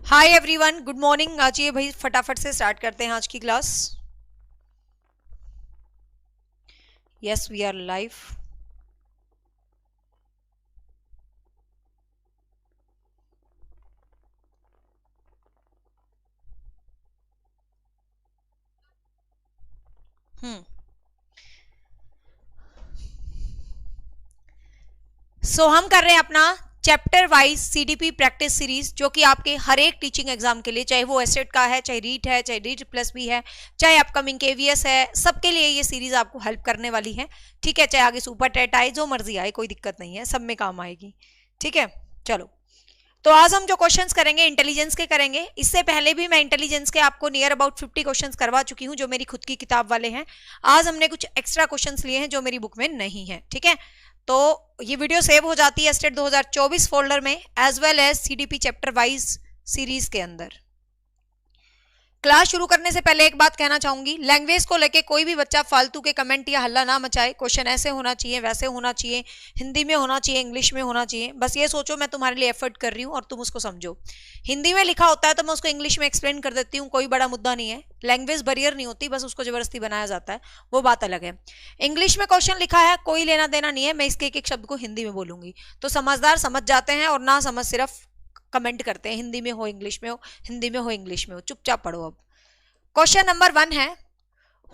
हाय everyone, good morning. आ जाइए भाई, फटाफट से स्टार्ट करते हैं आज की class. Yes, we are live. हम कर रहे हैं अपना chapter wise CDP practice series, जो कि आपके हर एक टीचिंग एग्जाम के लिए, चाहे वो एस्टेट का है, चाहे रीट है, चाहे रीट प्लस भी है, चाहे अपकमिंग केवीएस है, सबके लिए ये सीरीज आपको हेल्प करने वाली है। ठीक है, चाहे आगे सुपर टेट आए, जो मर्जी आए, कोई दिक्कत नहीं है, सब में काम आएगी। ठीक है, चलो। तो आज हम जो क्वेश्चंस करेंगे इंटेलिजेंस के करेंगे। इससे पहले भी मैं इंटेलिजेंस के आपको नियर अबाउट 50 क्वेश्चंस करवा चुकी हूं, जो मेरी खुद की किताब वाले हैं। आज हमने कुछ एक्स्ट्रा क्वेश्चंस लिए हैं जो मेरी बुक में नहीं है। ठीक है, तो ये वीडियो सेव हो जाती है स्टेट 2024 फोल्डर में, as well as CDP chapter wise series के अंदर। क्लास शुरू करने से पहले एक बात कहना चाहूंगी, लैंग्वेज को लेके कोई भी बच्चा फालतू के कमेंट या हल्ला ना मचाए। क्वेश्चन ऐसे होना चाहिए, वैसे होना चाहिए, हिंदी में होना चाहिए, इंग्लिश में होना चाहिए। बस ये सोचो मैं तुम्हारे लिए एफर्ट कर रही हूँ और तुम उसको समझो। हिंदी में लिखा होता है तो मैं उसको इंग्लिश में एक्सप्लेन कर देती हूँ, कोई बड़ा मुद्दा नहीं है। लैंग्वेज बैरियर नहीं होती, बस उसको जबरदस्ती बनाया जाता है, वो बात अलग है। इंग्लिश में क्वेश्चन लिखा है, कोई लेना देना नहीं है, मैं इसके एक एक शब्द को हिंदी में बोलूंगी। तो समझदार समझ जाते हैं और ना समझ सिर्फ कमेंट करते हैं, हिंदी में हो इंग्लिश में हो, हिंदी में हो इंग्लिश में हो। चुपचाप पढ़ो। अब क्वेश्चन नंबर 1 है,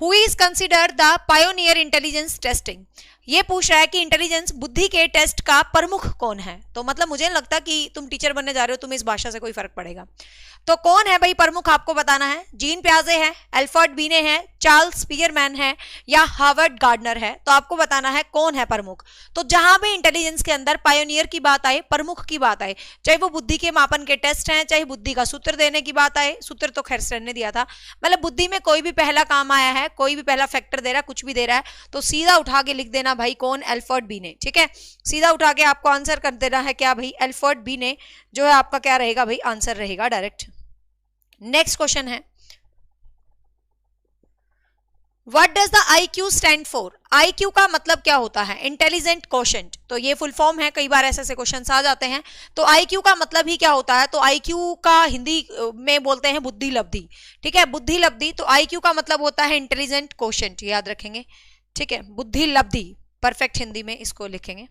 who is considered the pioneer intelligence testing. ये पूछ रहा है कि इंटेलिजेंस बुद्धि के टेस्ट का प्रमुख कौन है। तो मतलब मुझे नहीं लगता कि तुम टीचर बनने जा रहे हो, तुम्हें इस भाषा से कोई फर्क पड़ेगा। तो कौन है भाई प्रमुख, आपको बताना है। जीन प्याजे है, अल्फ्रेड बीने है, चार्ल्स स्पीयरमैन है, या हार्वर्ड गार्डनर है। तो आपको बताना है कौन है प्रमुख। तो जहां भी इंटेलिजेंस के अंदर पायोनियर की बात आए, प्रमुख की बात आए, चाहे वो बुद्धि के मापन के टेस्ट हैं, चाहे बुद्धि का सूत्र देने की बात आए, सूत्र तो खैर सर ने दिया था, मतलब बुद्धि में कोई भी पहला काम आया है, कोई भी पहला फैक्टर दे रहा है, कुछ भी दे रहा है, तो सीधा उठा के लिख देना भाई कौन, अल्फ्रेड बीने। ठीक है, सीधा उठा के आपको आंसर कर देना है क्या भाई, अल्फ्रेड बीने जो है आपका क्या रहेगा भाई, आंसर रहेगा डायरेक्ट। नेक्स्ट क्वेश्चन है, what does the IQ stand for. IQ का मतलब क्या होता है, इंटेलिजेंट क्वोशेंट। तो ये फुल फॉर्म है, कई बार ऐसे क्वेश्चंस आ जाते हैं। तो IQ का मतलब ही क्या होता है, तो IQ का हिंदी में बोलते हैं बुद्धि लब्धि। ठीक है, बुद्धि लब्धि। तो IQ का मतलब होता है इंटेलिजेंट क्वोशेंट, याद रखेंगे। ठीक है, बुद्धि लब्धि, परफेक्ट हिंदी में इसको लिखेंगे।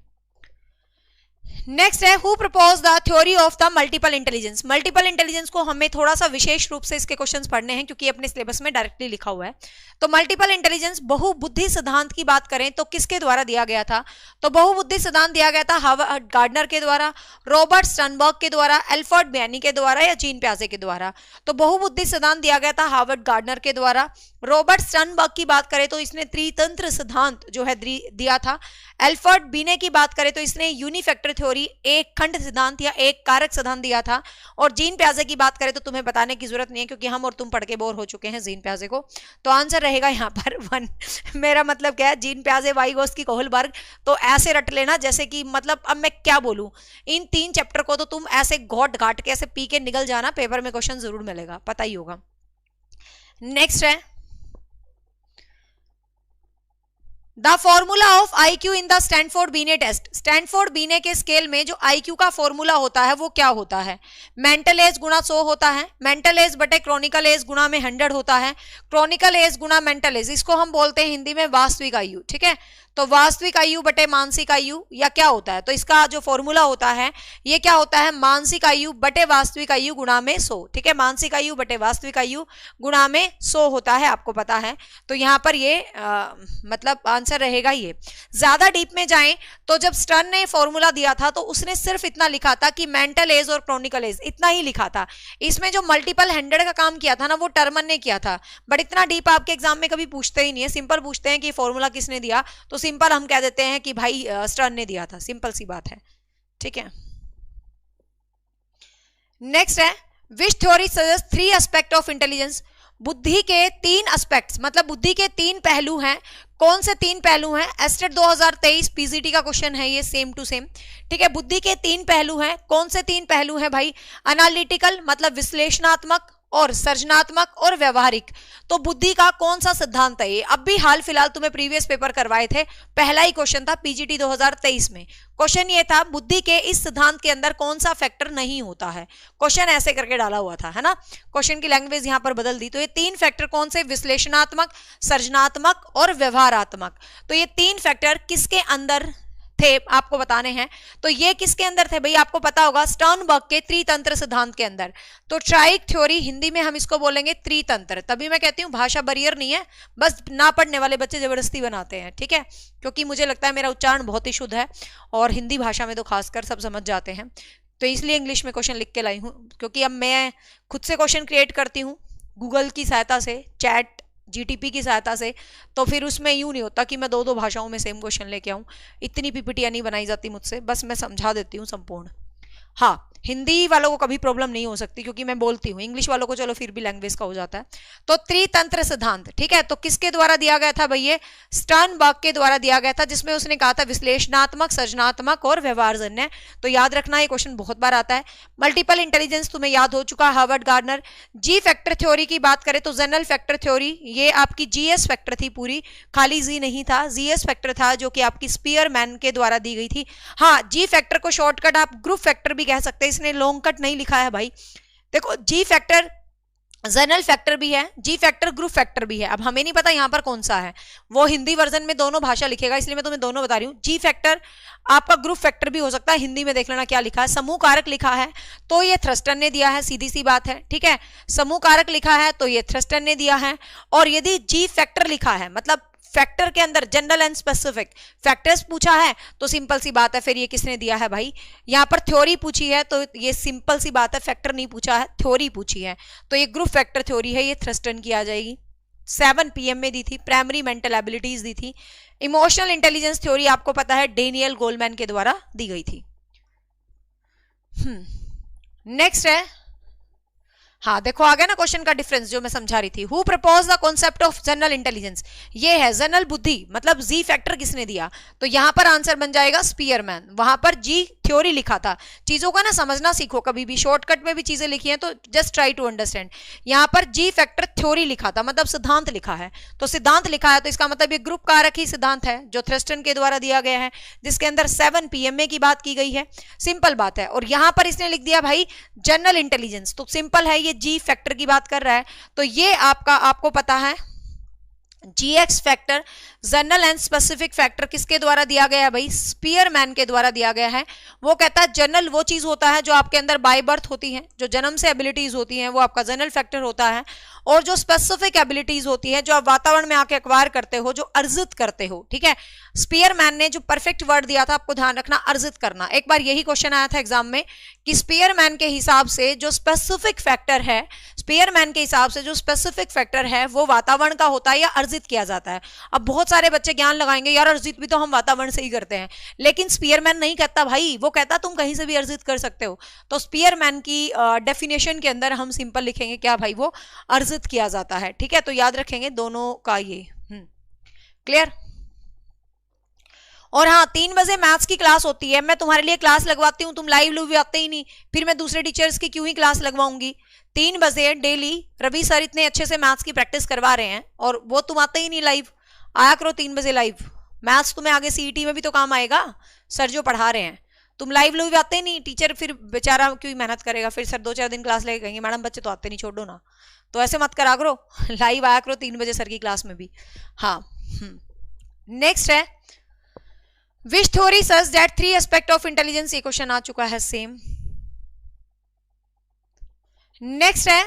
नेक्स्ट है, who propose the theory of the multiple intelligence. Multiple intelligence को हमें थोड़ा सा विशेष रूप से इसके क्वेश्चंस पढ़ने हैं, क्योंकि अपने सिलेबस में डायरेक्टली लिखा हुआ है। तो मल्टीपल इंटेलिजेंस बहुबुद्धि सिद्धांत की बात करें तो किसके द्वारा दिया गया था, तो बहुबुद्धि सिद्धांत दिया गया था हार्वर्ड गार्डनर के द्वारा, रॉबर्ट स्टर्नबर्ग के द्वारा, अल्फ्रेड बियानी के द्वारा, या जीन प्याजे के द्वारा। तो बहुबुद्धि सिद्धांत दिया गया था हार्वर्ड गार्डनर के द्वारा। रॉबर्ट स्टर्नबर्ग की बात करें तो इसने त्रितंत्र सिद्धांत जो है दिया था। अल्फ्रेड बीने की बात करें तो इसने यूनिफैक्टर थ्योरी, एक खंड सिद्धांत या एक कारक सिद्धांत दिया था। और जीन प्याजे की बात करें तो तुम्हें बताने की जरूरत नहीं है, क्योंकि हम और तुम पढ़ के बोर हो चुके हैं जीन प्याजे को। तो आंसर रहेगा यहाँ पर 1। मेरा मतलब क्या है, जीन प्याजे, वाइगोत्स्की, कोहलबर्ग। तो ऐसे रट लेना जैसे कि, मतलब अब मैं क्या बोलूं, इन 3 चैप्टर को तो तुम ऐसे घोट घाट के ऐसे पी के निकल जाना, पेपर में क्वेश्चन जरूर मिलेगा, पता ही होगा। नेक्स्ट है, the formula of IQ in the Stanford बीने टेस्ट। स्टैनफोर्ड बीने के स्केल में जो IQ का फॉर्मूला होता है वो क्या होता है, मेंटल एज गुणा 100 होता है, मेंटल एज बटे क्रॉनिकल एज गुणा में 100 होता है, क्रॉनिकल एज गुणा मेंटल एज, इसको हम बोलते हैं हिंदी में वास्तविक आयु। ठीक है, तो वास्तविक आयु बटे मानसिक आयु, या क्या होता है, तो इसका जो फॉर्मूला होता है ये क्या होता है, मानसिक आयु बटे वास्तविक आयु गुणा में 100। ठीक है, मानसिक आयु बटे वास्तविक आयु गुणा में 100 होता है, आपको पता है। तो यहाँ पर ये मतलब आंसर रहेगा ये। ज्यादा डीप में जाएं तो जब स्टर्न ने फॉर्मूला दिया था तो उसने सिर्फ इतना लिखा था कि मेंटल एज और क्रॉनिकल एज, इतना ही लिखा था। इसमें जो मल्टीपल 100 का काम किया था ना, वो टर्मन ने किया था। बट इतना डीप आपके एग्जाम में कभी पूछते ही नहीं है, सिंपल पूछते हैं कि फॉर्मूला किसने दिया, तो सिंपल हम कह देते हैं कि भाई स्टर्न ने दिया था, सिंपल सी बात है। ठीक है, नेक्स्ट है, which theory suggest 3 aspect of intelligence. बुद्धि के 3 एस्पेक्ट्स, मतलब बुद्धि के 3 पहलू हैं। कौन से 3 पहलू हैं, एस्टेट 2023 पीजीटी का क्वेश्चन है ये, सेम टू सेम। ठीक है, बुद्धि के 3 पहलू हैं। कौन से 3 पहलू हैं भाई, एनालिटिकल मतलब विश्लेषणात्मक, और सृजनात्मक और व्यवहारिक। तो बुद्धि का कौन सा सिद्धांत है ये? अब भी हाल फिलहाल तुम्हें प्रीवियस पेपर करवाए थे, पहला ही क्वेश्चन था पीजीटी 2023 में। क्वेश्चन ये था बुद्धि के इस सिद्धांत के अंदर कौन सा फैक्टर नहीं होता है। क्वेश्चन ऐसे करके डाला हुआ था, है ना। क्वेश्चन की लैंग्वेज यहां पर बदल दी। तो ये 3 फैक्टर कौन से? विश्लेषणात्मक, सृजनात्मक और व्यवहारात्मक। तो ये 3 फैक्टर किसके अंदर थे आपको बताने हैं। तो ये किसके अंदर थे भाई? आपको पता होगा स्टर्नबर्ग के त्रितंत्र सिद्धांत के अंदर। तो ट्राइक थ्योरी, हिंदी में हम इसको बोलेंगे त्रितंत्र। तभी मैं कहती हूं भाषा बैरियर नहीं है, बस ना पढ़ने वाले बच्चे जबरदस्ती बनाते हैं, ठीक है। क्योंकि मुझे लगता है मेरा उच्चारण बहुत ही शुद्ध है और हिंदी भाषा में तो खासकर सब समझ जाते हैं। तो इसलिए इंग्लिश में क्वेश्चन लिख के लाई हूं, क्योंकि अब मैं खुद से क्वेश्चन क्रिएट करती हूँ गूगल की सहायता से, चैट जीटीपी की सहायता से। तो फिर उसमें यूं नहीं होता कि मैं 2 भाषाओं में सेम क्वेश्चन लेके आऊं। इतनी पीपीटियां नहीं बनाई जाती मुझसे, बस मैं समझा देती हूँ संपूर्ण। हाँ, हिंदी वालों को कभी प्रॉब्लम नहीं हो सकती क्योंकि मैं बोलती हूँ। इंग्लिश वालों को चलो फिर भी लैंग्वेज का हो जाता है। तो त्रितंत्र सिद्धांत, ठीक है। तो किसके द्वारा दिया गया था भाई? ये स्टर्नबर्ग के द्वारा दिया गया था, जिसमें उसने कहा था विश्लेषणात्मक, सृजनात्मक और व्यवहारजन्य। तो याद रखना, ये क्वेश्चन बहुत बार आता है। मल्टीपल इंटेलिजेंस तुम्हें याद हो चुका, हार्वर्ड गार्डनर। जी फैक्टर थ्योरी की बात करें तो जनरल फैक्टर थ्योरी, ये आपकी जीएस फैक्टर थी पूरी, खाली जी नहीं था, जीएस फैक्टर था, जो कि आपकी स्पीयरमैन के द्वारा दी गई थी। हाँ, जी फैक्टर को शॉर्टकट आप ग्रुप फैक्टर भी कह सकते हैं, इसने लॉन्ग कट नहीं लिखा है भाई। देखो, जी फैक्टर जनरल फैक्टर भी है, जी फैक्टर ग्रुप फैक्टर भी है। अब हमें नहीं पता यहां पर कौन सा है, वो हिंदी वर्जन में दोनों भाषा लिखेगा, इसलिए मैं तुम्हें दोनों बता रही हूं। जी फैक्टर आपका ग्रुप फैक्टर भी हो सकता है, हिंदी में देख लेना क्या लिखा है। समूह कारक लिखा है तो ये थ्रस्टन ने दिया है, सीधी सी बात है, ठीक है। समूह कारक लिखा है तो ये थ्रस्टन ने दिया है। और यदि जी फैक्टर लिखा है, मतलब फैक्टर के अंदर जनरल एंड स्पेसिफिक फैक्टर्स पूछा है, तो सिंपल सी बात है फिर ये किसने दिया है भाई? यहां पर थ्योरी पूछी है तो ये सिंपल सी बात है, फैक्टर नहीं पूछा है, थ्योरी पूछी है। तो ये ग्रुप फैक्टर थ्योरी है, ये थ्रस्टन की आ जाएगी। 7 PM में दी थी, प्राइमरी मेंटल एबिलिटीज दी थी। इमोशनल इंटेलिजेंस थ्योरी आपको पता है डेनियल गोलमैन के द्वारा दी गई थी। नेक्स्ट है, हाँ देखो आ गया ना क्वेश्चन का डिफरेंस जो मैं समझा रही थी। Who propose the concept of general intelligence, ये है जनरल बुद्धि, मतलब जी फैक्टर किसने दिया? तो यहां पर आंसर बन जाएगा स्पीयरमैन। वहां पर जी थ्योरी लिखा था। चीजों का ना समझना सीखो, कभी भी शॉर्टकट में भी चीजें लिखी हैं तो जस्ट ट्राई टू अंडरस्टैंड। यहां पर जी फैक्टर थ्योरी लिखा था, मतलब सिद्धांत लिखा है। तो सिद्धांत लिखा है तो इसका मतलब ये ग्रुप कारक ही सिद्धांत है जो थ्रस्टन के द्वारा दिया गया है, जिसके अंदर 7 PM की बात की गई है। सिंपल बात है। और यहां पर इसने लिख दिया भाई जनरल इंटेलिजेंस, तो सिंपल है, ये जी फैक्टर की बात कर रहा है। तो ये आपको पता है GX factor, general and specific factor किसके द्वारा दिया गया है भाई? स्पीयरमैन के द्वारा दिया गया है। वो कहता है जनरल वो चीज होता है जो आपके अंदर बाय बर्थ होती है, जो जन्म से एबिलिटीज होती हैं, वो आपका जनरल फैक्टर होता है। और जो स्पेसिफिक एबिलिटीज होती है, जो आप वातावरण में आके एक्वायर करते हो, जो अर्जित करते हो, ठीक है। स्पीयरमैन ने जो परफेक्ट वर्ड दिया था, आपको ध्यान रखना, अर्जित करना। एक बार यही क्वेश्चन आया था एग्जाम में कि स्पीयरमैन के हिसाब से जो स्पेसिफिक फैक्टर है, स्पीयरमैन के हिसाब से जो स्पेसिफिक फैक्टर है वो वातावरण का होता है या अर्जित किया जाता है। अब बहुत सारे बच्चे ज्ञान लगाएंगे, यार अर्जित भी तो हम वातावरण से ही करते हैं, लेकिन स्पीयरमैन नहीं कहता भाई, वो कहता तुम कहीं से भी अर्जित कर सकते हो। तो स्पीयरमैन की डेफिनेशन के अंदर हम सिंपल लिखेंगे क्या भाई? वो अर्जित किया जाता है, ठीक है। तो याद रखेंगे दोनों का ये। क्लियर? और हाँ, 3 बजे मैथ्स की क्लास होती है, मैं तुम्हारे लिए क्लास लगवाती हूँ, तुम लाइव भी आते ही नहीं, फिर मैं दूसरे टीचर्स की क्यों ही क्लास लगवाऊंगी? 3 बजे डेली रवि सर इतने अच्छे से मैथ्स की प्रैक्टिस करवा रहे हैं और वो तुम आते ही नहीं लाइव। आया करो 3 बजे लाइव, मैथ्स तुम्हें आगे सीईटी में भी तो काम आएगा, सर जो पढ़ा रहे हैं। तुम लाइव भी आते ही नहीं, टीचर फिर बेचारा क्यों मेहनत करेगा, फिर सर 2-4 दिन क्लास लेके कहेंगे मैडम बच्चे तो आते नहीं, छोड़ो ना। तो ऐसे मत करा करो, लाइव आया करो 3 बजे सर की क्लास में भी। हाँ, नेक्स्ट है which theory says that 3 aspect of intelligence, ये क्वेश्चन आ चुका है सेम। नेक्स्ट है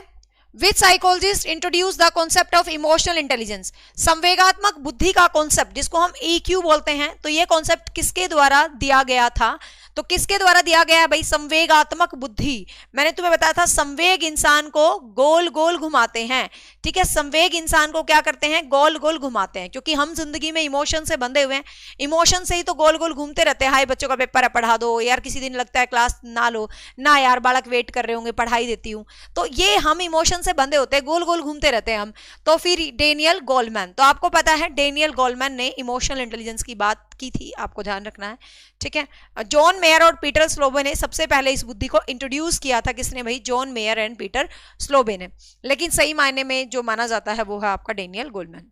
which psychologist introduce the concept of emotional intelligence, संवेगात्मक बुद्धि का कॉन्सेप्ट जिसको हम EQ बोलते हैं। तो ये कॉन्सेप्ट किसके द्वारा दिया गया था? तो किसके द्वारा दिया गया है भाई? संवेगात्मक बुद्धि। मैंने तुम्हें बताया था संवेग इंसान को गोल गोल घुमाते हैं, ठीक है। संवेग इंसान को क्या करते हैं? गोल गोल घुमाते हैं, क्योंकि हम जिंदगी में इमोशन से बंधे हुए हैं, इमोशन से ही तो गोल गोल घूमते रहते हैं। हाय बच्चों का पेपर है पढ़ा दो, यार किसी दिन लगता है क्लास ना लो ना, यार बालक वेट कर रहे होंगे पढ़ाई देती हूँ। तो ये हम इमोशन से बंधे होते हैं, गोल गोल घूमते रहते हैं हम। तो फिर डेनियल गोलमैन, तो आपको पता है डेनियल गोलमैन ने इमोशनल इंटेलिजेंस की बात की थी, आपको ध्यान रखना है, ठीक है। जॉन मेयर और पीटर स्लोबे ने सबसे पहले इस बुद्धि को इंट्रोड्यूस किया था। किसने भाई? जॉन मेयर एंड पीटर स्लोबे ने। लेकिन सही मायने में जो माना जाता है वो है आपका डेनियल गोलमैन।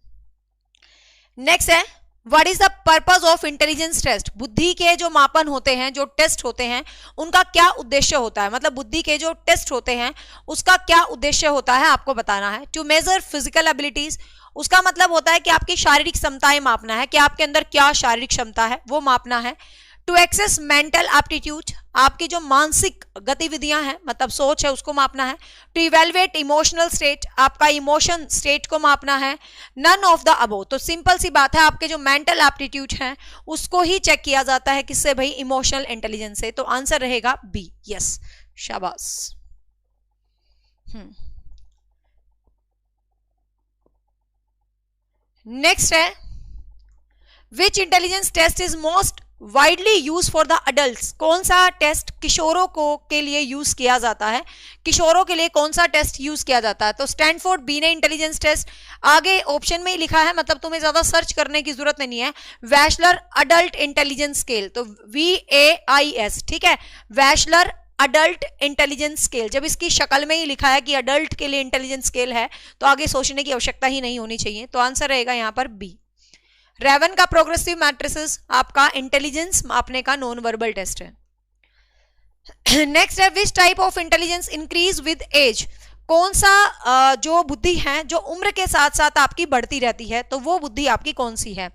नेक्स्ट है what is the purpose of intelligence test. बुद्धि के जो मापन होते हैं, जो टेस्ट होते हैं, उनका क्या उद्देश्य होता है, मतलब बुद्धि के जो टेस्ट होते हैं उसका क्या उद्देश्य होता है आपको बताना है। टू मेजर फिजिकल एबिलिटीज, उसका मतलब होता है कि आपकी शारीरिक क्षमताएं मापना है, कि आपके अंदर क्या शारीरिक क्षमता है वो मापना है। टू एक्सेस मेंटल एप्टीट्यूड, आपकी जो मानसिक गतिविधियां हैं मतलब सोच है उसको मापना है। टू इवेलुएट इमोशनल स्टेट, आपका इमोशन स्टेट को मापना है। नन ऑफ द अबो, तो सिंपल सी बात है, आपके जो मेंटल एप्टीट्यूड हैं उसको ही चेक किया जाता है। किससे भाई? इमोशनल इंटेलिजेंस से। तो आंसर रहेगा बी। यस, शाबाश। नेक्स्ट है which intelligence test is most widely use for the adults. कौन सा टेस्ट किशोरों को के लिए यूज किया जाता है? किशोरों के लिए कौन सा टेस्ट यूज किया जाता है? तो स्टैनफोर्ड बीने इंटेलिजेंस टेस्ट, आगे ऑप्शन में ही लिखा है, मतलब तुम्हें ज्यादा सर्च करने की जरूरत नहीं है। वैशलर अडल्ट इंटेलिजेंस स्केल, तो VAIS, ठीक है, वैशलर अडल्ट इंटेलिजेंस स्केल। जब इसकी शक्ल में ही लिखा है कि अडल्ट के लिए इंटेलिजेंस स्केल है तो आगे सोचने की आवश्यकता ही नहीं होनी चाहिए। तो आंसर रहेगा यहां पर बी। रेवन का प्रोग्रेसिव मैट्रिसेस आपका इंटेलिजेंस मापने का नॉन वर्बल टेस्ट है। नेक्स्ट है which type of intelligence increase with age. कौन सा जो बुद्धि है जो उम्र के साथ साथ आपकी बढ़ती रहती है, तो वो बुद्धि आपकी कौन सी है?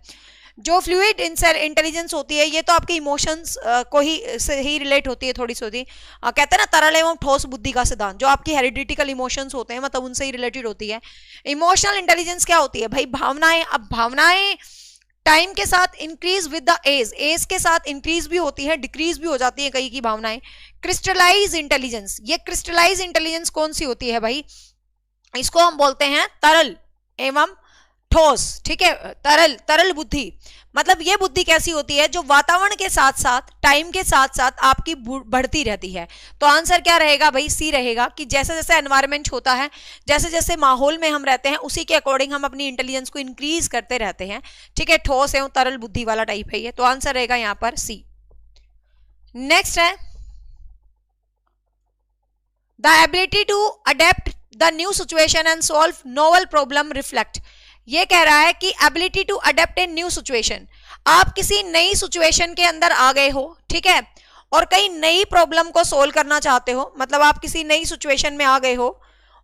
जो फ्लूइड इंटेलिजेंस होती है ये तो आपके इमोशंस को ही से ही रिलेट होती है थोड़ी सी। कहते हैं ना तरल एवं ठोस बुद्धि का सिद्धांत, जो आपकी हेरिडिटिकल इमोशंस होते हैं मतलब उनसे ही रिलेटेड होती है। इमोशनल इंटेलिजेंस क्या होती है भाई? भावनाएं। अब भावनाएं टाइम के साथ इंक्रीज विद द एज के साथ इंक्रीज भी होती है, डिक्रीज भी हो जाती है कई की भावनाएं। क्रिस्टलाइज इंटेलिजेंस, ये क्रिस्टलाइज इंटेलिजेंस कौन सी होती है भाई? इसको हम बोलते हैं तरल एवं ठोस, ठीक है, तरल बुद्धि। मतलब ये बुद्धि कैसी होती है? जो वातावरण के साथ साथ टाइम के साथ साथ आपकी बढ़ती रहती है। तो आंसर क्या रहेगा भाई? सी रहेगा, कि जैसे जैसे एनवायरनमेंट होता है, जैसे जैसे माहौल में हम रहते हैं उसी के अकॉर्डिंग हम अपनी इंटेलिजेंस को इंक्रीज करते रहते हैं, ठीक है। ठोस एवं तरल बुद्धि वाला टाइप है ये। तो आंसर रहेगा यहां पर सी। नेक्स्ट है the ability to adapt the new situation and solve novel problem reflect. ये कह रहा है कि ability to adapt a new situation, आप किसी नई सिचुएशन के अंदर आ गए हो, ठीक है, और कई नई प्रॉब्लम को सोल्व करना चाहते हो। मतलब आप किसी नई सिचुएशन में आ गए हो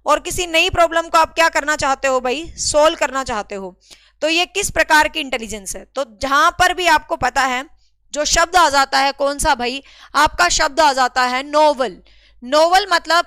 और किसी नई प्रॉब्लम को आप क्या करना चाहते हो भाई? सोल्व करना चाहते हो। तो ये किस प्रकार की इंटेलिजेंस है? तो जहां पर भी आपको पता है जो शब्द आ जाता है, कौन सा भाई? आपका शब्द आ जाता है नोवेल। नोवेल मतलब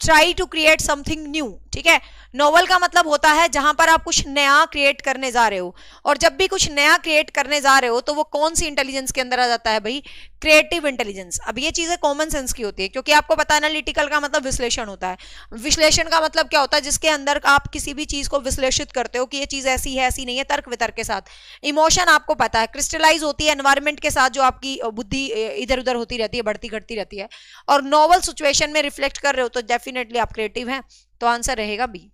try to create something new, ठीक है। नोवेल का मतलब होता है जहां पर आप कुछ नया क्रिएट करने जा रहे हो, और जब भी कुछ नया क्रिएट करने जा रहे हो तो वो कौन सी इंटेलिजेंस के अंदर आ जाता है भाई? Creative intelligence. अब ये चीजें कॉमन सेंस की होती है, क्योंकि आपको पता है एनालिटिकल का मतलब विश्लेषण होता है। विश्लेषण का मतलब क्या होता है? जिसके अंदर आप किसी भी चीज को विश्लेषित करते हो कि ये चीज ऐसी है ऐसी नहीं है, तर्क वितर्क के साथ। इमोशन आपको पता है क्रिस्टलाइज होती है एनवायरमेंट के साथ, जो आपकी बुद्धि इधर उधर होती रहती है, बढ़ती घटती रहती है, और नोवेल सिचुएशन में रिफ्लेक्ट कर रहे हो तो डेफिनेटली आप क्रिएटिव हैं। तो आंसर रहेगा बी।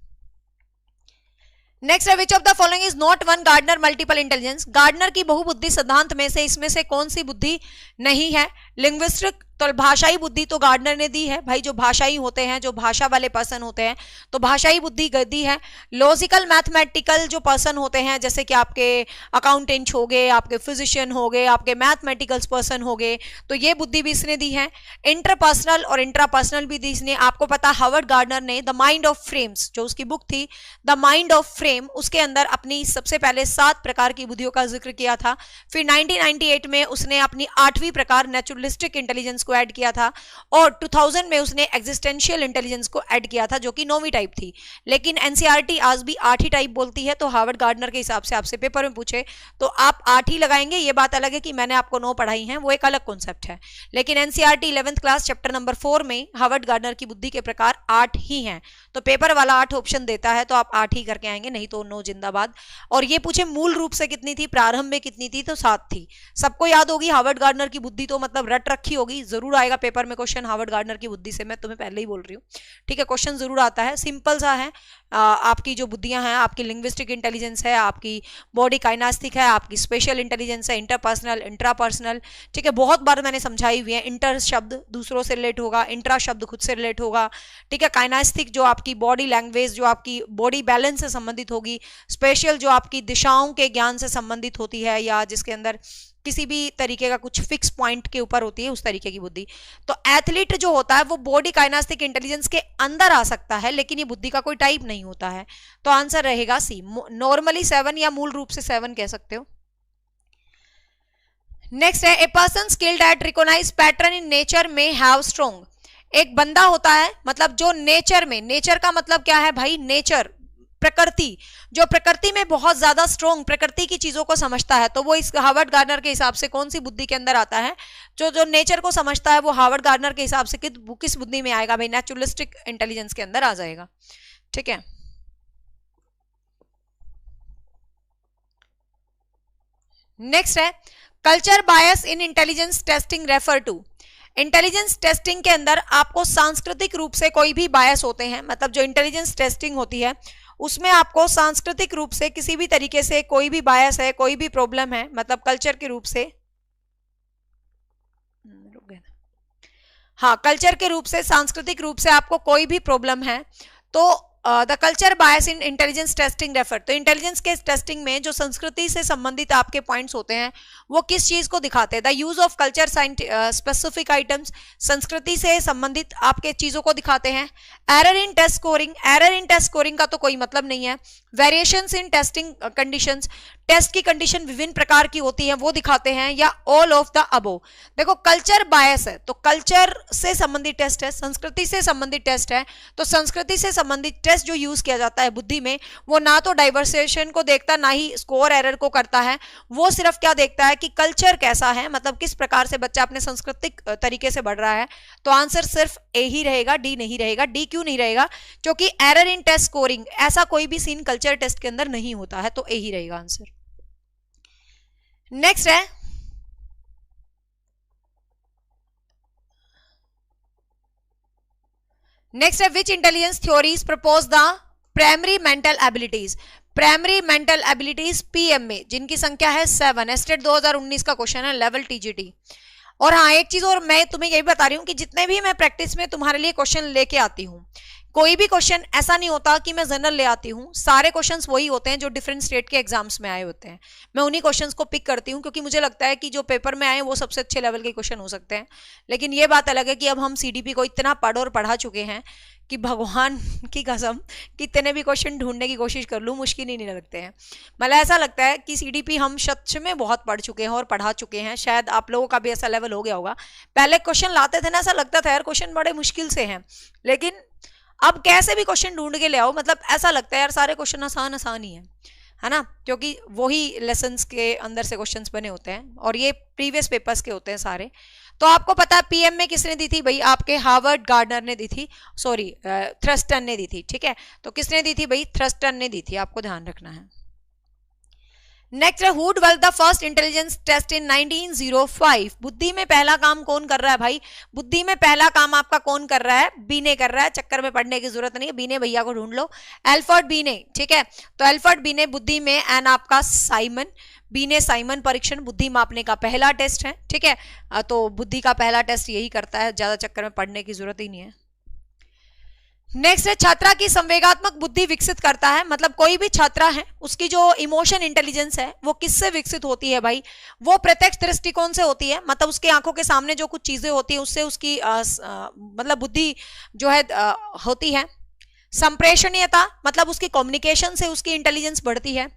नेक्स्ट है which of the following is not one Gardner multiple intelligence. Gardner की बहुबुद्धि सिद्धांत में से इसमें से कौन सी बुद्धि नहीं है? लिंग्विस्टिक, तो भाषाई बुद्धि तो गार्डनर ने दी है भाई। जो भाषाई होते हैं, जो भाषा वाले पर्सन होते हैं, तो भाषाई बुद्धि दी है। लॉजिकल मैथमेटिकल जो पर्सन होते हैं, जैसे कि आपके अकाउंटेंट हो गए, आपके फिजिशियन हो गए, आपके मैथमेटिकल पर्सन हो गए, तो ये बुद्धि भी इसने दी है। इंटरपर्सनल और इंट्रापर्सनल भी दी इसने। आपको पता हार्वर्ड गार्डनर ने द माइंड ऑफ फ्रेम्स, जो उसकी बुक थी द माइंड ऑफ फ्रेम, उसके अंदर अपनी सबसे पहले 7 प्रकार की बुद्धियों का जिक्र किया था। फिर 1998 में उसने अपनी 8वीं प्रकार नेचुरलिस्टिक इंटेलिजेंस को ऐड किया था, और 2000 में उसने एग्जिस्टेंशियल इंटेलिजेंस को ऐड किया था, जो कि 9वीं टाइप थी। लेकिन एनसीईआरटी आज भी 8 ही टाइप बोलती है। तो हार्वर्ड गार्डनर के हिसाब से आपसे पेपर में पूछे तो आप 8 ही लगाएंगे। ये बात अलग है कि मैंने आपको 9 पढ़ाई हैं, वो एक अलग कॉन्सेप्ट है। लेकिन NCERT 11th class chapter number 4 में हार्वर्ड गार्डनर की बुद्धि के प्रकार 8 ही हैं। तो पेपर वाला 8 ऑप्शन देता है, तो आप 8 ही करके आएंगे, नहीं तो 9 जिंदाबाद। और ये पूछे मूल रूप से कितनी थी, प्रारंभ में कितनी थी, तो 7 थी। सबको याद होगी हार्वर्ड गार्डनर की बुद्धि, तो मतलब रट रखी होगी। जरूर आएगा पेपर में क्वेश्चन हार्वर्ड गार्डनर की बुद्धि से, मैं तुम्हें पहले ही बोल रही हूँ, ठीक है। क्वेश्चन जरूर आता है, सिंपल सा है, आपकी जो बुद्धियां हैं, आपकी लिंग्विस्टिक इंटेलिजेंस है, आपकी बॉडी काइनेस्टिक है, आपकी स्पेशल इंटेलिजेंस है, इंटरपर्सनल, इंट्रापर्सनल, ठीक है, बहुत बार मैंने समझाई हुई है। इंटर शब्द दूसरों से रिलेट होगा, इंट्रा शब्द खुद से रिलेट होगा, ठीक है। काइनेस्टिक जो आपकी बॉडी लैंग्वेज, जो आपकी बॉडी बैलेंस से संबंधित होगी। स्पेशल जो आपकी दिशाओं के ज्ञान से संबंधित होती है, या जिसके अंदर किसी भी तरीके का कुछ फिक्स पॉइंट के ऊपर होती है, उस तरीके की बुद्धि। तो एथलीट जो होता है वो बॉडी काइनेस्टिक इंटेलिजेंस के अंदर आ सकता है, लेकिन ये बुद्धि का कोई टाइप नहीं होता है। तो आंसर रहेगा सी, नॉर्मली 7 या मूल रूप से 7 कह सकते हो। नेक्स्ट है, a person skilled at recognize pattern in nature में हैव स्ट्रॉन्ग। एक बंदा होता है, मतलब जो नेचर में, नेचर का मतलब क्या है भाई, नेचर, प्रकृति, जो प्रकृति में बहुत ज्यादा स्ट्रॉन्ग प्रकृति की चीजों को समझता है, तो वो इस हार्वर्ड गार्डनर के हिसाब से कौन सी बुद्धि के अंदर आता है? जो नेचर को समझता है वो हार्वर्ड गार्डनर के हिसाब से किस बुद्धि में आएगा भाई? नेचुरलिस्टिक इंटेलिजेंस के अंदर आ जाएगा, ठीक है। नेक्स्ट है, culture bias in intelligence testing refer to. Intelligence testing के अंदर आपको सांस्कृतिक रूप से कोई भी बायस होते हैं, मतलब जो इंटेलिजेंस टेस्टिंग होती है उसमें आपको सांस्कृतिक रूप से किसी भी तरीके से कोई भी बायस है, कोई भी प्रॉब्लम है, मतलब कल्चर के रूप से, हाँ, कल्चर के रूप से, सांस्कृतिक रूप से आपको कोई भी प्रॉब्लम है, तो the culture bias in intelligence testing refer. तो इंटेलिजेंस के टेस्टिंग में जो संस्कृति से संबंधित आपके पॉइंट्स होते हैं वो किस चीज को दिखाते हैं? The use of culture specific items, संस्कृति से संबंधित आपके चीजों को दिखाते हैं। Error in test scoring, error in test scoring का तो कोई मतलब नहीं है। Variations in testing conditions, test की कंडीशन विभिन्न प्रकार की होती है वो दिखाते हैं, या ऑल ऑफ द अबोव। देखो कल्चर बायस है तो कल्चर से संबंधित टेस्ट है, संस्कृति से संबंधित टेस्ट है, तो संस्कृति से संबंधित टेस्ट जो यूज किया जाता है बुद्धि में, वो ना तो डाइवर्सेशन को देखता, ना ही स्कोर एरर को करता है, वो सिर्फ क्या देखता है कि कल्चर कैसा है, मतलब किस प्रकार से बच्चा अपने सांस्कृतिक तरीके से बढ़ रहा है। तो आंसर सिर्फ ए ही रहेगा, डी नहीं रहेगा। डी क्यों नहीं रहेगा? क्योंकि एरर इन टेस्ट स्कोरिंग ऐसा कोई भी सीन कल्चर टेस्ट के अंदर नहीं होता है, तो ए ही रहेगा आंसर। नेक्स्ट है, which intelligence theories propose the primary mental abilities. Primary mental abilities PMA, जिनकी संख्या है 7, एस्टेट 2019 का क्वेश्चन है, लेवल टीजीटी। और हाँ, एक चीज और मैं तुम्हें यही बता रही हूँ कि जितने भी मैं प्रैक्टिस में तुम्हारे लिए क्वेश्चन लेके आती हूँ, कोई भी क्वेश्चन ऐसा नहीं होता कि मैं जनरल ले आती हूँ, सारे क्वेश्चंस वही होते हैं जो डिफरेंट स्टेट के एग्जाम्स में आए होते हैं। मैं उन्हीं क्वेश्चंस को पिक करती हूँ, क्योंकि मुझे लगता है कि जो पेपर में आए वो सबसे अच्छे लेवल के क्वेश्चन हो सकते हैं। लेकिन ये बात अलग है कि अब हम सीडीपी को इतना पढ़ और पढ़ा चुके हैं कि भगवान की कसम कितने भी क्वेश्चन ढूंढने की कोशिश कर लूँ मुश्किल ही नहीं लगते हैं। मतलब ऐसा लगता है कि सीडीपी हम सच में बहुत पढ़ चुके हैं और पढ़ा चुके हैं। शायद आप लोगों का भी ऐसा लेवल हो गया होगा। पहले क्वेश्चन लाते थे ना, ऐसा लगता था यार क्वेश्चन बड़े मुश्किल से हैं, लेकिन अब कैसे भी क्वेश्चन ढूंढ के ले आओ, मतलब ऐसा लगता है यार सारे क्वेश्चन आसान आसान ही है ना, क्योंकि वही लेसन्स के अंदर से क्वेश्चंस बने होते हैं और ये प्रीवियस पेपर्स के होते हैं सारे। तो आपको पता है पीएम में किसने दी थी भाई? आपके हार्वर्ड गार्डनर ने दी थी, सॉरी थ्रस्टन ने दी थी, ठीक है। तो किसने दी थी भाई? थ्रस्टन ने दी थी, आपको ध्यान रखना है। नेक्स्ट है, who developed the first intelligence test in 1905। बुद्धि में पहला काम कौन कर रहा है भाई? बुद्धि में पहला काम आपका कौन कर रहा है? बीने कर रहा है। चक्कर में पढ़ने की जरूरत नहीं है, बीने भैया को ढूंढ लो, एल्फर्ड बीने, ठीक है। तो एल्फर्ड बीने बुद्धि में, एंड आपका साइमन बीने साइमन परीक्षण बुद्धि मापने का पहला टेस्ट है, ठीक है। तो बुद्धि का पहला टेस्ट यही करता है, ज्यादा चक्कर में पढ़ने की जरूरत ही नहीं है। नेक्स्ट है, छात्रा की संवेगात्मक बुद्धि विकसित करता है। मतलब कोई भी छात्रा है उसकी जो इमोशन इंटेलिजेंस है वो किससे विकसित होती है भाई? वो प्रत्यक्ष दृष्टिकोण से होती है। मतलब उसके आंखों के सामने जो कुछ चीजें होती है उससे उसकी मतलब बुद्धि जो है होती है। संप्रेषणीयता, मतलब उसकी कम्युनिकेशन से उसकी इंटेलिजेंस बढ़ती है।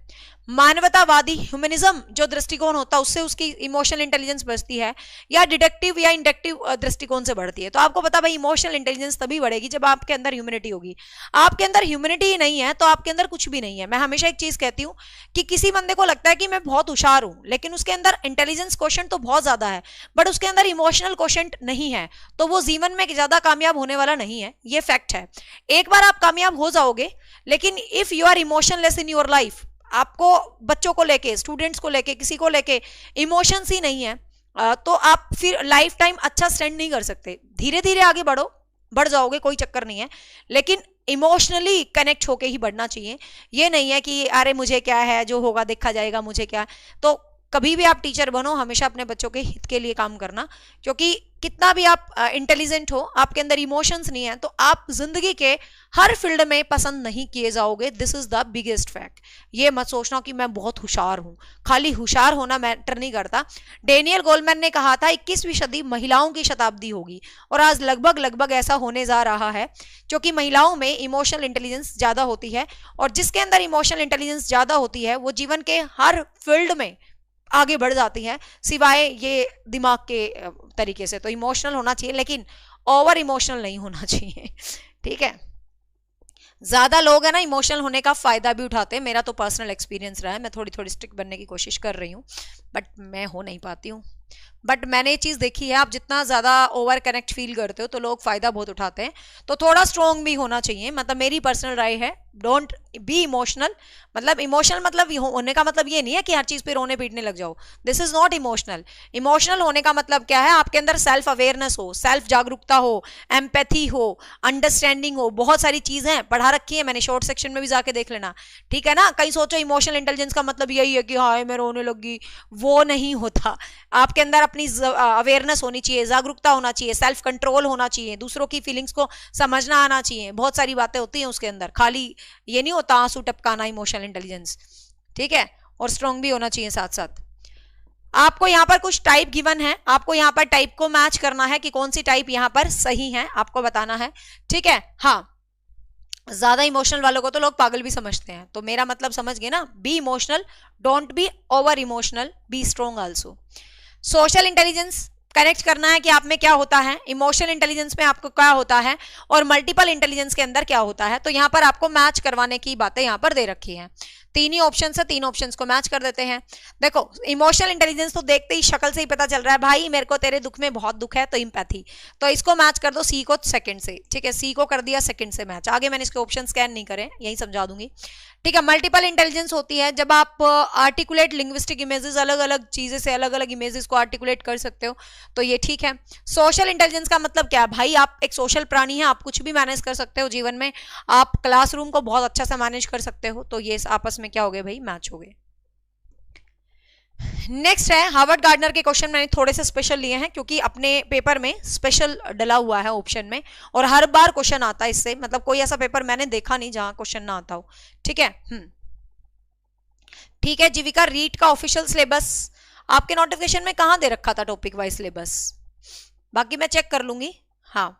मानवतावादी ह्यूमनिज्म जो दृष्टिकोण होता है उससे उसकी इमोशनल इंटेलिजेंस बढ़ती है, या डिडक्टिव या इंडक्टिव दृष्टिकोण से बढ़ती है। तो आपको पता भाई इमोशनल इंटेलिजेंस तभी बढ़ेगी जब आपके अंदर ह्यूमनिटी होगी। आपके अंदर ह्यूमनिटी ही नहीं है तो आपके अंदर कुछ भी नहीं है। मैं हमेशा एक चीज कहती हूँ कि किसी बंदे को लगता है कि मैं बहुत होशियार हूं, लेकिन उसके अंदर इंटेलिजेंस क्वेश्चन तो बहुत ज्यादा है, बट उसके अंदर इमोशनल क्वेश्चन नहीं है, तो वो जीवन में ज्यादा कामयाब होने वाला नहीं है। ये फैक्ट है। एक बार आप कामयाब हो जाओगे, लेकिन if you are emotionless in your life, आपको बच्चों को लेके, स्टूडेंट्स को लेके, किसी को लेके इमोशंस ही नहीं है, तो आप फिर लाइफ टाइम अच्छा स्टैंड नहीं कर सकते। धीरे धीरे आगे बढ़ो, बढ़ जाओगे, कोई चक्कर नहीं है, लेकिन इमोशनली कनेक्ट होके ही बढ़ना चाहिए। ये नहीं है कि अरे मुझे क्या है, जो होगा देखा जाएगा, मुझे क्या है। तो कभी भी आप टीचर बनो, हमेशा अपने बच्चों के हित के लिए काम करना, क्योंकि कितना भी आप इंटेलिजेंट हो, आपके अंदर इमोशंस नहीं है तो आप जिंदगी के हर फील्ड में पसंद नहीं किए जाओगे। This is the biggest fact. ये मत सोचना कि मैं बहुत होशियार हूं, खाली होशियार होना मैटर नहीं करता। डेनियल गोलमैन ने कहा था 21वीं सदी महिलाओं की शताब्दी होगी, और आज लगभग लगभग ऐसा होने जा रहा है, क्योंकि महिलाओं में इमोशनल इंटेलिजेंस ज्यादा होती है, और जिसके अंदर इमोशनल इंटेलिजेंस ज्यादा होती है वो जीवन के हर फील्ड में आगे बढ़ जाती हैं, सिवाय ये दिमाग के तरीके से। तो इमोशनल होना चाहिए, लेकिन ओवर इमोशनल नहीं होना चाहिए, ठीक है। ज्यादा लोग है ना इमोशनल होने का फायदा भी उठाते हैं। मेरा तो पर्सनल एक्सपीरियंस रहा है, मैं थोड़ी थोड़ी स्ट्रिक्ट बनने की कोशिश कर रही हूँ, बट मैं हो नहीं पाती हूँ। बट मैंने ये चीज देखी है, आप जितना ज्यादा ओवर कनेक्ट फील करते हो तो लोग फायदा बहुत उठाते हैं। तो थोड़ा स्ट्रॉन्ग भी होना चाहिए, मतलब मेरी पर्सनल राय है, डोंट बी इमोशनल। मतलब इमोशनल मतलब होने का मतलब ये नहीं है कि हर चीज पे रोने पीटने लग जाओ, this is not emotional. Emotional होने का मतलब क्या है, आपके अंदर सेल्फ अवेयरनेस हो, सेल्फ जागरूकता हो, एम्पैथी हो, अंडरस्टैंडिंग हो, बहुत सारी चीजें पढ़ा रखी है मैंने, शॉर्ट सेक्शन में भी जाके देख लेना, ठीक है ना। कहीं सोचो इमोशनल इंटेलिजेंस का मतलब यही है कि हाँ मैं रोने लगी, वो नहीं होता। आपके अंदर अपनी अवेयरनेस होनी चाहिए, जागरूकता होना चाहिए, सेल्फ कंट्रोल होना चाहिए, दूसरों की फीलिंग्स को समझना आना चाहिए, बहुत सारी बातें होती हैं उसके अंदर, खाली ये नहीं होता आंसू टपकाना इमोशनल इंटेलिजेंस, ठीक है। और स्ट्रॉन्ग भी होना चाहिए साथ साथ। आपको यहाँ पर कुछ टाइप गिवन है, आपको यहाँ पर टाइप को मैच करना है कि कौन सी टाइप यहाँ पर सही है, आपको बताना है, ठीक है। हाँ, ज्यादा इमोशनल वालों को तो लोग पागल भी समझते हैं, तो मेरा मतलब समझ गए ना, be emotional, don't be over emotional, be strong also. Social intelligence connect करना है कि आप में क्या होता है, इमोशनल इंटेलिजेंस में आपको क्या होता है, और मल्टीपल इंटेलिजेंस के अंदर क्या होता है। तो यहाँ पर आपको मैच करवाने की बातें यहाँ पर दे रखी हैं, तीन ही ऑप्शन है, तीन ऑप्शंस को मैच कर देते हैं। देखो इमोशनल इंटेलिजेंस तो देखते ही शक्ल से ही पता चल रहा है, भाई मेरे को तेरे दुख में बहुत दुख है, तो इम्पैथी, तो इसको मैच कर दो सी को सेकंड से, ठीक है। सी को कर दिया सेकंड से मैच, आगे मैंने इसके ऑप्शन स्कैन नहीं करे, यही समझा दूंगी, ठीक है। मल्टीपल इंटेलिजेंस होती है जब आप आर्टिकुलेट लिंग्विस्टिक इमेजेस, अलग अलग चीजें से अलग अलग इमेजेस को आर्टिकुलेट कर सकते हो, तो ये ठीक है। सोशल इंटेलिजेंस का मतलब क्या है, भाई आप एक सोशल प्राणी है, आप कुछ भी मैनेज कर सकते हो जीवन में, आप क्लासरूम को बहुत अच्छा से मैनेज कर सकते हो, तो ये आपस में क्या हो गए भाई, मैच हो गए। नेक्स्ट है हार्वर्ड गार्डनर के क्वेश्चन, मैंने थोड़े से स्पेशल लिए हैं क्योंकि अपने पेपर में स्पेशल डला हुआ है ऑप्शन में, और हर बार क्वेश्चन आता है इससे, मतलब कोई ऐसा पेपर मैंने देखा नहीं जहां क्वेश्चन ना आता हो, ठीक है। ठीक है। जीविका रीट का ऑफिशियल सिलेबस आपके नोटिफिकेशन में कहां दे रखा था, टॉपिक वाइज सिलेबस, बाकी मैं चेक कर लूंगी। हाँ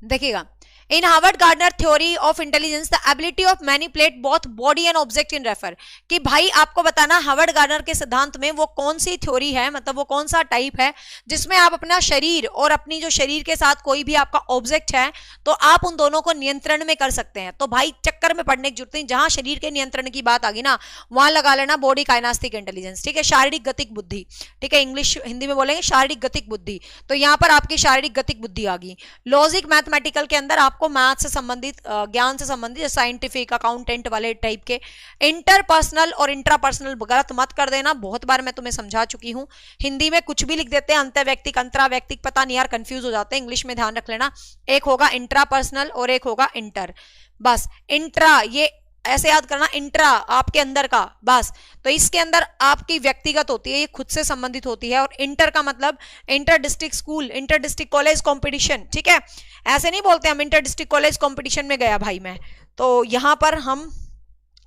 देखिएगा, इन Harvard gardener theory of intelligence the ability of manipulate both body and object in refer, कि भाई आपको बताना हार्वर्ड गार्डनर के सिद्धांत में वो कौन सी थ्योरी है, मतलब वो कौन सा टाइप है जिसमें आप अपना शरीर और अपनी जो शरीर के साथ कोई भी आपका ऑब्जेक्ट है तो आप उन दोनों को नियंत्रण में कर सकते हैं। तो भाई चक्कर में पढ़ने की जरूरत नहीं, जहां शरीर के नियंत्रण की बात आ गई ना वहां लगा लेना बॉडी काइनेस्टिक इंटेलिजेंस, ठीक है, शारीरिक गतिक बुद्धि, ठीक है, इंग्लिश हिंदी में बोलेंगे शारीरिक गतिक बुद्धि, तो यहाँ पर आपकी शारीरिक गतिक बुद्धि आ गई। लॉजिक मैथमेटिकल के अंदर आपको मैथ से संबंधित ज्ञान से संबंधित साइंटिफिक अकाउंटेंट वाले टाइप के। इंटरपर्सनल और इंट्रापर्सनल गलत मत कर देना, बहुत बार मैं तुम्हें समझा चुकी हूं, हिंदी में कुछ भी लिख देते हैं, अंतर्वैयक्तिक अंतरावैयक्तिक, पता नहीं यार कंफ्यूज हो जाते हैं, इंग्लिश में ध्यान रख लेना, एक होगा इंट्रापर्सनल और एक होगा इंटर, बस। इंट्रा ये ऐसे याद करना, इंट्रा आपके अंदर का, बस, तो इसके अंदर आपकी व्यक्तिगत होती है, ये खुद से संबंधित होती है, और इंटर का मतलब inter district school, inter district college competition, ठीक है। ऐसे नहीं बोलते हम इंटर डिस्ट्रिक्ट कॉलेज कंपटीशन में गया भाई मैं, तो यहां पर हम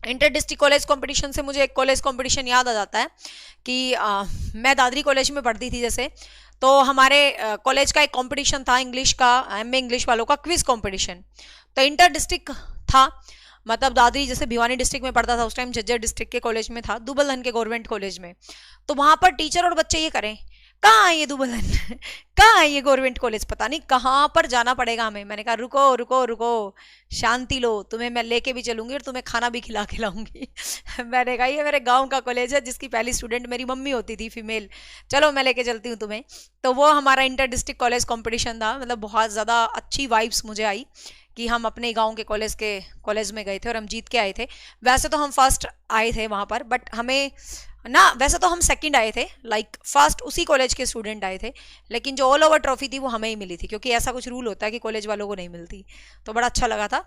इंटर डिस्ट्रिक्ट कॉलेज कंपटीशन से मुझे एक कॉलेज कंपटीशन याद आ जाता है कि मैं दादरी कॉलेज में पढ़ती थी जैसे, तो हमारे कॉलेज का एक कंपटीशन था इंग्लिश का, एमए इंग्लिश वालों का क्विज कंपटीशन, तो इंटर डिस्ट्रिक्ट था, मतलब दादरी जैसे भिवानी डिस्ट्रिक्ट में पढ़ता था उस टाइम, झज्जर डिस्ट्रिक्ट के कॉलेज में था, दुबलधन के गवर्नमेंट कॉलेज में, तो वहां पर टीचर और बच्चे ये करें, कहाँ है ये दुबलधन कहाँ है ये गवर्नमेंट कॉलेज, पता नहीं कहाँ पर जाना पड़ेगा हमें। मैंने कहा रुको रुको रुको, शांति लो, तुम्हें मैं लेके भी चलूंगी और तुम्हें खाना भी खिला खिलाऊंगी मैंने कहा ये मेरे गांव का कॉलेज है जिसकी पहली स्टूडेंट मेरी मम्मी होती थी फीमेल, चलो मैं लेके चलती हूँ तुम्हें। तो वो हमारा इंटर डिस्ट्रिक्ट कॉलेज कॉम्पिटिशन था, मतलब बहुत ज़्यादा अच्छी वाइब्स मुझे आई कि हम अपने गांव के कॉलेज में गए थे और हम जीत के आए थे। वैसे तो हम फर्स्ट आए थे वहां पर, बट हमें ना, वैसे तो हम सेकंड आए थे, लाइक फर्स्ट उसी कॉलेज के स्टूडेंट आए थे, लेकिन जो ऑल ओवर ट्रॉफी थी वो हमें ही मिली थी, क्योंकि ऐसा कुछ रूल होता है कि कॉलेज वालों को नहीं मिलती। तो बड़ा अच्छा लगा था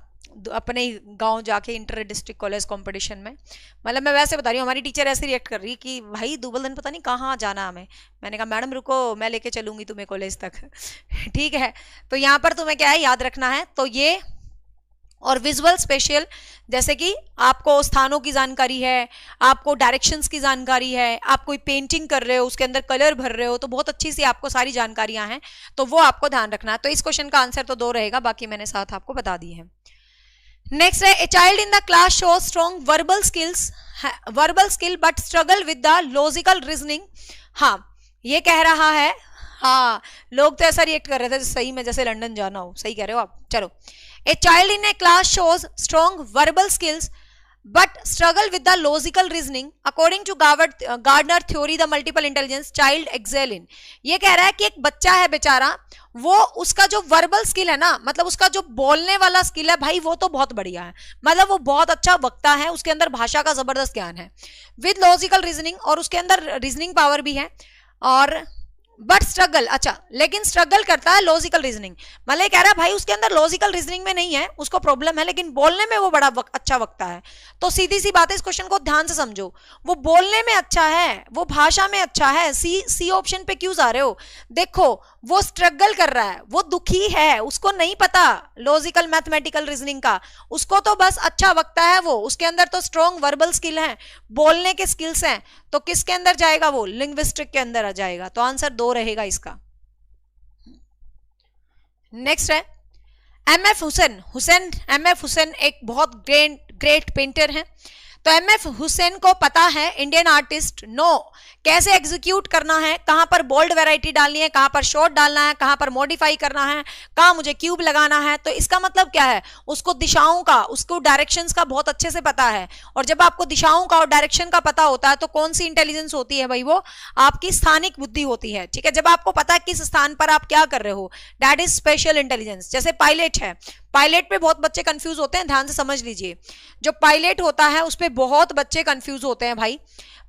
अपने ही गांव जाके इंटर डिस्ट्रिक्ट कॉलेज कंपटीशन में। मतलब मैं वैसे बता रही हूँ, हमारी टीचर ऐसे रिएक्ट कर रही कि भाई दुबल दिन पता नहीं कहाँ जाना हमें। मैंने कहा मैडम रुको, मैं लेके चलूंगी तुम्हें कॉलेज तक। ठीक है, तो यहाँ पर तुम्हें क्या है याद रखना है, तो ये और विजुअल स्पेशल, जैसे कि आपको स्थानों की जानकारी है, आपको डायरेक्शंस की जानकारी है, आप कोई पेंटिंग कर रहे हो उसके अंदर कलर भर रहे हो, तो बहुत अच्छी सी आपको सारी जानकारियां हैं, तो वो आपको ध्यान रखना है। तो इस क्वेश्चन का आंसर तो 2 रहेगा, बाकी मैंने साथ आपको बता दिए हैं। नेक्स्ट है, ए child in the class show strong verbal skill but struggle with the logical reasoning. हाँ, ये कह रहा है, हाँ लोग तो ऐसा रिएक्ट कर रहे थे सही में जैसे लंदन जाना हो। सही कह रहे हो आप। चलो, a child in a class shows strong verbal skills but struggle with the logical reasoning according to Gardner theory the multiple intelligence child excel in. ये कह रहा है कि एक बच्चा है बेचारा, वो उसका जो वर्बल स्किल है ना, मतलब उसका जो बोलने वाला स्किल है भाई, वो तो बहुत बढ़िया है, मतलब वो बहुत अच्छा वक्ता है, उसके अंदर भाषा का जबरदस्त ज्ञान है विद लॉजिकल रीजनिंग, और उसके अंदर रीजनिंग पावर भी है, और बट स्ट्रगल, अच्छा लेकिन स्ट्रगल करता है लॉजिकल रीजनिंग। मतलब कह रहा है भाई उसके अंदर लॉजिकल रीजनिंग में नहीं है, उसको प्रॉब्लम है, लेकिन बोलने में वो बड़ा अच्छा वक्ता है। तो सीधी सी बात है, इस क्वेश्चन को ध्यान से समझो, वो बोलने में अच्छा है, वो भाषा में अच्छा है। सी ऑप्शन पे क्यों जा रहे हो? देखो वो स्ट्रगल कर रहा है, वो दुखी है, उसको नहीं पता लॉजिकल मैथमेटिकल रीजनिंग का, उसको तो बस अच्छा वक्ता है वो, उसके अंदर तो स्ट्रॉन्ग वर्बल स्किल है, बोलने के स्किल्स हैं। तो किसके अंदर जाएगा? वो लिंग्विस्टिक के अंदर आ जाएगा। तो आंसर 2 रहेगा इसका। नेक्स्ट है एमएफ हुसैन। एमएफ हुसैन एक बहुत ग्रेट पेंटर हैं। तो एमएफ हुसैन को पता है इंडियन आर्टिस्ट नो कैसे एग्जीक्यूट करना है, कहां पर बोल्ड वैरायटी डालनी है, कहां पर शॉर्ट डालना है, कहां पर मॉडिफाई करना है, कहां मुझे क्यूब लगाना है। तो इसका मतलब क्या है, उसको दिशाओं का, उसको डायरेक्शंस का बहुत अच्छे से पता है। और जब आपको दिशाओं का और डायरेक्शन का पता होता है तो कौन सी इंटेलिजेंस होती है भाई? वो आपकी स्थानिक बुद्धि होती है। ठीक है, जब आपको पता है किस स्थान पर आप क्या कर रहे हो, दैट इज स्पेशल इंटेलिजेंस। जैसे पायलट है, पायलट पे बहुत बच्चे कंफ्यूज होते हैं, ध्यान से समझ लीजिए। जो पायलट होता है उस पे बहुत बच्चे कंफ्यूज होते हैं भाई।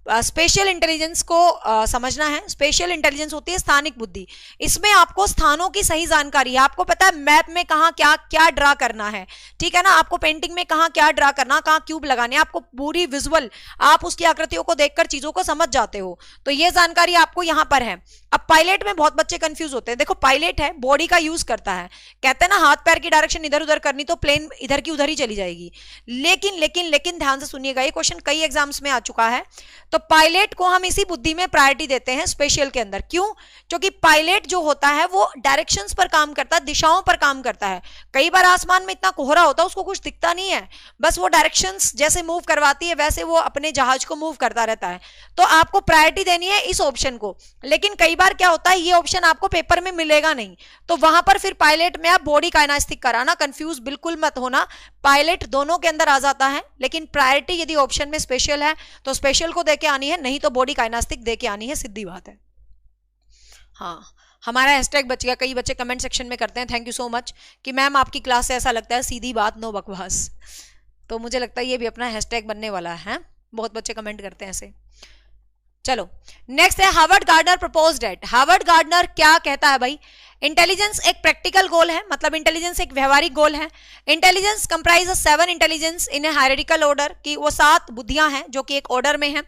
स्पेशल इंटेलिजेंस को समझना है। स्पेशल इंटेलिजेंस होती है स्थानिक बुद्धि, इसमें आपको स्थानों की सही जानकारी है, आपको पता है मैप में कहाँ क्या क्या ड्रा करना है, ठीक है ना, आपको पेंटिंग में कहाँ क्या ड्रा करना, कहाँ क्यूब लगाने, आपको पूरी विजुअल, आप उसकी आकृतियों को देखकर चीजों को समझ जाते हो। तो ये जानकारी आपको यहाँ पर है। अब पायलट में बहुत बच्चे कंफ्यूज होते हैं। देखो पायलट है, बॉडी का यूज करता है, कहते हैं ना हाथ पैर की डायरेक्शन इधर उधर करनी तो प्लेन इधर की उधर ही चली जाएगी। लेकिन लेकिन लेकिन ध्यान से सुनिएगा, ये क्वेश्चन कई एग्जाम्स में आ चुका है। तो पायलट को हम इसी बुद्धि में प्रायोरिटी देते हैं स्पेशल के अंदर। क्यों? क्योंकि पायलट जो होता है वो डायरेक्शंस पर काम करता है, दिशाओं पर काम करता है। कई बार आसमान में इतना कोहरा होता है उसको कुछ दिखता नहीं है, बस वो डायरेक्शंस जैसे मूव करवाती है वैसे वो अपने जहाज को मूव करता रहता है। तो आपको प्रायोरिटी देनी है इस ऑप्शन को। लेकिन कई बार क्या होता है, ये ऑप्शन आपको पेपर में मिलेगा नहीं, तो वहां पर फिर पायलट में आप बॉडी काइनेस्टिक कराना, कंफ्यूज बिल्कुल मत होना, पायलट दोनों के अंदर आ जाता है। लेकिन प्रायोरिटी यदि ऑप्शन में स्पेशल है तो स्पेशल को देके आनी है, नहीं तो बॉडी काइनेस्टिक देके आनी है, सीधी बात है। हाँ, हमारा हैशटैग बच गया। कई बच्चे कमेंट सेक्शन में करते हैं थैंक यू सो मच कि मैम आपकी क्लास से ऐसा लगता है सीधी बात नो बकवास। तो मुझे लगता है ये भी अपना हैशटैग बनने वाला है, बहुत बच्चे कमेंट करते हैं ऐसे। चलो नेक्स्ट है Howard Gardner proposed at. Howard Gardner क्या कहता है भाई? इंटेलिजेंस एक प्रैक्टिकल गोल है, मतलब इंटेलिजेंस एक व्यवहारिक गोल है। इंटेलिजेंस कंप्राइज 7 इंटेलिजेंस इन ए हायरार्किकल ऑर्डर, कि वो 7 बुद्धियां हैं जो कि एक ऑर्डर में है।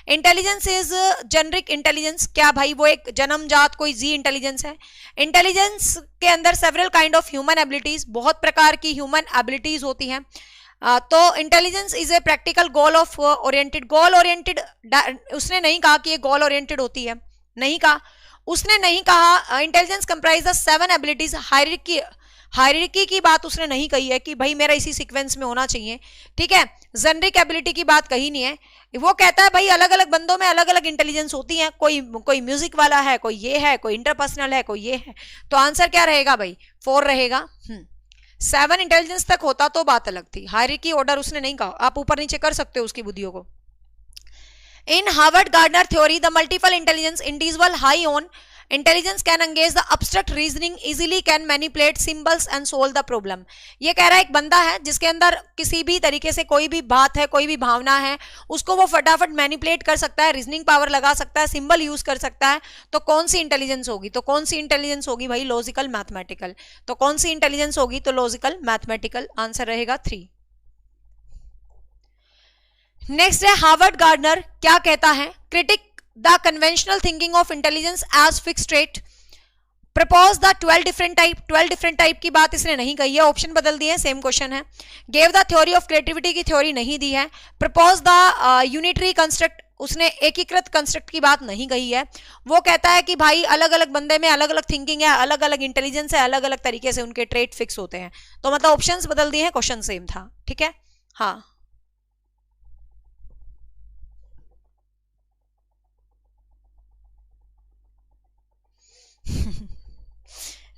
इंटेलिजेंस इज जेनरिक इंटेलिजेंस, क्या भाई वो एक जन्मजात कोई जी इंटेलिजेंस है। इंटेलिजेंस के अंदर several kind of human abilities, बहुत प्रकार की ह्यूमन एबिलिटीज होती हैं। तो intelligence is a practical goal of oriented. Goal oriented उसने नहीं कहा कि ये गोल ओरिएंटेड होती है, नहीं कहा, उसने नहीं कहा। Intelligence comprise the 7 abilities, hierarchy की बात उसने नहीं कही है कि भाई मेरा इसी सीक्वेंस में होना चाहिए, ठीक है। जेनरिक एबिलिटी की बात कही नहीं है। वो कहता है भाई अलग अलग बंदों में अलग अलग इंटेलिजेंस होती है, कोई म्यूजिक वाला है, कोई ये है, कोई इंटरपर्सनल है, कोई ये है। तो आंसर क्या रहेगा भाई? 4 रहेगा। 7 इंटेलिजेंस तक होता तो बात अलग थी, हायरार्की ऑर्डर उसने नहीं कहा। आप ऊपर नीचे कर सकते हो उसकी बुद्धियों को। इन Harvard gardener theory the multiple intelligence individual high on intelligence can engage the abstract reasoning, easily can manipulate symbols and solve the problem. ये कह रहा है एक बंदा है जिसके अंदर किसी भी तरीके से कोई भी बात है, कोई भी भावना है, उसको वो फटाफट मैनिपुलेट कर सकता है, रीजनिंग पावर लगा सकता है, सिंबल यूज कर सकता है। तो कौन सी इंटेलिजेंस होगी? तो कौन सी इंटेलिजेंस होगी भाई? Logical mathematical. तो कौन सी इंटेलिजेंस होगी? तो लॉजिकल मैथमेटिकल। आंसर रहेगा 3। नेक्स्ट है हार्वर्ड गार्डनर क्या कहता है? Critic the conventional thinking of intelligence as fixed trait, propose the 12 different type. 12 different type की बात इसने नहीं कही है, ऑप्शन बदल दिए, सेम क्वेश्चन है। Gave the theory of creativity की थ्योरी नहीं दी है। प्रपोज द यूनिटरी कंस्ट्रक्ट, उसने एकीकृत कंस्ट्रक्ट की बात नहीं कही है। वो कहता है कि भाई अलग अलग बंदे में अलग अलग थिंकिंग है, अलग अलग इंटेलिजेंस है, अलग अलग तरीके से उनके ट्रेट फिक्स होते हैं। तो मतलब ऑप्शंस बदल दिए हैं, क्वेश्चन सेम था। ठीक है, हाँ।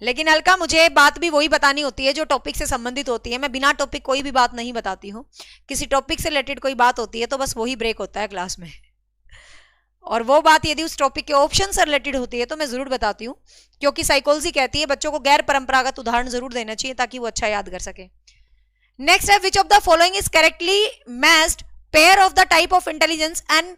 लेकिन हल्का मुझे बात भी वही बतानी होती है जो टॉपिक से संबंधित होती है। मैं बिना टॉपिक कोई भी बात नहीं बताती हूँ। किसी टॉपिक से रिलेटेड कोई बात होती है तो बस वही ब्रेक होता है क्लास में, और वो बात यदि उस टॉपिक के ऑप्शन से रिलेटेड होती है तो मैं जरूर बताती हूँ, क्योंकि साइकोलॉजी कहती है बच्चों को गैर परंपरागत उदाहरण जरूर देना चाहिए ताकि वो अच्छा याद कर सके। नेक्स्ट है which of the following is correctly matched pair of the type of intelligence and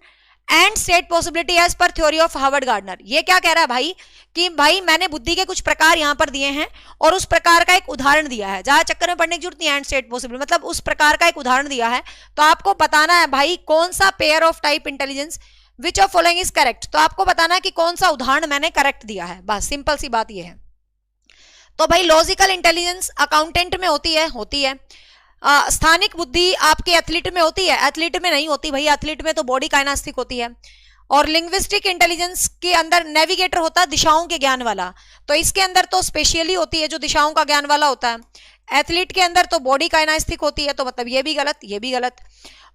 state possibility as per theory of Howard Gardner. ये क्या कह रहा है भाई कि भाई मैंने बुद्धि के कुछ प्रकार यहां पर दिए हैं और उस प्रकार का एक उदाहरण दिया है। ज्यादा चक्कर में पढ़ने की जरूरत नहीं, एंड स्टेट पॉसिबिलिटी मतलब उस प्रकार का एक उदाहरण दिया है। तो आपको बताना है भाई कौन सा pair of type intelligence which of following is correct. तो आपको बताना है कि कौन सा उदाहरण मैंने करेक्ट दिया है, बस सिंपल सी बात यह है। तो भाई लॉजिकल इंटेलिजेंस अकाउंटेंट में होती है। स्थानिक बुद्धि आपके एथलीट में होती है, एथलीट में नहीं होती भाई, एथलीट में तो बॉडी काइनेस्टिक होती है। और लिंग्विस्टिक इंटेलिजेंस के अंदर नेविगेटर होता है दिशाओं के ज्ञान वाला, तो इसके अंदर तो स्पेशली होती है जो दिशाओं का ज्ञान वाला होता है। एथलीट के अंदर तो बॉडी काइनेस्टिक होती है, तो मतलब ये भी गलत, ये भी गलत।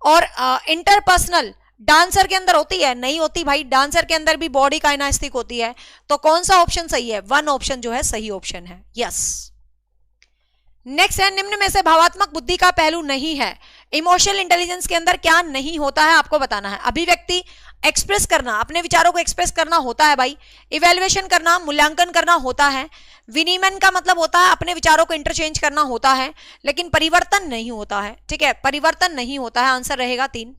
और इंटरपर्सनल डांसर के अंदर होती है, नहीं होती भाई, डांसर के अंदर भी बॉडी काइनेस्टिक होती है। तो कौन सा ऑप्शन सही है? 1 ऑप्शन जो है सही ऑप्शन है, यस। नेक्स्ट है निम्न में से भावात्मक बुद्धि का पहलू नहीं है। इमोशनल इंटेलिजेंस के अंदर क्या नहीं होता है आपको बताना है। अभिव्यक्ति, एक्सप्रेस करना, अपने विचारों को एक्सप्रेस करना होता है भाई। इवेल्युएशन करना, मूल्यांकन करना होता है। विनिमय का मतलब होता है अपने विचारों को इंटरचेंज करना होता है, लेकिन परिवर्तन नहीं होता है। ठीक है, परिवर्तन नहीं होता है, आंसर रहेगा 3।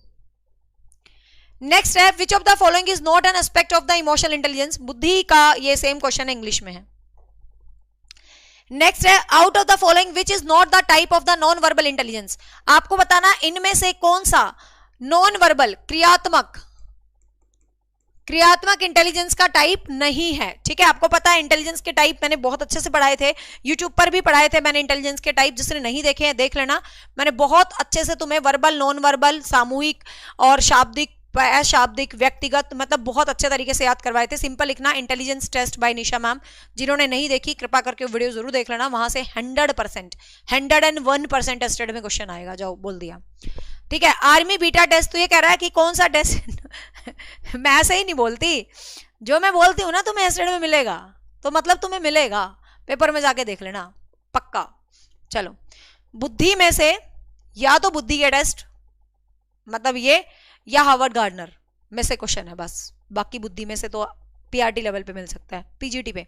नेक्स्ट है which of the following is not an aspect of the emotional intelligence. बुद्धि का ये सेम क्वेश्चन है, इंग्लिश में है। नेक्स्ट है out of the following which is not the type of the non verbal intelligence. आपको बताना इनमें से कौन सा नॉन वर्बल क्रियात्मक इंटेलिजेंस का टाइप नहीं है। ठीक है, आपको पता है इंटेलिजेंस के टाइप मैंने बहुत अच्छे से पढ़ाए थे, यूट्यूब पर भी पढ़ाए थे मैंने इंटेलिजेंस के टाइप। जिसने नहीं देखे हैं देख लेना, मैंने बहुत अच्छे से तुम्हें वर्बल, नॉन वर्बल, सामूहिक और शाब्दिक, अशाब्दिक, व्यक्तिगत, मतलब बहुत अच्छे तरीके से याद करवाए थे। सिंपल लिखना intelligence test by Nisha ma'am. जिन्होंने नहीं देखी कृपा करके वीडियो जरूर देख लेना, वहां से 100%, 101% टेस्टेड में क्वेश्चन आएगा। जाओ बोल दिया। ठीक है, आर्मी बीटा टेस्ट। तो ये कह रहा है कि कौन सा टेस्ट मैं ऐसे ही नहीं बोलती, जो मैं बोलती हूँ ना तुम्हें एस्टेड में मिलेगा, तो मतलब तुम्हें मिलेगा, पेपर में जाके देख लेना पक्का। चलो, बुद्धि में से या तो बुद्धि के टेस्ट मतलब ये, या हार्वर्ड गार्डनर में से क्वेश्चन है बस। बाकी बुद्धि में से तो पीआरटी लेवल पे मिल सकता है, पीजीटी पे।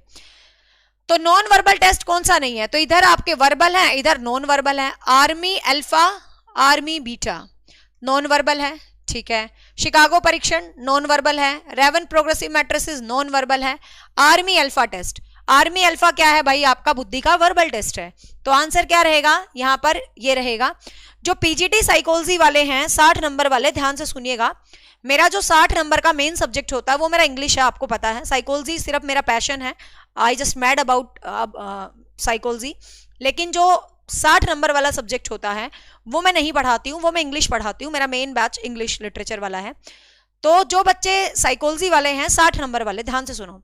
तो नॉन वर्बल टेस्ट कौन सा नहीं है? तो इधर आपके वर्बल है, इधर नॉन वर्बल है। Army alpha, army beta non verbal है। ठीक है, शिकागो परीक्षण नॉन वर्बल है। Raven progressive matrices non verbal है। Army alpha test, army alpha क्या है भाई? आपका बुद्धि का वर्बल टेस्ट है। तो आंसर क्या रहेगा यहां पर? ये रहेगा जो पीजीटी साइकोलॉजी वाले हैं 60 नंबर वाले, ध्यान से सुनिएगा। मेरा जो 60 नंबर का मेन सब्जेक्ट होता है वो मेरा इंग्लिश है, आपको पता है। साइकोलॉजी सिर्फ मेरा पैशन है, I just mad about psychology. लेकिन जो 60 नंबर वाला सब्जेक्ट होता है वो मैं नहीं पढ़ाती हूँ, वो मैं इंग्लिश पढ़ाती हूँ। मेरा मेन बैच इंग्लिश लिटरेचर वाला है। तो जो बच्चे साइकोलॉजी वाले हैं 60 नंबर वाले, ध्यान से सुनो,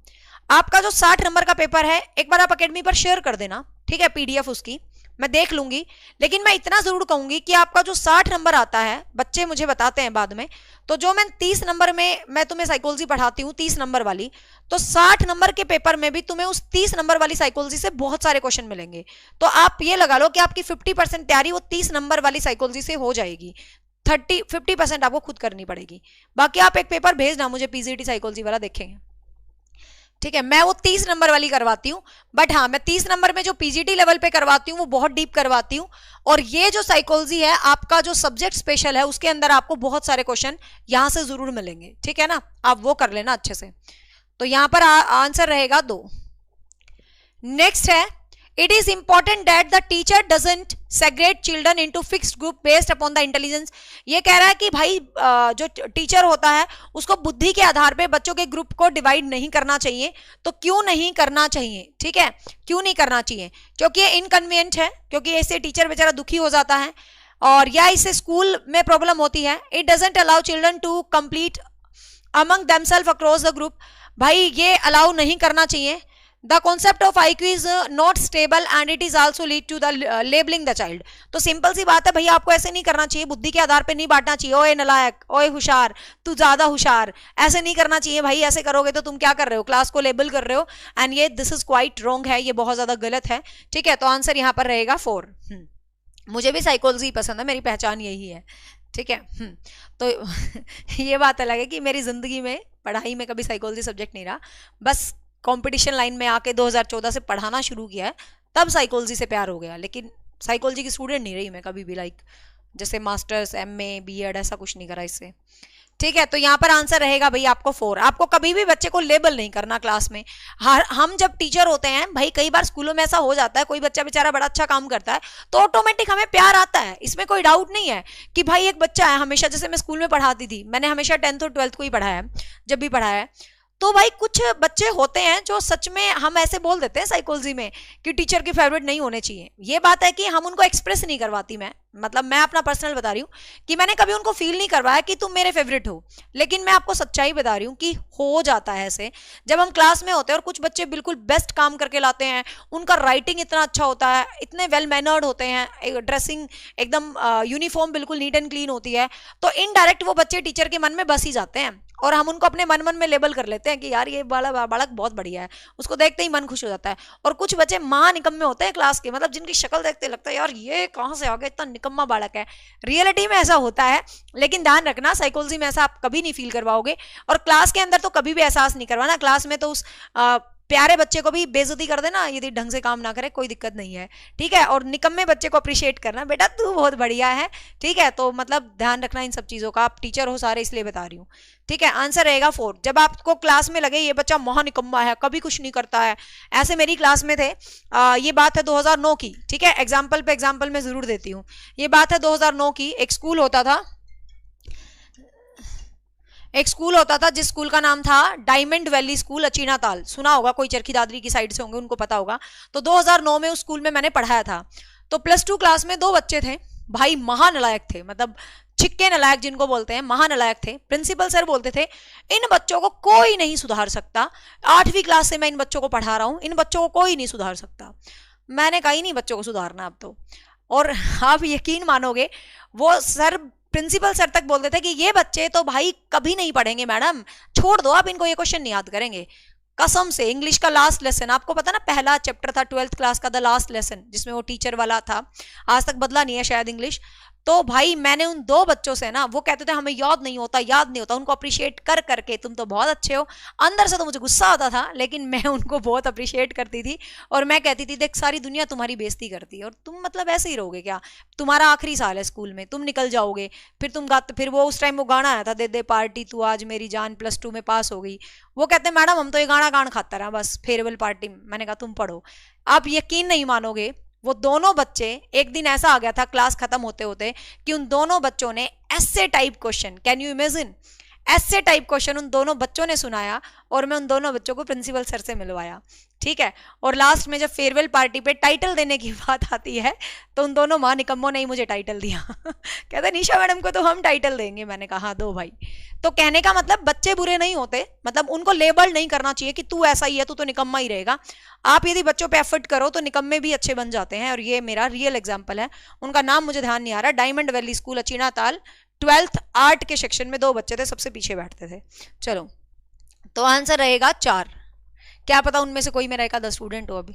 आपका जो 60 नंबर का पेपर है एक बार आप अकेडमी पर शेयर कर देना, ठीक है, पीडीएफ उसकी मैं देख लूंगी। लेकिन मैं इतना जरूर कहूंगी कि आपका जो 60 नंबर आता है, बच्चे मुझे बताते हैं बाद में, तो जो मैं 30 नंबर में मैं तुम्हें साइकोलॉजी पढ़ाती हूँ 30 नंबर वाली, तो 60 नंबर के पेपर में भी तुम्हें उस 30 नंबर वाली साइकोलॉजी से बहुत सारे क्वेश्चन मिलेंगे। तो आप ये लगा लो कि आपकी 50% तैयारी वो 30 नंबर वाली साइकोलॉजी से हो जाएगी। 50% आपको खुद करनी पड़ेगी। बाकी आप एक पेपर भेजना मुझे, पीजीटी साइकोलॉजी वाला देखेंगे। ठीक है, मैं वो 30 नंबर वाली करवाती हूँ, बट हाँ मैं 30 नंबर में जो पीजीटी लेवल पे करवाती हूँ वो बहुत डीप करवाती हूँ। और ये जो साइकोलॉजी है आपका जो सब्जेक्ट स्पेशल है उसके अंदर आपको बहुत सारे क्वेश्चन यहां से जरूर मिलेंगे, ठीक है ना, आप वो कर लेना अच्छे से। तो यहां पर आंसर रहेगा 2। नेक्स्ट है, it is important that the teacher doesn't segregate children into fixed group based upon the intelligence. ये कह रहा है कि भाई जो टीचर होता है उसको बुद्धि के आधार पे बच्चों के ग्रुप को डिवाइड नहीं करना चाहिए। तो क्यों नहीं करना चाहिए, ठीक है, क्यों नहीं करना चाहिए? क्योंकि ये इनकन्वीनियंट है, क्योंकि इससे टीचर बेचारा दुखी हो जाता है और या इससे स्कूल में प्रॉब्लम होती है। It doesn't allow children to complete among themselves across the group. भाई ये अलाउ नहीं करना चाहिए। The concept of IQ is not stable and it is also lead to the labeling the child। तो simple सी बात है भैया, आपको ऐसे नहीं करना चाहिए, बुद्धि के आधार पे नहीं बांटना चाहिए, ओए नलायक, ओए होशियार, तू ज्यादा होशियार, ऐसे नहीं करना चाहिए भाई। ऐसे करोगे तो तुम क्या कर रहे हो, क्लास को लेबल कर रहे हो, एंड ये दिस इज क्वाइट रॉन्ग है, ये बहुत ज्यादा गलत है, ठीक है। तो आंसर यहाँ पर रहेगा 4। मुझे भी साइकोलॉजी पसंद है, मेरी पहचान यही है, ठीक है। तो ये बात अलग है कि मेरी जिंदगी में पढ़ाई में कभी साइकोलॉजी सब्जेक्ट नहीं रहा, बस कंपटीशन लाइन में आके 2014 से पढ़ाना शुरू किया है, तब साइकोलॉजी से प्यार हो गया। लेकिन साइकोलॉजी की स्टूडेंट नहीं रही मैं कभी भी, लाइक जैसे मास्टर्स, एमए, बीएड ऐसा कुछ नहीं करा इससे, ठीक है। तो यहाँ पर आंसर रहेगा भाई आपको 4। आपको कभी भी बच्चे को लेबल नहीं करना क्लास में। हम जब टीचर होते हैं भाई, कई बार स्कूलों में ऐसा हो जाता है, कोई बच्चा बेचारा बड़ा अच्छा काम करता है तो ऑटोमेटिक हमें प्यार आता है, इसमें कोई डाउट नहीं है कि भाई एक बच्चा है, हमेशा जैसे मैं स्कूल में पढ़ाती थी, मैंने हमेशा 10th और 12th को ही पढ़ाया है, जब भी पढ़ाया है, तो भाई कुछ बच्चे होते हैं जो सच में हम ऐसे बोल देते हैं साइकोलॉजी में कि टीचर के फेवरेट नहीं होने चाहिए। ये बात है कि हम उनको एक्सप्रेस नहीं करवाती, मैं अपना पर्सनल बता रही हूँ कि मैंने कभी उनको फील नहीं करवाया कि तुम मेरे फेवरेट हो, लेकिन मैं आपको सच्चाई बता रही हूँ कि हो जाता है ऐसे। जब हम क्लास में होते हैं और कुछ बच्चे बिल्कुल बेस्ट काम करके लाते हैं, उनका राइटिंग इतना अच्छा होता है, इतने वेल मैनर्ड होते हैं, ड्रेसिंग एकदम यूनिफॉर्म बिल्कुल नीट एंड क्लीन होती है, तो इनडायरेक्ट वो बच्चे टीचर के मन में बस ही जाते हैं और हम उनको अपने मन में लेबल कर लेते हैं कि यार ये बालक बहुत बढ़िया है, उसको देखते ही मन खुश हो जाता है। और कुछ बच्चे महा निकम्मे होते हैं क्लास के, मतलब जिनकी शक्ल देखते लगता है यार ये कहाँ से आ गया, इतना निकम्मा बालक है। रियलिटी में ऐसा होता है, लेकिन ध्यान रखना साइकोलॉजी में ऐसा आप कभी नहीं फील करवाओगे, और क्लास के अंदर तो कभी भी एहसास नहीं करवाना। क्लास में तो उस प्यारे बच्चे को भी बेइज्जती कर देना यदि ढंग से काम ना करे, कोई दिक्कत नहीं है, ठीक है। और निकम्मे बच्चे को अप्रिशिएट करना, बेटा तू बहुत बढ़िया है, ठीक है। तो मतलब ध्यान रखना इन सब चीजों का, आप टीचर हो सारे इसलिए बता रही हूँ, ठीक है। आंसर रहेगा 4। जब आपको क्लास में लगे ये बच्चा महा निकम्मा है, कभी कुछ नहीं करता है, ऐसे मेरी क्लास में थे, ये बात है 2009 की, ठीक है। एग्जाम्पल पे एग्जाम्पल मैं जरूर देती हूँ। ये बात है 2009 की। एक स्कूल होता था जिस स्कूल का नाम था डायमंड वैली स्कूल, अचीना ताल, सुना होगा, कोई चरखी दादरी की साइड से होंगे उनको पता होगा। तो 2009 में उस स्कूल में मैंने पढ़ाया था। तो +2 क्लास में 2 बच्चे थे भाई, महानालायक थे, मतलब छिक्के नलायक जिनको बोलते हैं, महानालायक थे। प्रिंसिपल सर बोलते थे इन बच्चों को कोई नहीं सुधार सकता, 8वीं क्लास से मैं इन बच्चों को पढ़ा रहा हूं, इन बच्चों को कोई नहीं सुधार सकता। मैंने कहा ही नहीं बच्चों को सुधारना अब तो। और आप यकीन मानोगे, वो सर, प्रिंसिपल सर तक बोलते थे कि ये बच्चे तो भाई कभी नहीं पढ़ेंगे मैडम, छोड़ दो आप इनको, ये क्वेश्चन नहीं याद करेंगे। कसम से इंग्लिश का लास्ट लेसन, आपको पता ना पहला चैप्टर था 12th क्लास का, द लास्ट लेसन, जिसमें वो टीचर वाला था, आज तक बदला नहीं है शायद इंग्लिश। तो भाई मैंने उन 2 बच्चों से ना, वो कहते थे हमें याद नहीं होता, उनको अप्रिशिएट कर करके तुम तो बहुत अच्छे हो, अंदर से तो मुझे गुस्सा आता था, लेकिन मैं उनको बहुत अप्रिशिएट करती थी। और मैं कहती थी देख सारी दुनिया तुम्हारी बेइज्जती करती है और तुम मतलब ऐसे ही रहोगे क्या, तुम्हारा आखिरी साल है स्कूल में, तुम निकल जाओगे, फिर तुम गाते, फिर वो उस टाइम वो गाना आया था, दे दे पार्टी तू आज मेरी जान, +2 में पास हो गई। वो कहते मैडम हम तो ये गाना खाता रहा बस फेयरवेल पार्टी में। मैंने कहा तुम पढ़ो। आप यकीन नहीं मानोगे, वो दोनों बच्चे, एक दिन ऐसा आ गया था क्लास खत्म होते होते कि उन दोनों बच्चों ने ऐसे type question, can you imagine, ऐसे टाइप क्वेश्चन उन दोनों बच्चों ने सुनाया और मैं उन दोनों बच्चों को प्रिंसिपल सर से मिलवाया, ठीक है। और लास्ट में जब फेयरवेल पार्टी पे टाइटल देने की बात आती है तो उन दोनों माँ निकम्मों ने ही मुझे टाइटल दिया। कहते निशा मैडम को तो हम टाइटल देंगे। मैंने कहा हाँ दो भाई। तो कहने का मतलब बच्चे बुरे नहीं होते, मतलब उनको लेबल नहीं करना चाहिए कि तू ऐसा ही है, तू तो निकम्मा ही रहेगा। आप यदि बच्चों पे एफर्ट करो तो निकम्मे भी अच्छे बन जाते हैं, और ये मेरा रियल एग्जाम्पल है। उनका नाम मुझे ध्यान नहीं आ रहा, डायमंड वैली स्कूल, अचीना ताल, 12th आर्ट के सेक्शन में 2 बच्चे थे, सबसे पीछे बैठते थे। चलो तो आंसर रहेगा 4। क्या पता उनमें से कोई मेरा एक आधा स्टूडेंट हो, अभी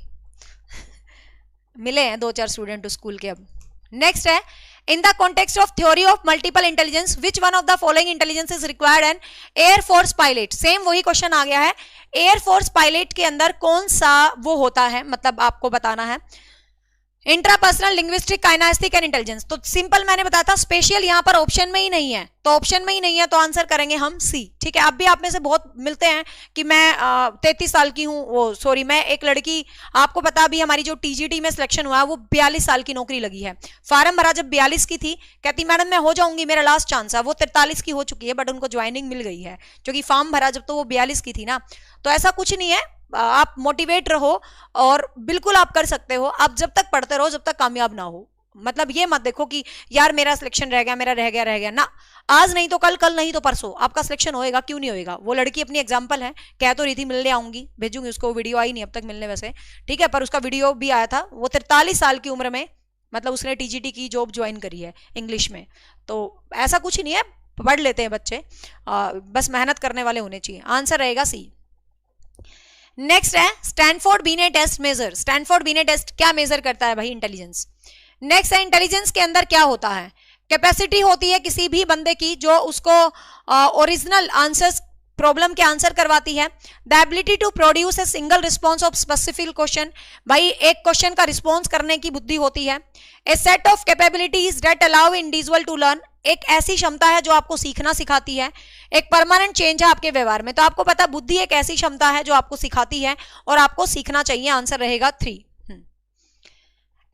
मिले हैं 2-4 स्टूडेंट स्कूल के। अब नेक्स्ट है, in the context of theory of multiple intelligence which one of the following intelligence is required N air force pilot. Same वही क्वेश्चन आ गया है, एयरफोर्स पायलट के अंदर कौन सा वो होता है, मतलब आपको बताना है। Intrapersonal linguistic kinaesthetic and intelligence, तो सिंपल मैंने बताया था, स्पेशल यहां पर ऑप्शन में ही नहीं है, तो ऑप्शन में ही नहीं है तो आंसर करेंगे हम सी। ठीक है, अब भी आप में से बहुत मिलते हैं कि मैं 33 साल की हूं, वो सॉरी मैं एक लड़की, आपको पता अभी हमारी जो टीजीटी में सिलेक्शन हुआ है वो 42 साल की नौकरी लगी है। फार्म भरा जब 42 की थी, कहती मैडम मैं हो जाऊंगी, मेरा लास्ट चांस है। वो 43 की हो चुकी है बट उनको ज्वाइनिंग मिल गई है, क्योंकि फॉर्म भरा जब तो वो 42 की थी ना। तो ऐसा कुछ नहीं है, आप मोटिवेट रहो और बिल्कुल आप कर सकते हो। आप जब तक पढ़ते रहो जब तक कामयाब ना हो, मतलब ये मत देखो कि यार मेरा सिलेक्शन रह गया, मेरा रह गया ना, आज नहीं तो कल, कल नहीं तो परसों आपका सिलेक्शन होएगा, क्यों नहीं होएगा। वो लड़की अपनी एग्जांपल है, कह तो रही थी मिलने आऊंगी, भेजूंगी उसको, वीडियो आई नहीं अब तक मिलने वैसे, ठीक है, पर उसका वीडियो भी आया था। वो 43 साल की उम्र में, मतलब उसने टीजीटी की जॉब ज्वाइन करी है इंग्लिश में। तो ऐसा कुछ नहीं है, पढ़ लेते हैं बच्चे, बस मेहनत करने वाले होने चाहिए। आंसर रहेगा सी। नेक्स्ट है स्टैनफोर्ड बीने टेस्ट मेजर। स्टैनफोर्ड बीने टेस्ट क्या मेजर करता है भाई? इंटेलिजेंस। नेक्स्ट है इंटेलिजेंस के अंदर क्या होता है? कैपेसिटी होती है किसी भी बंदे की जो उसको ओरिजिनल आंसर्स, प्रॉब्लम के आंसर करवाती है। The ability to produce a single response of specific question, भाई एक क्वेश्चन का रिस्पॉन्स करने की बुद्धि होती है। A set of capabilities that allow individual to learn, एक ऐसी क्षमता है जो आपको सीखना सिखाती है। एक परमानेंट चेंज है आपके व्यवहार में। तो आपको पता बुद्धि एक ऐसी क्षमता है जो आपको सिखाती है और आपको सीखना चाहिए। आंसर रहेगा 3।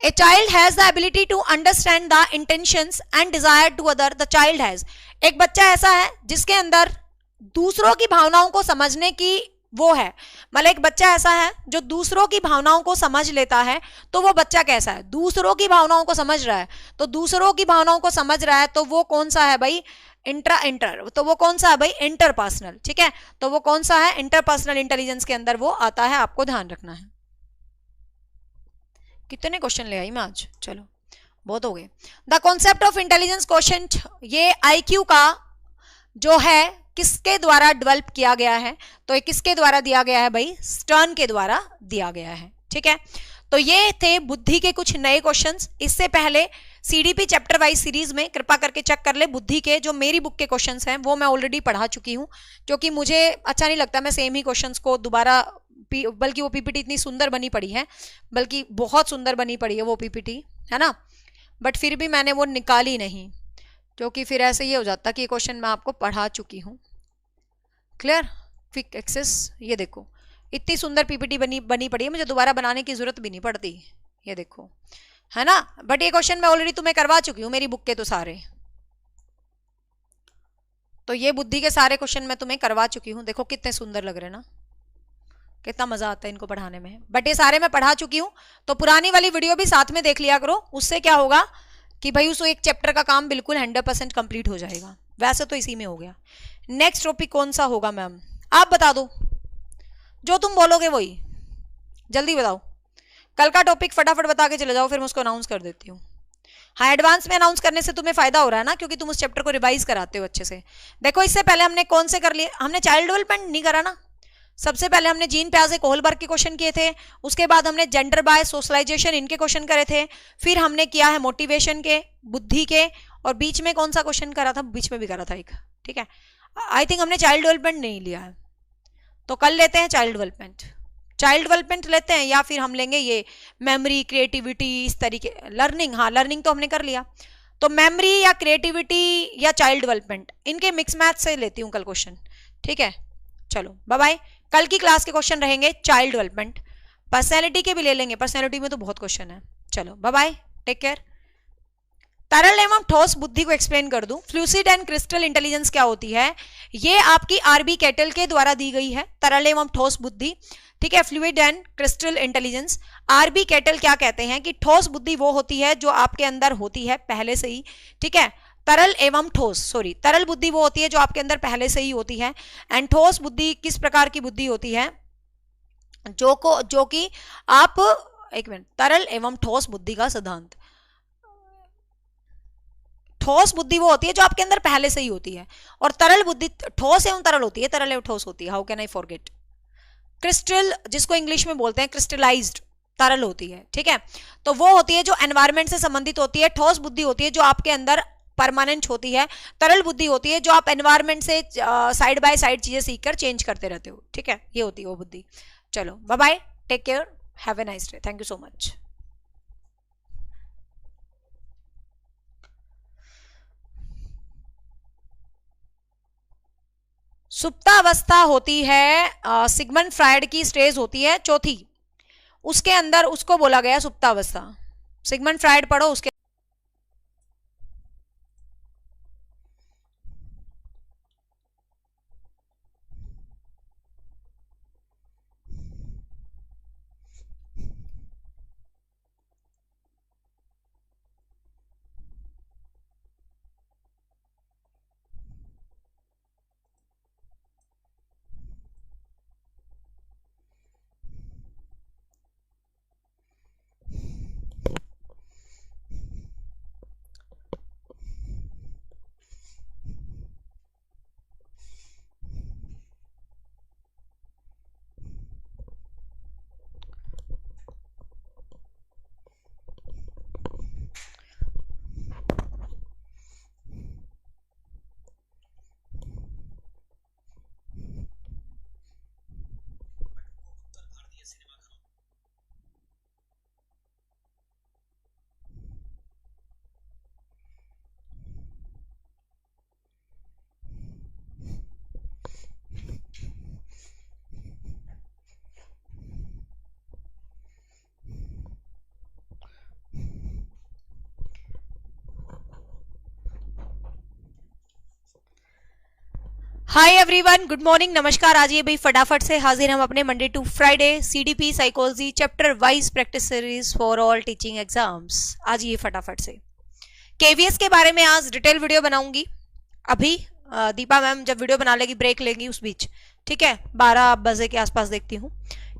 A child has the ability to understand the intentions and desire to other. The child has, एक बच्चा ऐसा है जिसके अंदर दूसरों की भावनाओं को समझने की वो है, मतलब एक बच्चा ऐसा है जो दूसरों की भावनाओं को समझ लेता है। तो वो बच्चा कैसा है? दूसरों की भावनाओं को समझ रहा है। तो दूसरों की भावनाओं को समझ रहा है तो वो कौन सा है भाई? इंटर तो वो कौन सा है भाई? इंटरपर्सनल। ठीक है, तो वो कौन सा है? इंटरपर्सनल इंटेलिजेंस के अंदर वो आता है, आपको ध्यान रखना है। कितने क्वेश्चन ले आई मैं आज? चलो बहुत हो गए। The concept of intelligence quotient, ये आईक्यू का जो है किसके द्वारा डेवलप किया गया है? तो ये किसके द्वारा दिया गया है भाई? स्टर्न के द्वारा दिया गया है। ठीक है, तो ये थे बुद्धि के कुछ नए क्वेश्चंस। इससे पहले सीडीपी चैप्टर वाइज सीरीज में कृपा करके चेक कर ले, बुद्धि के जो मेरी बुक के क्वेश्चंस हैं वो मैं ऑलरेडी पढ़ा चुकी हूँ, क्योंकि मुझे अच्छा नहीं लगता मैं सेम ही क्वेश्चंस को दोबारा, बल्कि वो पीपीटी इतनी सुंदर बनी पड़ी है, बल्कि बहुत सुंदर बनी पड़ी है वो पीपीटी, है ना, बट फिर भी मैंने वो निकाली नहीं, क्योंकि फिर ऐसे ये हो जाता कि ये क्वेश्चन मैं आपको पढ़ा चुकी हूँ। क्लियर? क्विक एक्सेस, ये देखो इतनी सुंदर पीपीटी बनी पड़ी है, मुझे दोबारा बनाने की जरूरत भी नहीं पड़ती, ये देखो, है ना। बट ये क्वेश्चन मैं ऑलरेडी तुम्हें करवा चुकी हूँ मेरी बुक के तो सारे, तो ये बुद्धि के सारे क्वेश्चन मैं तुम्हें करवा चुकी हूँ। देखो कितने सुंदर लग रहे हैं ना, कितना मजा आता है इनको पढ़ाने में। बट ये सारे मैं पढ़ा चुकी हूँ, तो पुरानी वाली वीडियो भी साथ में देख लिया करो। उससे क्या होगा कि भाई उस एक चैप्टर का काम बिल्कुल 100% कंप्लीट हो जाएगा। वैसे तो इसी में हो गया। नेक्स्ट टॉपिक कौन सा होगा मैम? आप बता दो, जो तुम बोलोगे वही, जल्दी बताओ। कल का टॉपिक फटाफट बता के चले जाओ, फिर मैं उसको अनाउंस कर देती हूँ। हाँ, एडवांस में अनाउंस करने से तुम्हें फायदा हो रहा है ना, क्योंकि तुम उस चैप्टर को रिवाइज कराते हो अच्छे से। देखो इससे पहले हमने कौन से कर लिए? हमने चाइल्ड डेवलपमेंट नहीं करा ना। सबसे पहले हमने जीन पियाजे कोहलबर्ग के क्वेश्चन किए थे, उसके बाद हमने जेंडर बाय सोशलाइजेशन इनके क्वेश्चन करे थे, फिर हमने किया है मोटिवेशन के, बुद्धि के, और बीच में कौन सा क्वेश्चन करा था? बीच में भी करा था एक। ठीक है, आई थिंक हमने चाइल्ड डेवलपमेंट नहीं लिया है, तो कल लेते हैं चाइल्ड डेवलपमेंट लेते हैं, या फिर हम लेंगे ये मेमोरी, क्रिएटिविटी, इस तरीके, लर्निंग। हाँ, लर्निंग तो हमने कर लिया, तो मेमोरी या क्रिएटिविटी या चाइल्ड डेवलपमेंट, इनके मिक्स मैच से लेती हूँ कल क्वेश्चन। ठीक है, चलो बाय बाय। कल की क्लास के क्वेश्चन रहेंगे चाइल्ड डेवलपमेंट, पर्सनैलिटी के भी ले लेंगे, पर्सनैलिटी में तो बहुत क्वेश्चन है। चलो बाय बाय, टेक केयर। तरल एवं ठोस बुद्धि को एक्सप्लेन कर दूं। फ्लूसिड एंड क्रिस्टल इंटेलिजेंस क्या होती है? ये आपकी आरबी कैटल के द्वारा दी गई है, तरल एवं ठोस बुद्धि। ठीक है, fluid and crystal intelligence. R B Cattell क्या कहते हैं कि ठोस बुद्धि वो होती है जो आपके अंदर होती है पहले से ही। ठीक है, तरल एवं ठोस, सॉरी, तरल बुद्धि वो होती है जो आपके अंदर पहले से ही होती है, एंड ठोस बुद्धि किस प्रकार की बुद्धि होती है? जो कि आप, एक मिनट, तरल एवं ठोस बुद्धि का सिद्धांत। ठोस बुद्धि वो होती है जो आपके अंदर पहले से ही होती है, और तरल बुद्धि ठोस एवं तरल होती है, तरल एवं ठोस होती है। How can I forget? Crystal, जिसको इंग्लिश में बोलते हैं क्रिस्टलाइज्ड, तरल होती है, ठीक है। तो वो होती है जो एनवायरमेंट से संबंधित होती है। ठोस बुद्धि होती है जो आपके अंदर परमानेंट होती है। तरल बुद्धि होती है जो आप एनवायरमेंट से साइड बाय साइड चीजें सीखकर चेंज करते रहते हो, ठीक है, ये होती है वो बुद्धि। चलो bye bye, take care, have a nice day, thank you so much. सुप्तावस्था होती है सिगमंड फ्रायड की स्टेज होती है चौथी, उसके अंदर उसको बोला गया सुप्तावस्था। सिगमंड फ्रायड पढ़ो उसके। हाय एवरीवन, गुड मॉर्निंग, नमस्कार। आज ये भाई फटाफट से हाजिर हम अपने Monday to Friday CDP psychology chapter wise practice series for all teaching exams. आज ये फटाफट से केवीएस के बारे में आज डिटेल वीडियो बनाऊंगी। अभी दीपा मैम जब वीडियो बना लेगी ब्रेक लेगी उस बीच, ठीक है, 12 बजे के आसपास देखती हूँ।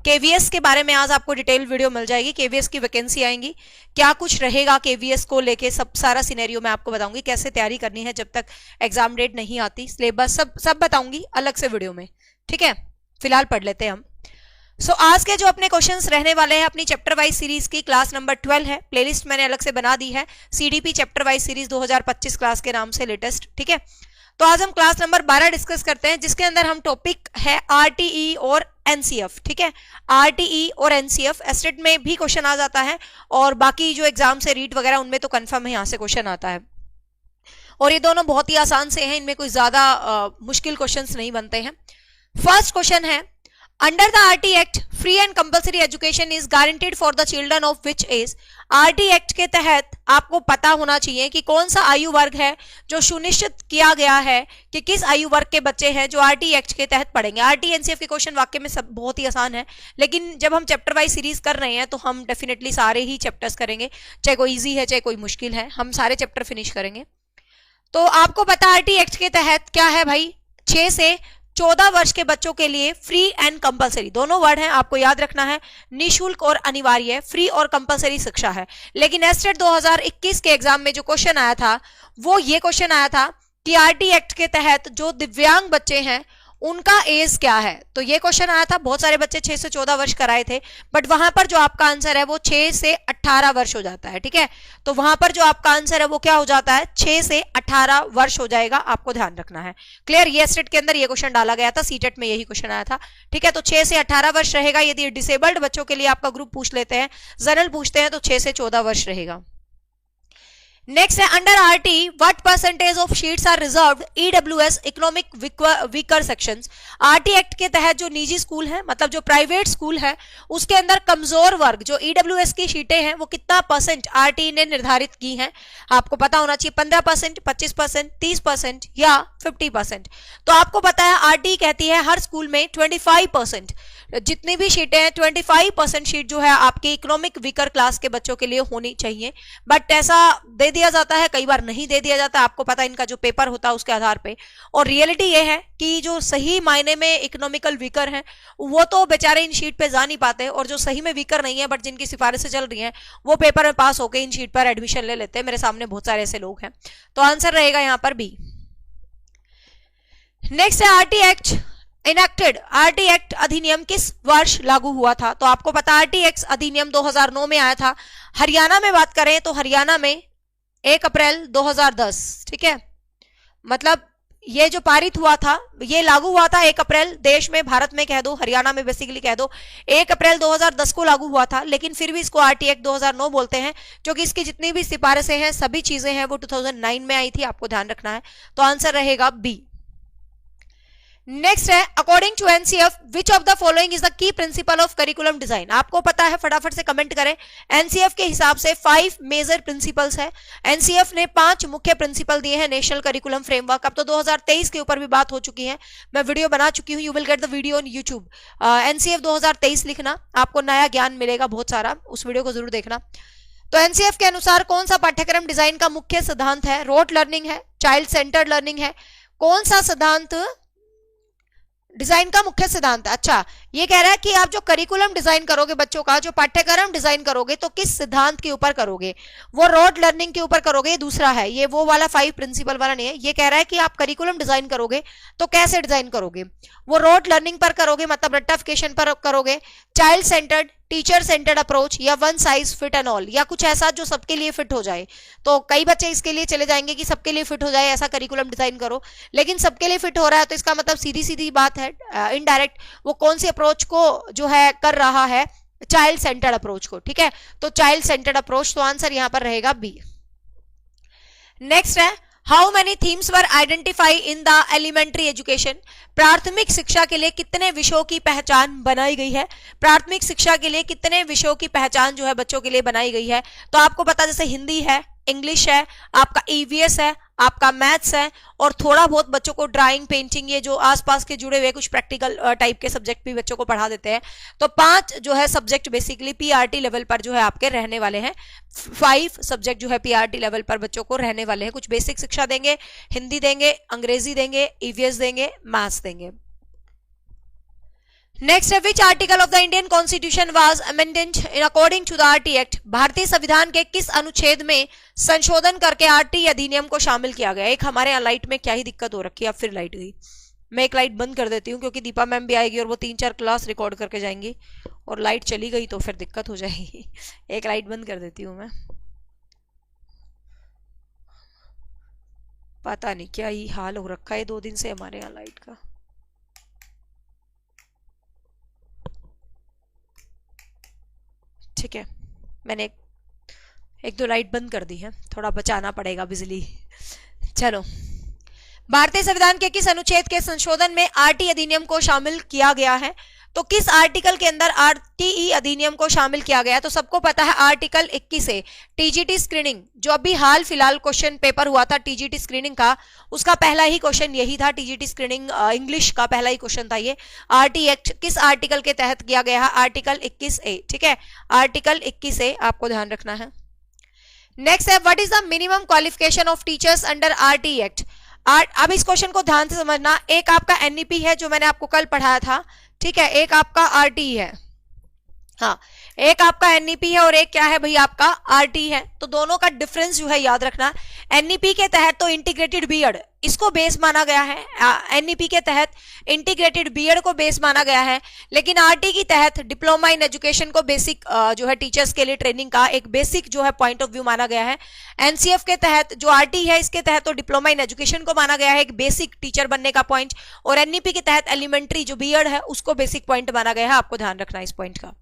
केवीएस के बारे में आज आपको डिटेल वीडियो मिल जाएगी। केवीएस की वैकेंसी आएंगी, क्या कुछ रहेगा केवीएस को लेके, सब सारा सिनेरियो मैं आपको बताऊंगी, कैसे तैयारी करनी है जब तक एग्जाम डेट नहीं आती, सिलेबस सब बताऊंगी अलग से वीडियो में, ठीक है। फिलहाल पढ़ लेते हैं हम। आज के जो अपने क्वेश्चंस रहने वाले हैं अपनी चैप्टर वाइज सीरीज की, क्लास नंबर 12 है। प्लेलिस्ट मैंने अलग से बना दी है, CDP chapter wise series 2025 class के नाम से लेटेस्ट, ठीक है। तो आज हम क्लास नंबर 12 डिस्कस करते हैं, जिसके अंदर हम टॉपिक है आरटीई और एनसीएफ, ठीक है। आरटीई और एनसीएफ एस्टेट में भी क्वेश्चन आ जाता है, और बाकी जो एग्जाम से रीट वगैरह उनमें तो कंफर्म है यहाँ से क्वेश्चन आता है। और ये दोनों बहुत ही आसान से हैं, इनमें कोई ज्यादा मुश्किल क्वेश्चंस नहीं बनते हैं। फर्स्ट क्वेश्चन है, under the RT act free and compulsory education is guaranteed for the children of which age. RT act के तहत आपको पता होना चाहिए कि कौन सा आयु वर्ग है जो सुनिश्चित किया गया है कि किस आयु वर्ग के बच्चे हैं जो आरटी एक्ट के तहत पढ़ेंगे। आरटी एनसीएफ के क्वेश्चन वाकई में सब बहुत ही आसान है, लेकिन जब हम चैप्टर वाइज सीरीज कर रहे हैं तो हम डेफिनेटली सारे ही चैप्टर्स करेंगे, चाहे कोई इजी है चाहे कोई मुश्किल है, हम सारे चैप्टर फिनिश करेंगे। तो आपको पता आरटी एक्ट के तहत क्या है भाई, 6 से 14 वर्ष के बच्चों के लिए फ्री एंड कंपलसरी, दोनों वर्ड हैं, आपको याद रखना है, निःशुल्क और अनिवार्य, फ्री और कंपलसरी शिक्षा है। लेकिन एस्टेट 2021 के एग्जाम में जो क्वेश्चन आया था वो ये क्वेश्चन आया था कि आरटी एक्ट के तहत जो दिव्यांग बच्चे हैं उनका एज क्या है। तो ये क्वेश्चन आया था, बहुत सारे बच्चे 6 से 14 वर्ष कराए थे, बट वहां पर जो आपका आंसर है वो 6 से 18 वर्ष हो जाता है, ठीक है। तो वहां पर जो आपका आंसर है वो क्या हो जाता है, 6 से 18 वर्ष हो जाएगा, आपको ध्यान रखना है। क्लियर, ये एस्टेट के अंदर ये क्वेश्चन डाला गया था, सीटेट में यही क्वेश्चन आया था, ठीक है। तो 6 से 18 वर्ष रहेगा। यदि डिसेबल्ड बच्चों के लिए आपका ग्रुप पूछ लेते हैं, जनरल पूछते हैं, तो 6 से 14 वर्ष रहेगा। नेक्स्ट है, under RT what percentage of seats are reserved EWS economic weaker sections. RT act के तहत जो निजी स्कूल है, मतलब जो प्राइवेट स्कूल है, उसके अंदर कमजोर वर्ग जो ईडब्ल्यूएस की शीटें हैं वो कितना परसेंट आरटी ने निर्धारित की हैं, आपको पता होना चाहिए, 15%, 25%, 30% या 50%। तो आपको पता है आरटी कहती है हर स्कूल में 25%, जितनी भी शीटें हैं 25% शीट जो है आपकी इकोनॉमिक वीकर क्लास के बच्चों के लिए होनी चाहिए। बट ऐसा दे दिया जाता है, कई बार नहीं दे दिया जाता, आपको पता है इनका जो पेपर होता है उसके आधार पे। और रियलिटी ये है कि जो सही मायने में इकोनॉमिकल वीकर हैं वो तो बेचारे इन शीट पे जा नहीं पाते, और जो सही में वीकर नहीं है बट जिनकी सिफारिशें चल रही हैं वो पेपर में पास होकर इन शीट पर एडमिशन ले लेते हैं। मेरे सामने बहुत सारे ऐसे लोग हैं, तो आंसर रहेगा यहाँ पर बी। नेक्स्ट है, RT act enacted RT act अधिनियम किस वर्ष लागू हुआ था? तो आपको पता आरटी एक्ट अधिनियम 2009 में आया था। हरियाणा में बात करें तो हरियाणा में 1 अप्रैल 2010, ठीक है, मतलब ये जो पारित हुआ था ये लागू हुआ था 1 अप्रैल, देश में भारत में कह दो, हरियाणा में बेसिकली कह दो 1 अप्रैल 2010 को लागू हुआ था, लेकिन फिर भी इसको आरटी एक्ट 2009 बोलते हैं, क्योंकि इसकी जितनी भी सिफारिशें हैं सभी चीजें हैं वो 2009 में आई थी, आपको ध्यान रखना है। तो आंसर रहेगा बी। नेक्स्ट है, according to NCF which of the following is the key principle of curriculum design? आपको पता है, फटाफट से कमेंट करें। एनसीएफ के हिसाब से 5 मेजर प्रिंसिपल्स है। एनसीएफ ने 5 मुख्य प्रिंसिपल दिए हैं नेशनल करिकुलम फ्रेमवर्क। अब तो 2023 के ऊपर भी बात हो चुकी है, मैं वीडियो बना चुकी हूं, you will get the video on YouTube. NCF 2023 लिखना, आपको नया ज्ञान मिलेगा बहुत सारा, उस वीडियो को जरूर देखना। तो एनसीएफ के अनुसार कौन सा पाठ्यक्रम डिजाइन का मुख्य सिद्धांत है? रोट लर्निंग है, चाइल्ड सेंटर्ड लर्निंग है, कौन सा सिद्धांत डिजाइन का मुख्य सिद्धांत? अच्छा, ये कह रहा है कि आप जो करिकुलम डिजाइन करोगे बच्चों का, जो पाठ्यक्रम डिजाइन करोगे तो किस सिद्धांत के ऊपर करोगे? वो रोड लर्निंग के ऊपर करोगे, ये दूसरा है, ये वो वाला 5 प्रिंसिपल वाला नहीं है। ये कह रहा है कि आप करिकुलम डिजाइन करोगे तो कैसे डिजाइन करोगे? वो रोड लर्निंग पर करोगे, मतलब रट्टाफिकेशन पर करोगे, child centered, teacher centered approach, या one size fit and all, या कुछ ऐसा जो सबके लिए फिट हो जाए। तो कई बच्चे इसके लिए चले जाएंगे कि सबके लिए फिट हो जाए ऐसा करिकुलम डिजाइन करो, लेकिन सबके लिए फिट हो रहा है तो इसका मतलब सीधी सीधी बात है, इनडायरेक्ट वो कौन सी अप्रोच को जो है कर रहा है? चाइल्ड सेंटर्ड अप्रोच को, ठीक है, तो चाइल्ड सेंटर्ड अप्रोच, तो आंसर यहां पर रहेगा बी। नेक्स्ट है, how many themes were identify in the elementary education? प्राथमिक शिक्षा के लिए कितने विषयों की पहचान बनाई गई है? प्राथमिक शिक्षा के लिए कितने विषयों की पहचान जो है बच्चों के लिए बनाई गई है? तो आपको पता, जैसे हिंदी है, इंग्लिश है, आपका ईवीएस है, आपका मैथ्स है, और थोड़ा बहुत बच्चों को ड्राइंग, पेंटिंग, ये जो आसपास के जुड़े हुए कुछ प्रैक्टिकल टाइप के सब्जेक्ट भी बच्चों को पढ़ा देते हैं। तो 5 जो है सब्जेक्ट बेसिकली पीआरटी लेवल पर जो है आपके रहने वाले हैं। 5 सब्जेक्ट जो है पीआरटी लेवल पर बच्चों को रहने वाले हैं। कुछ बेसिक शिक्षा देंगे, हिंदी देंगे, अंग्रेजी देंगे, ईवीएस देंगे, मैथ्स देंगे। नेक्स्ट है, which article of the Indian constitution was amended in according to the RT act? भारतीय संविधान के किस अनुच्छेद में संशोधन करके आरटी अधिनियम को शामिल किया गया? एक हमारे यहाँ लाइट में क्या ही दिक्कत हो रखी है, अब फिर लाइट गई। मैं एक लाइट बंद कर देती हूँ क्योंकि दीपा मैम भी आएगी और वो 3-4 क्लास रिकॉर्ड करके जाएंगी, और लाइट चली गई तो फिर दिक्कत हो जाएगी। एक लाइट बंद कर देती हूँ मैं, पता नहीं क्या ही हाल हो रखा है 2 दिन से हमारे यहाँ लाइट का। ठीक है, मैंने एक 2 लाइट बंद कर दी है, थोड़ा बचाना पड़ेगा बिजली। चलो, भारतीय संविधान के किस अनुच्छेद के संशोधन में आरटी अधिनियम को शामिल किया गया है? तो किस आर्टिकल के अंदर आरटीई अधिनियम को शामिल किया गया है? तो सबको पता है आर्टिकल 21 है, टीजीटी स्क्रीनिंग, जो अभी हाल फिलहाल क्वेश्चन पेपर हुआ था टीजीटी स्क्रीनिंग का, उसका पहला ही क्वेश्चन यही था, टीजीटी स्क्रीनिंग इंग्लिश का पहला ही क्वेश्चन था ये। आरटी एक्ट किस आर्टिकल के तहत किया गया है? आर्टिकल 21A, ठीक है, आर्टिकल 21A आपको ध्यान रखना है। नेक्स्ट है, what is the minimum qualification of teachers under RT act? अब इस क्वेश्चन को ध्यान से समझना, एक आपका एनईपी है जो मैंने आपको कल पढ़ाया था, ठीक है, एक आपका आरटी है, हाँ, एक आपका एनईपी है और एक क्या है भाई आपका आरटी है। तो दोनों का डिफरेंस जो है याद रखना। एनईपी के तहत तो इंटीग्रेटेड बीएड इसको बेस माना गया है, एनईपी के तहत इंटीग्रेटेड बीएड को बेस माना गया है, लेकिन आरटी के तहत डिप्लोमा इन एजुकेशन को बेसिक जो है टीचर्स के लिए ट्रेनिंग का एक बेसिक जो है पॉइंट ऑफ व्यू माना गया है। एनसीएफ के तहत जो आरटी है इसके तहत तो डिप्लोमा इन एजुकेशन को माना गया है एक बेसिक टीचर बनने का पॉइंट, और एनईपी के तहत एलिमेंट्री जो बीएड है उसको बेसिक पॉइंट माना गया है, आपको ध्यान रखना इस पॉइंट का।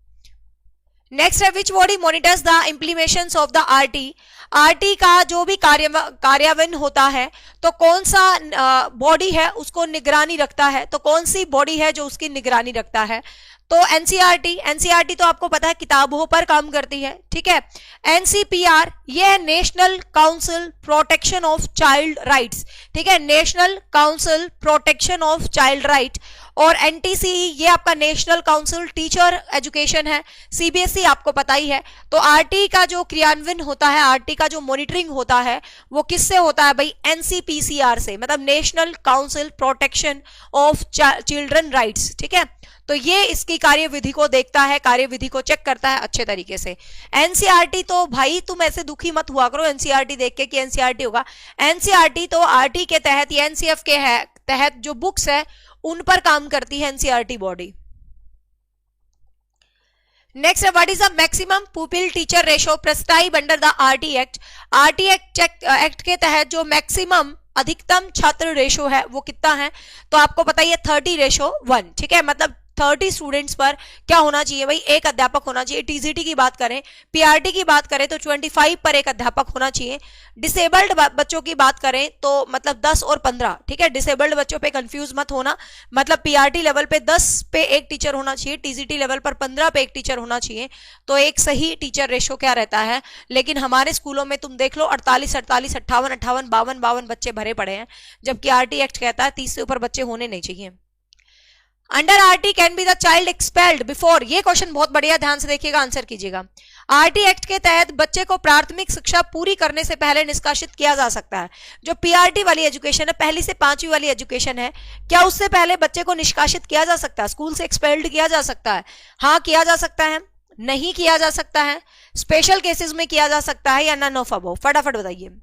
नेक्स्ट है, which body monitors the implementation of the RT? RT का जो भी कार्यान्वयन होता है तो कौन सा बॉडी है उसको निगरानी रखता है? तो कौन सी बॉडी है जो उसकी निगरानी रखता है? तो एनसीईआरटी तो आपको पता है किताबों पर काम करती है, ठीक है। एनसीपीआर ये है national council protection of child rights, ठीक है, national council protection of child right. और एनटीसीई ये आपका नेशनल काउंसिल टीचर एजुकेशन है, सीबीएसई आपको पता ही है। तो आरटी का जो क्रियान्वयन होता है, आरटी का जो मॉनिटरिंग होता है वो किससे होता है भाई? एनसीपीसीआर से, मतलब national council protection of children rights, ठीक है। तो ये इसकी कार्यविधि को देखता है, कार्यविधि को चेक करता है अच्छे तरीके से। एनसीईआरटी तो भाई तुम ऐसे दुखी मत हुआ करो एनसीईआरटी देख के कि एनसीईआरटी होगा। एनसीईआरटी तो आरटी के तहत या एनसीएफ के है तहत जो बुक्स है उन पर काम करती है एनसीईआरटी बॉडी। नेक्स्ट है what is the maximum pupil teacher ratio prescribe under the RT act. RT act के तहत जो मैक्सिमम अधिकतम छात्र रेशो है वो कितना है, तो आपको पता ही है 30:1, ठीक है, मतलब 30 स्टूडेंट्स पर क्या होना चाहिए भाई, एक अध्यापक होना चाहिए। टीजीटी की बात करें, पीआरटी की बात करें तो 25 पर एक अध्यापक होना चाहिए। डिसेबल्ड बच्चों की बात करें तो मतलब 10 और 15, ठीक है, डिसेबल्ड बच्चों पे कंफ्यूज मत होना, मतलब पीआरटी लेवल पे 10 पे एक टीचर होना चाहिए, टीजीटी लेवल पर 15 पे एक टीचर होना चाहिए, तो एक सही टीचर रेशो क्या रहता है। लेकिन हमारे स्कूलों में तुम देख लो 48, 48, 58, 58, 52, 52 बच्चे भरे पड़े हैं, जबकि आरटी एक्ट कहता है 30 से ऊपर बच्चे होने नहीं चाहिए। Under RT can be the child expelled before, ये क्वेश्चन बहुत बढ़िया, ध्यान से देखिएगा, आंसर कीजिएगा। आरटी एक्ट के तहत बच्चे को प्राथमिक शिक्षा पूरी करने से पहले निष्कासित किया जा सकता है। जो पीआरटी वाली एजुकेशन है, पहली से 5वीं वाली एजुकेशन है, क्या उससे पहले बच्चे को निष्कासित किया जा सकता है, स्कूल से एक्सपेल्ड किया जा सकता है? हाँ किया जा सकता है, नहीं किया जा सकता है, स्पेशल केसेस में किया जा सकता है, या नन ऑफ अबोव, फटाफट बताइए।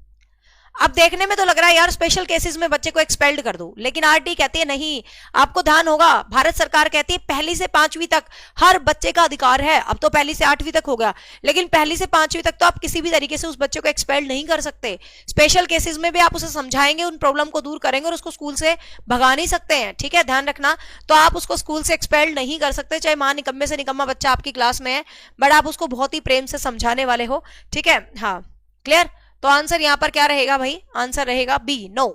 अब देखने में तो लग रहा है यार स्पेशल केसेस में बच्चे को एक्सपेल्ड कर दो, लेकिन आरटी कहती है नहीं। आपको ध्यान होगा भारत सरकार कहती है पहली से 5वीं तक हर बच्चे का अधिकार है। अब तो पहली से 8वीं तक हो गया, लेकिन पहली से 5वीं तक तो आप किसी भी तरीके से उस बच्चे को एक्सपेल्ड नहीं कर सकते। स्पेशल केसेस में भी आप उसे समझाएंगे, उन प्रॉब्लम को दूर करेंगे और उसको स्कूल से भगा नहीं सकते हैं, ठीक है, ध्यान रखना। तो आप उसको स्कूल से एक्सपेल्ड नहीं कर सकते, चाहे मां निकम्मे से निकम्मा बच्चा आपकी क्लास में है, बट आप उसको बहुत ही प्रेम से समझाने वाले हो, ठीक है। हाँ क्लियर, तो आंसर यहां पर क्या रहेगा भाई, आंसर रहेगा B, no.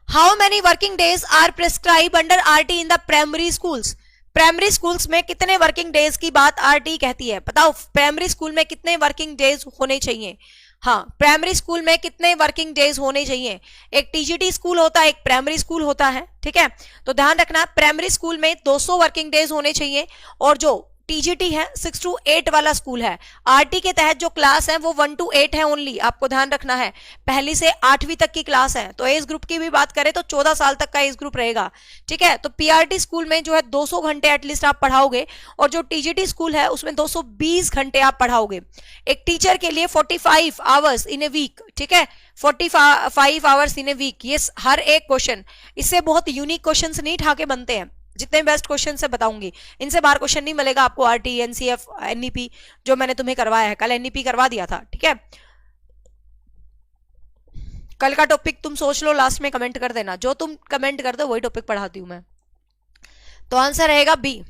How many working days are prescribe under RT in the primary schools. Primary schools में कितने वर्किंग डेज की बात आरटी कहती है, बताओ प्राइमरी स्कूल में कितने वर्किंग डेज होने चाहिए। हाँ, प्राइमरी स्कूल में कितने वर्किंग डेज होने चाहिए। एक टीजीटी स्कूल होता है, एक प्राइमरी स्कूल होता है, ठीक है, तो ध्यान रखना प्राइमरी स्कूल में 200 वर्किंग डेज होने चाहिए, और जो टीजीटी है 6 to 8 वाला स्कूल है। आरटी के तहत जो क्लास है वो 1 to 8 है ओनली, आपको ध्यान रखना है, पहली से 8वीं तक की क्लास है। तो एज ग्रुप की भी बात करें तो 14 साल तक का एज ग्रुप रहेगा, ठीक है। तो पीआरटी स्कूल में जो है 200 घंटे एटलीस्ट आप पढ़ाओगे, और जो टीजीटी स्कूल है उसमें 220 घंटे आप पढ़ाओगे। एक टीचर के लिए 45 आवर्स इन ए वीक, ठीक है, 45 आवर्स इन ए वीक। ये हर एक क्वेश्चन, इससे बहुत यूनिक क्वेश्चन नहीं ठाके बनते हैं, जितने बेस्ट क्वेश्चन से बताऊंगी इनसे बाहर क्वेश्चन नहीं मिलेगा आपको। आरटी, एनसीएफ, एनईपी जो मैंने तुम्हें करवाया है, कल एनईपी करवा दिया था, ठीक है। कल का टॉपिक तुम सोच लो, लास्ट में कमेंट कर देना, जो तुम कमेंट कर दो वही टॉपिक पढ़ाती हूं मैं। तो आंसर रहेगा बी।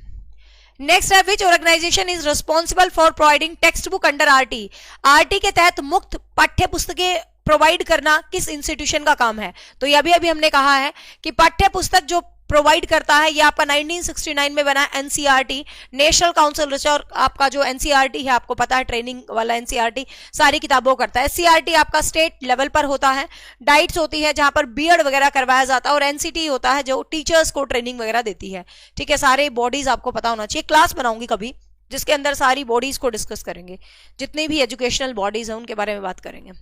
नेक्स्ट है which organization is responsible for providing text book under RT. RT के तहत मुक्त पाठ्य पुस्तकें प्रोवाइड करना किस इंस्टीट्यूशन का काम है। तो ये अभी हमने कहा है कि पाठ्य पुस्तक जो प्रोवाइड करता है ये आपका 1969 में बना एनसीईआरटी, नेशनल काउंसिल रिसर्च। आपका जो एनसीईआरटी है आपको पता है, ट्रेनिंग वाला एनसीईआरटी सारी किताबों करता है। एससीईआरटी आपका स्टेट लेवल पर होता है, डाइट्स होती है जहां पर बीएड वगैरह करवाया जाता है, और एनसीटी होता है जो टीचर्स को ट्रेनिंग वगैरह देती है, ठीक है। सारे बॉडीज आपको पता होना चाहिए। क्लास बनाऊंगी कभी जिसके अंदर सारी बॉडीज को डिस्कस करेंगे, जितनी भी एजुकेशनल बॉडीज है उनके बारे में बात करेंगे,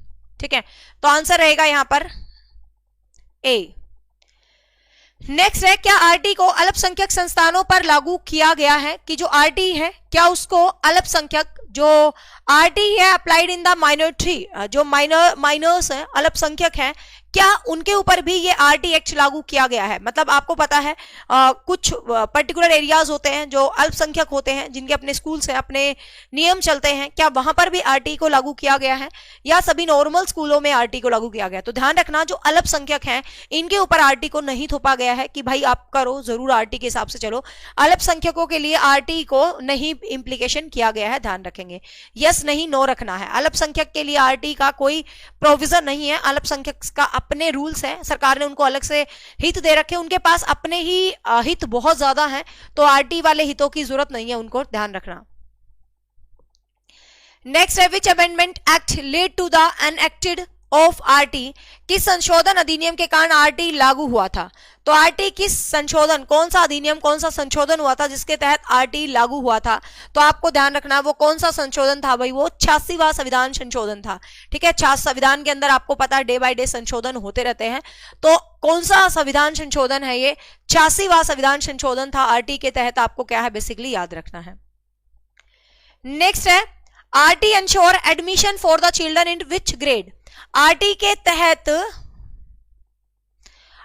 ठीक है। तो आंसर रहेगा यहां पर ए। नेक्स्ट है क्या आरटी को अल्पसंख्यक संस्थानों पर लागू किया गया है, कि जो आरटी है क्या उसको अल्पसंख्यक, जो आरटी है अप्लाइड इन द माइनॉरिटी, जो माइनर्स हैं, अल्पसंख्यक हैं, क्या उनके ऊपर भी ये आरटी एक्ट लागू किया गया है। मतलब आपको पता है कुछ पर्टिकुलर एरियाज होते हैं जो अल्पसंख्यक होते हैं, जिनके अपने स्कूल्स हैं, अपने नियम चलते हैं, क्या वहां पर भी आरटी को लागू किया गया है, या सभी नॉर्मल स्कूलों में आरटी को लागू किया गया। तो ध्यान रखना जो अल्पसंख्यक हैं इनके ऊपर आरटी को नहीं थोपा गया है कि भाई आप करो, जरूर आरटी के हिसाब से चलो। अल्पसंख्यकों के लिए आरटी को नहीं इंप्लीकेशन किया गया है, ध्यान रखेंगे। यस नहीं नो रखना है। अल्पसंख्यक के लिए आरटी का कोई प्रोविजन नहीं है, अल्पसंख्यक का अपने रूल्स हैं, सरकार ने उनको अलग से हित दे रखे, उनके पास अपने ही हित बहुत ज्यादा हैं, तो आरटी वाले हितों की जरूरत नहीं है, उनको ध्यान रखना। नेक्स्ट है which amendment act led to the enacted of RT. किस संशोधन अधिनियम के कारण आरटी लागू हुआ था। तो आरटी किस संशोधन, कौन सा अधिनियम, कौन सा संशोधन हुआ था जिसके तहत आरटी लागू हुआ था। तो आपको ध्यान रखना वो कौन सा संशोधन था भाई, वो 86वां संविधान संशोधन था, ठीक है। संविधान के अंदर आपको पता है डे बाय डे संशोधन होते रहते हैं, तो कौन सा संविधान संशोधन है ये, 86वां संविधान संशोधन था आरटी के तहत। आपको क्या है बेसिकली याद रखना है। नेक्स्ट है RT ensure admission for the children in which grade. RT के तहत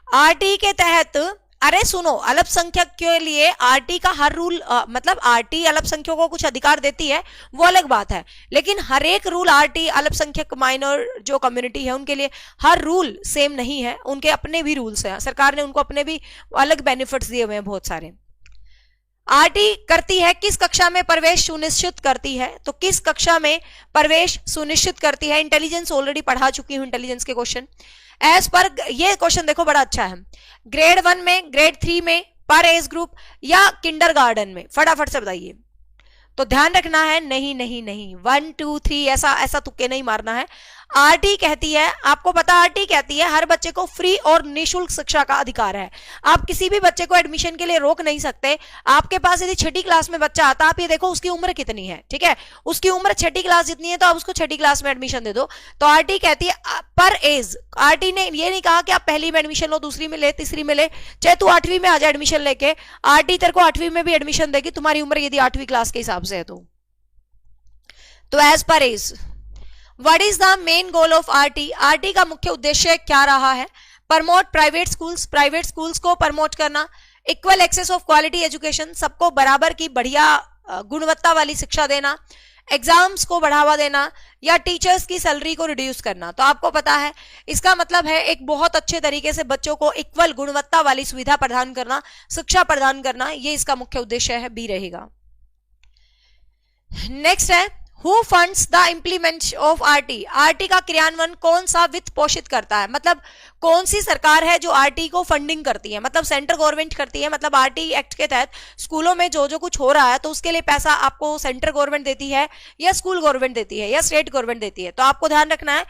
आरटी के तहत, अरे सुनो, अल्पसंख्यक के लिए आरटी का हर रूल मतलब आरटी अल्पसंख्यकों को कुछ अधिकार देती है वो अलग बात है, लेकिन हर एक रूल आरटी अल्पसंख्यक माइनर जो कम्युनिटी है उनके लिए हर रूल सेम नहीं है, उनके अपने भी रूल्स हैं, सरकार ने उनको अपने भी अलग बेनिफिट्स दिए हुए हैं बहुत सारे। आरटी करती है किस कक्षा में प्रवेश सुनिश्चित करती है, तो किस कक्षा में प्रवेश सुनिश्चित करती है, इंटेलिजेंस ऑलरेडी पढ़ा चुकी हूं, इंटेलिजेंस के क्वेश्चन एज पर, ये क्वेश्चन देखो बड़ा अच्छा है, ग्रेड 1 में, ग्रेड 3 में, पर एज ग्रुप या किंडरगार्टन में, फटाफट से बताइए। तो ध्यान रखना है, नहीं नहीं नहीं, 1 2 3 ऐसा ऐसा तुक्के नहीं मारना है। आरटी कहती है, आपको पता आरटी कहती है हर बच्चे को फ्री और निःशुल्क शिक्षा का अधिकार है। आप किसी भी बच्चे को एडमिशन के लिए रोक नहीं सकते। आपके पास यदि 6ठी क्लास में बच्चा आता, आप ये देखो उसकी उम्र कितनी है, ठीक है, उसकी उम्र 6ठी क्लास जितनी है तो आप उसको 6ठी क्लास में एडमिशन दे दो। तो आरटी कहती है पर एज, आरटी ने ये नहीं कहा कि आप पहली में एडमिशन लो, दूसरी में ले, तीसरी में ले, चाहे तू 8वीं में आ जा एडमिशन लेके, आरटी तेरे को 8वीं में भी एडमिशन देगी, तुम्हारी उम्र यदि 8वीं क्लास के हिसाब से है तो एज पर age. What is the main goal of RT, RT का मुख्य उद्देश्य क्या रहा है, promote private schools, private schools को प्रमोट करना, equal access of quality education, सबको बराबर की बढ़िया गुणवत्ता वाली शिक्षा देना, एग्जाम्स को बढ़ावा देना, या टीचर्स की सैलरी को रिड्यूस करना। तो आपको पता है इसका मतलब है एक बहुत अच्छे तरीके से बच्चों को इक्वल गुणवत्ता वाली सुविधा प्रदान करना, शिक्षा प्रदान करना, ये इसका मुख्य उद्देश्य है, बी रहेगा। नेक्स्ट है, Who funds the implementation of RT? RT का क्रियान्वयन कौन सा वित्त पोषित करता है, मतलब कौन सी सरकार है जो RT को फंडिंग करती है, मतलब सेंट्रल गवर्नमेंट करती है, मतलब RT एक्ट के तहत स्कूलों में जो जो कुछ हो रहा है तो उसके लिए पैसा आपको सेंट्रल गवर्नमेंट देती है या स्कूल गवर्नमेंट देती है या स्टेट गवर्नमेंट देती है। तो आपको ध्यान रखना है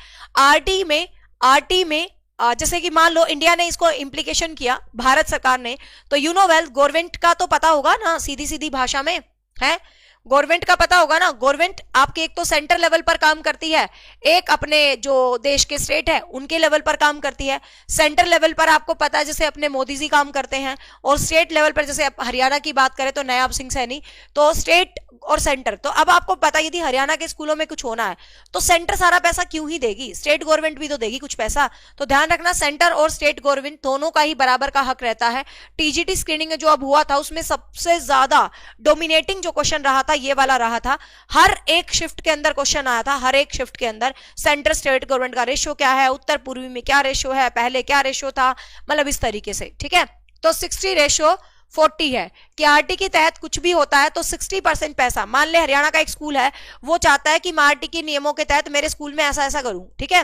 RT में जैसे कि मान लो इंडिया ने इसको इम्प्लीकेशन किया, भारत सरकार ने, तो यू नो वेल, गवर्नमेंट का तो पता होगा ना, सीधी सीधी भाषा में है, गवर्नमेंट का पता होगा ना। गवर्नमेंट आपके एक तो सेंटर लेवल पर काम करती है, एक अपने जो देश के स्टेट है उनके लेवल पर काम करती है। सेंटर लेवल पर आपको पता है जैसे अपने मोदी जी काम करते हैं, और स्टेट लेवल पर जैसे हरियाणा की बात करें तो नायब सिंह सैनी, तो स्टेट और सेंटर। तो अब आपको पता यदि हरियाणा के स्कूलों में कुछ होना है तो सेंटर सारा पैसा क्यों ही देगी, स्टेट गवर्नमेंट भी तो देगी कुछ पैसा। तो ध्यान रखना, सेंटर और स्टेट गवर्नमेंट दोनों का ही बराबर का हक रहता है। टीजीटी स्क्रीनिंग जो अब हुआ था उसमें सबसे ज्यादा डोमिनेटिंग जो क्वेश्चन रहा था ये वाला रहा था। हर एक शिफ्ट के अंदर क्वेश्चन आया था, हर एक शिफ्ट के अंदर सेंटर स्टेट गवर्नमेंट का रेशियो क्या है, उत्तर पूर्वी में क्या रेशियो है, पहले क्या रेशियो था, मतलब इस तरीके से, ठीक है। तो 60:40 है कि आरटी के तहत कुछ भी होता है तो 60% पैसा, मान ले हरियाणा का एक स्कूल है, वो चाहता है कि मैं आरटी के नियमों के तहत मेरे स्कूल में ऐसा ऐसा करूं, ठीक है,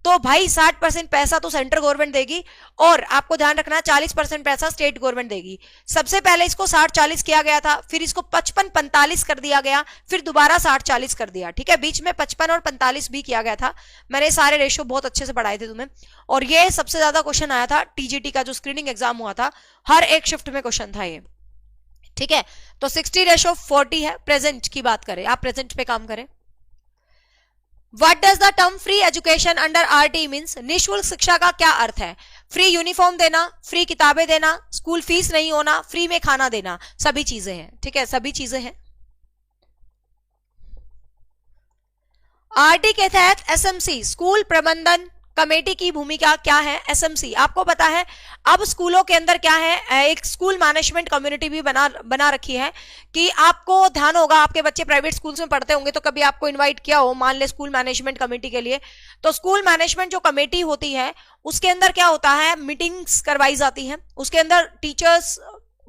तो भाई 60% पैसा तो सेंट्रल गवर्नमेंट देगी, और आपको ध्यान रखना है 40% पैसा स्टेट गवर्नमेंट देगी। सबसे पहले इसको 60-40 किया गया था, फिर इसको 55-45 कर दिया गया, फिर दोबारा 60-40 कर दिया, ठीक है, बीच में 55 और 45 भी किया गया था। मैंने सारे रेशियो बहुत अच्छे से पढ़ाए थे तुम्हें, और ये सबसे ज्यादा क्वेश्चन आया था टीजीटी का जो स्क्रीनिंग एग्जाम हुआ था, हर एक शिफ्ट में क्वेश्चन था ये, ठीक है। तो 60:40 है। प्रेजेंट की बात करें, आप प्रेजेंट पे काम करें। What does the term free education under RT means? निःशुल्क शिक्षा का क्या अर्थ है? फ्री यूनिफॉर्म देना, फ्री किताबें देना, स्कूल फीस नहीं होना, फ्री में खाना देना, सभी चीजें हैं, ठीक है, सभी चीजें हैं। आरटी के तहत एसएमसी स्कूल प्रबंधन कमेटी की भूमिका क्या है? एसएमसी आपको पता है अब स्कूलों के अंदर क्या है, एक स्कूल मैनेजमेंट कम्युनिटी भी बना रखी है कि आपको ध्यान होगा, आपके बच्चे प्राइवेट स्कूल्स में पढ़ते होंगे तो कभी आपको इनवाइट किया हो मान ले स्कूल मैनेजमेंट कमेटी के लिए, तो स्कूल मैनेजमेंट जो कमेटी होती है उसके अंदर क्या होता है, मीटिंग्स करवाई जाती हैं, उसके अंदर टीचर्स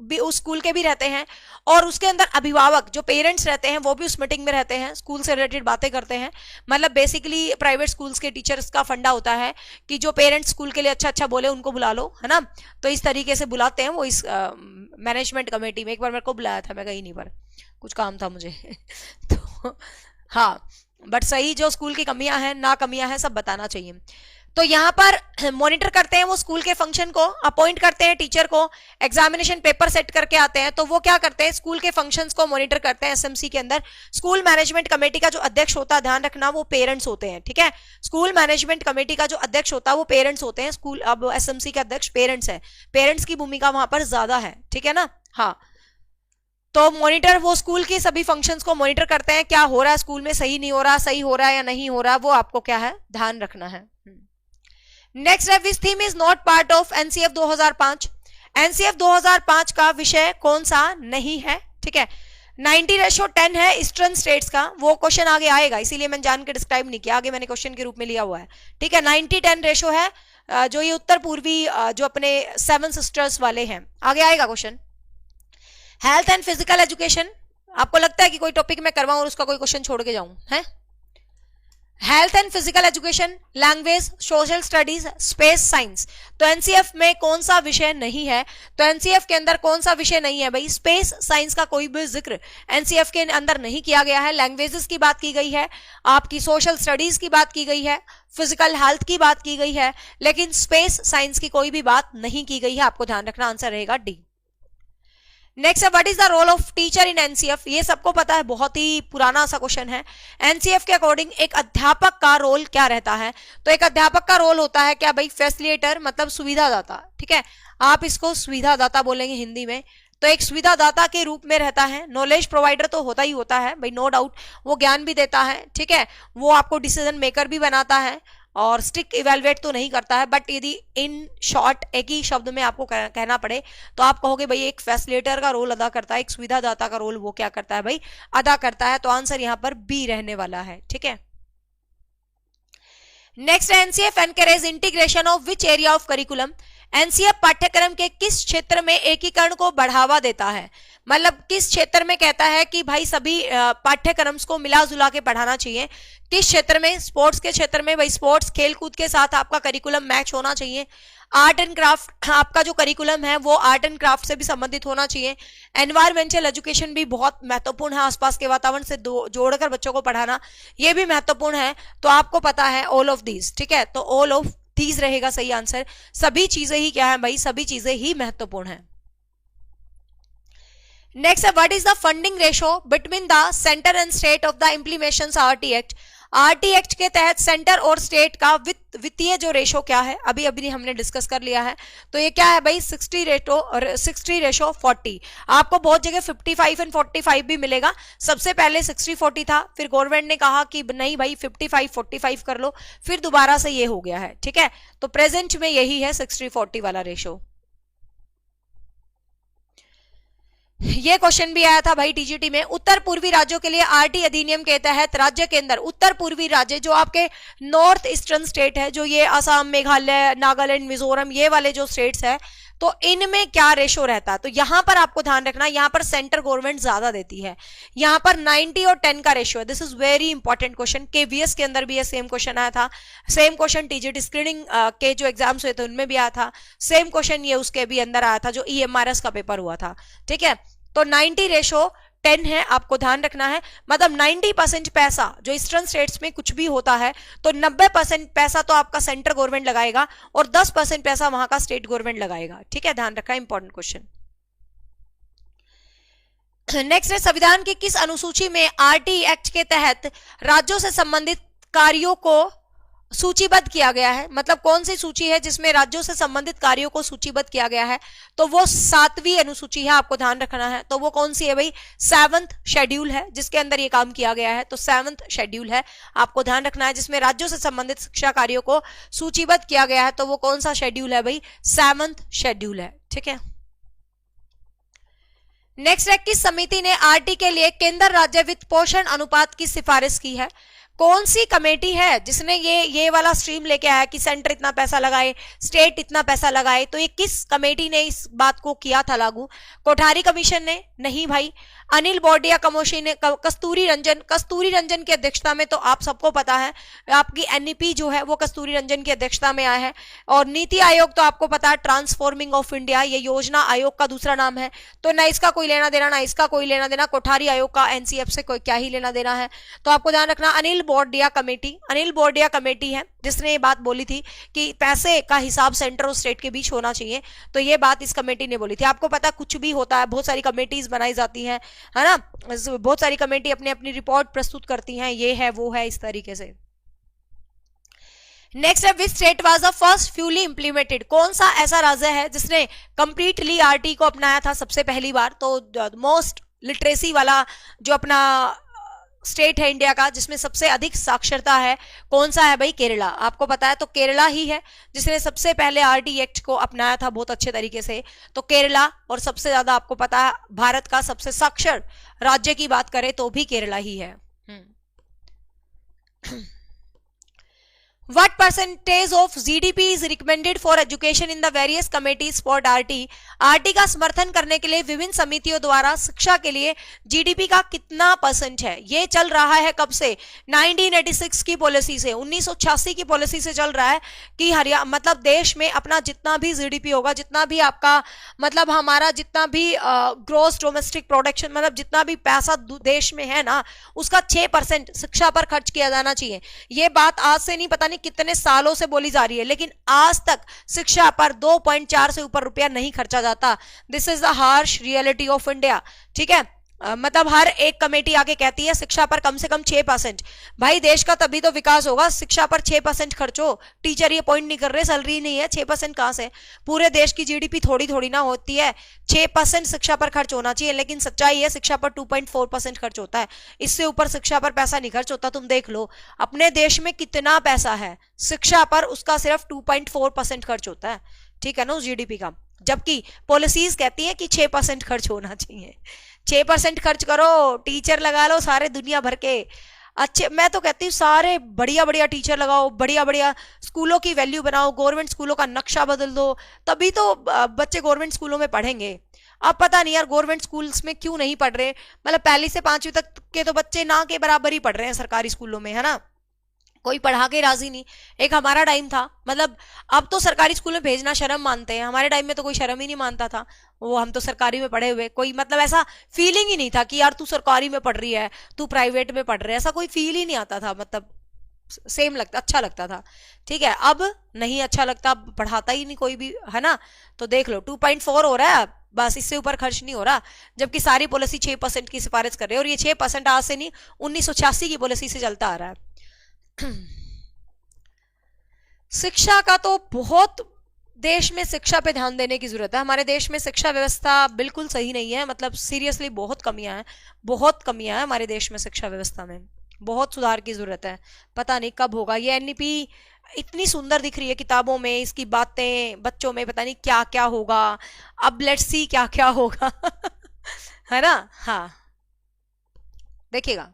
भी उस स्कूल के भी रहते हैं, और उसके अंदर अभिभावक जो पेरेंट्स रहते हैं वो भी उस मीटिंग में रहते हैं, स्कूल से रिलेटेड बातें करते हैं। मतलब बेसिकली प्राइवेट स्कूल्स के टीचर्स का फंडा होता है कि जो पेरेंट्स स्कूल के लिए अच्छा अच्छा बोले उनको बुला लो, है ना, तो इस तरीके से बुलाते हैं वो इस मैनेजमेंट कमेटी में। एक बार मेरे को बुलाया था, मैं गई नहीं, पर कुछ काम था मुझे तो हाँ, बट सही जो स्कूल की कमियां हैं ना कमियां हैं सब बताना चाहिए। तो यहाँ पर मॉनिटर करते हैं वो स्कूल के फंक्शन को, अपॉइंट करते हैं टीचर को, एग्जामिनेशन पेपर सेट करके आते हैं, तो वो क्या करते हैं स्कूल के फंक्शंस को मॉनिटर करते हैं एसएमसी के अंदर। स्कूल मैनेजमेंट कमेटी का जो अध्यक्ष होता है, ध्यान रखना, वो पेरेंट्स होते हैं, ठीक है, स्कूल मैनेजमेंट कमेटी का जो अध्यक्ष होता है वो पेरेंट्स होते हैं। स्कूल अब एसएमसी के अध्यक्ष पेरेंट्स है, पेरेंट्स की भूमिका वहां पर ज्यादा है, ठीक है ना। हाँ, तो मॉनिटर वो स्कूल के सभी फंक्शंस को मॉनिटर करते हैं, क्या हो रहा है स्कूल में, सही नहीं हो रहा, सही हो रहा है या नहीं हो रहा, वो आपको क्या है ध्यान रखना है। नेक्स्ट है which theme is not part of NCF 2005। NCF 2005 का विषय कौन सा नहीं है, ठीक है। 90:10 है ईस्टर्न स्टेट्स का, वो क्वेश्चन आगे आएगा, इसीलिए मैंने जान के डिस्क्राइब नहीं किया, आगे मैंने क्वेश्चन के रूप में लिया हुआ है, ठीक है। 90:10 रेशो है, जो ये उत्तर पूर्वी जो अपने 7 सिस्टर्स वाले हैं, आगे आएगा question. Health and physical education, आपको लगता है कि कोई टॉपिक मैं करवाऊं और उसका कोई क्वेश्चन छोड़ के जाऊं, है? Health and physical education, language, social studies, space science. तो एनसीएफ में कौन सा विषय नहीं है? तो एनसीएफ के अंदर कौन सा विषय नहीं है भाई? स्पेस साइंस का कोई भी जिक्र एनसीएफ के अंदर नहीं किया गया है। लैंग्वेजेस की बात की गई है, आपकी सोशल स्टडीज की बात की गई है, फिजिकल हेल्थ की बात की गई है, लेकिन स्पेस साइंस की कोई भी बात नहीं की गई है। आपको ध्यान रखना, आंसर रहेगा डी। नेक्स्ट है what is the role of teacher in NCF. ये सबको पता है, बहुत ही पुराना सा क्वेश्चन है। एनसीएफ के अकॉर्डिंग एक अध्यापक का रोल क्या रहता है? तो एक अध्यापक का रोल होता है क्या भाई? फैसिलिटेटर, मतलब सुविधादाता, ठीक है। आप इसको सुविधादाता बोलेंगे हिंदी में। तो एक सुविधादाता के रूप में रहता है। नॉलेज प्रोवाइडर तो होता ही होता है भाई, नो डाउट, वो ज्ञान भी देता है, ठीक है। वो आपको डिसीजन मेकर भी बनाता है और स्टिक इवेलुएट तो नहीं करता है, बट यदि इन शॉर्ट एक ही शब्द में आपको कहना पड़े तो आप कहोगे भाई एक फैसिलिटेटर का रोल अदा करता है, एक सुविधादाता का रोल वो क्या करता है भाई? अदा करता है। तो आंसर यहां पर बी रहने वाला है, ठीक है। Next, NCF encourage integration of which area of curriculum. NCF पाठ्यक्रम के किस क्षेत्र में एकीकरण को बढ़ावा देता है? मतलब किस क्षेत्र में कहता है कि भाई सभी पाठ्यक्रम को मिला जुला के पढ़ाना चाहिए? किस क्षेत्र में? स्पोर्ट्स के क्षेत्र में भाई, स्पोर्ट्स खेल कूद के साथ आपका करिकुलम मैच होना चाहिए। आर्ट एंड क्राफ्ट, आपका जो करिकुलम है वो आर्ट एंड क्राफ्ट से भी संबंधित होना चाहिए। एनवायरमेंटल एजुकेशन भी बहुत महत्वपूर्ण है, आसपास के वातावरण से जोड़कर बच्चों को पढ़ाना ये भी महत्वपूर्ण है। तो आपको पता है ऑल ऑफ दीज, ठीक है। तो ऑल ऑफ दीज रहेगा सही आंसर। सभी चीजें ही क्या है भाई? सभी चीजें ही महत्वपूर्ण है। नेक्स्ट है what is the funding ratio between the centre and state of the implementation RT act. RT act के तहत सेंटर और स्टेट का वित्तीय जो रेशो क्या है, अभी अभी हमने डिस्कस कर लिया है। तो ये क्या है भाई? 60:40। आपको बहुत जगह 55 एंड 45 भी मिलेगा। सबसे पहले 60:40 था, फिर गवर्नमेंट ने कहा कि नहीं भाई 55:45 कर लो, फिर दोबारा से ये हो गया है, ठीक है। तो प्रेजेंट में यही है 60:40 वाला रेशो। ये क्वेश्चन भी आया था भाई टीजीटी में। उत्तर पूर्वी राज्यों के लिए आरटी अधिनियम के तहत राज्य के अंदर उत्तर पूर्वी राज्य जो आपके नॉर्थ ईस्टर्न स्टेट है, जो ये असम, मेघालय, नागालैंड, मिजोरम, ये वाले जो स्टेट्स है, तो इनमें क्या रेशो रहता है? तो यहां पर आपको ध्यान रखना, यहां पर सेंटर गवर्नमेंट ज्यादा देती है। यहां पर 90 और 10 का रेशियो है। This is very important question. KVS के अंदर भी ये सेम क्वेश्चन आया था। सेम क्वेश्चन टीजीटी स्क्रीनिंग के जो एग्जाम्स हुए थे उनमें भी आया था। सेम क्वेश्चन ये उसके भी अंदर आया था जो ईएमआरएस का पेपर हुआ था, ठीक है। तो 90:10 है, आपको ध्यान रखना है। मतलब 90% पैसा जो ईस्टर्न स्टेट्स में कुछ भी होता है तो 90% पैसा तो आपका सेंट्रल गवर्नमेंट लगाएगा और 10% पैसा वहां का स्टेट गवर्नमेंट लगाएगा, ठीक है। ध्यान रखा, इंपॉर्टेंट क्वेश्चन। नेक्स्ट है संविधान की किस अनुसूची में आरटी एक्ट के तहत राज्यों से संबंधित कार्यों को सूचीबद्ध किया गया है? मतलब कौन सी सूची है जिसमें राज्यों से संबंधित कार्यों को सूचीबद्ध किया गया है? तो वो 7वीं अनुसूची है, आपको ध्यान रखना है। तो वो कौन सी है भाई? 7th शेड्यूल है जिसके अंदर ये काम किया गया है। तो 7th शेड्यूल है, आपको ध्यान रखना है, जिसमें राज्यों से संबंधित शिक्षा कार्यों को सूचीबद्ध किया गया है। तो वो कौन सा शेड्यूल है भाई? 7th शेड्यूल है, ठीक है। नेक्स्ट है किस समिति ने आरटी के लिए केंद्र राज्य वित्त पोषण अनुपात की सिफारिश की है? कौन सी कमेटी है जिसने ये वाला स्ट्रीम लेके आया कि सेंटर इतना पैसा लगाए, स्टेट इतना पैसा लगाए? तो ये किस कमेटी ने इस बात को किया था लागू? कोठारी कमीशन ने? नहीं भाई। अनिल बॉर्डिया कमोशी ने? कस्तूरी रंजन की अध्यक्षता में। तो आप सबको पता है आपकी एनईपी जो है वो कस्तूरी रंजन की अध्यक्षता में आया है। और नीति आयोग तो आपको पता है ट्रांसफॉर्मिंग ऑफ इंडिया, ये योजना आयोग का दूसरा नाम है। तो ना इसका कोई लेना देना, ना इसका कोई लेना देना। कोठारी आयोग का एनसीएफ से कोई क्या ही लेना देना है। तो आपको ध्यान रखना, अनिल बोर्डिया कमेटी है जिसने ये बात बोली थी कि पैसे का हिसाब सेंटर और स्टेट के बीच होना चाहिए। तो ये बात इस कमेटी ने बोली थी। आपको पता कुछ भी होता है, बहुत सारी कमेटीज बनाई जाती हैं, है ना। बहुत सारी कमेटी अपनी अपनी रिपोर्ट प्रस्तुत करती हैं, ये है वो है, इस तरीके से। नेक्स्ट है which state was the first fully implemented. कौन सा ऐसा राज्य है जिसने कंप्लीटली आरटी को अपनाया था सबसे पहली बार? तो मोस्ट लिटरेसी वाला जो अपना स्टेट है इंडिया का जिसमें सबसे अधिक साक्षरता है, कौन सा है भाई? केरला। आपको पता है तो केरला ही है जिसने सबसे पहले आरटी एक्ट को अपनाया था बहुत अच्छे तरीके से, तो केरला। और सबसे ज्यादा आपको पता है भारत का सबसे साक्षर राज्य की बात करें तो भी केरला ही है। What percentage of GDP is recommended for education in the various committees for RT? RT का समर्थन करने के लिए विभिन्न समितियों द्वारा शिक्षा के लिए जीडीपी का कितना परसेंट है? ये चल रहा है कब से? 1986 की पॉलिसी से, 1986 की पॉलिसी से चल रहा है कि हरियाणा मतलब देश में अपना जितना भी जीडीपी होगा, जितना भी आपका मतलब हमारा जितना भी ग्रोस डोमेस्टिक प्रोडक्शन मतलब जितना भी पैसा देश में है ना, उसका 6% शिक्षा पर खर्च किया जाना चाहिए। ये बात आज से नहीं, पता नहीं कितने सालों से बोली जा रही है, लेकिन आज तक शिक्षा पर 2.4 से ऊपर रुपया नहीं खर्चा जाता। This is the harsh reality of India. ठीक है, मतलब हर एक कमेटी आके कहती है शिक्षा पर कम से कम 6%। भाई देश का तभी तो विकास होगा, शिक्षा पर 6% खर्चो। टीचर ये पॉइंट नहीं कर रहे, सैलरी नहीं है, 6% कहां से? पूरे देश की जीडीपी थोड़ी थोड़ी ना होती है। 6% शिक्षा पर खर्च होना चाहिए, लेकिन सच्चाई है शिक्षा पर 2.4% खर्च होता है। इससे ऊपर शिक्षा पर पैसा नहीं खर्च होता। तुम देख लो अपने देश में कितना पैसा है शिक्षा पर, उसका सिर्फ 2.4% खर्च होता है। ठीक है ना, उस जीडीपी का। जबकि पॉलिसीज कहती है कि 6% खर्च होना चाहिए। 6% खर्च करो, टीचर लगा लो सारे दुनिया भर के अच्छे। मैं तो कहती हूँ सारे बढ़िया बढ़िया टीचर लगाओ, बढ़िया बढ़िया स्कूलों की वैल्यू बनाओ, गवर्नमेंट स्कूलों का नक्शा बदल दो, तभी तो बच्चे गवर्नमेंट स्कूलों में पढ़ेंगे। अब पता नहीं यार गवर्नमेंट स्कूल्स में क्यों नहीं पढ़ रहे, मतलब पहली से 5वीं तक के तो बच्चे ना के बराबर ही पढ़ रहे हैं सरकारी स्कूलों में, है ना, कोई पढ़ा के राजी नहीं। एक हमारा टाइम था, मतलब अब तो सरकारी स्कूल में भेजना शर्म मानते हैं, हमारे टाइम में तो कोई शर्म ही नहीं मानता था। वो हम तो सरकारी में पढ़े हुए, कोई मतलब ऐसा फीलिंग ही नहीं था कि यार तू सरकारी में पढ़ रही है, तू प्राइवेट में पढ़ रहा है, ऐसा कोई फील ही नहीं आता था। मतलब सेम लगता, अच्छा लगता था। ठीक है, अब नहीं अच्छा लगता, पढ़ाता ही नहीं कोई भी, है ना। तो देख लो 2.4 हो रहा है, बस इससे ऊपर खर्च नहीं हो रहा, जबकि सारी पॉलिसी 6% की सिफारिश कर रही है। और ये 6% आज से नहीं, 1986 की पॉलिसी से चलता आ रहा है। शिक्षा का तो बहुत देश में शिक्षा पे ध्यान देने की जरूरत है। हमारे देश में शिक्षा व्यवस्था बिल्कुल सही नहीं है, मतलब सीरियसली बहुत कमियां हैं, बहुत कमियां हैं हमारे देश में शिक्षा व्यवस्था में, बहुत सुधार की जरूरत है। पता नहीं कब होगा। ये एनईपी इतनी सुंदर दिख रही है किताबों में, इसकी बातें बच्चों में पता नहीं क्या क्या होगा। अब लेट्स सी क्या क्या होगा है ना। हाँ देखिएगा,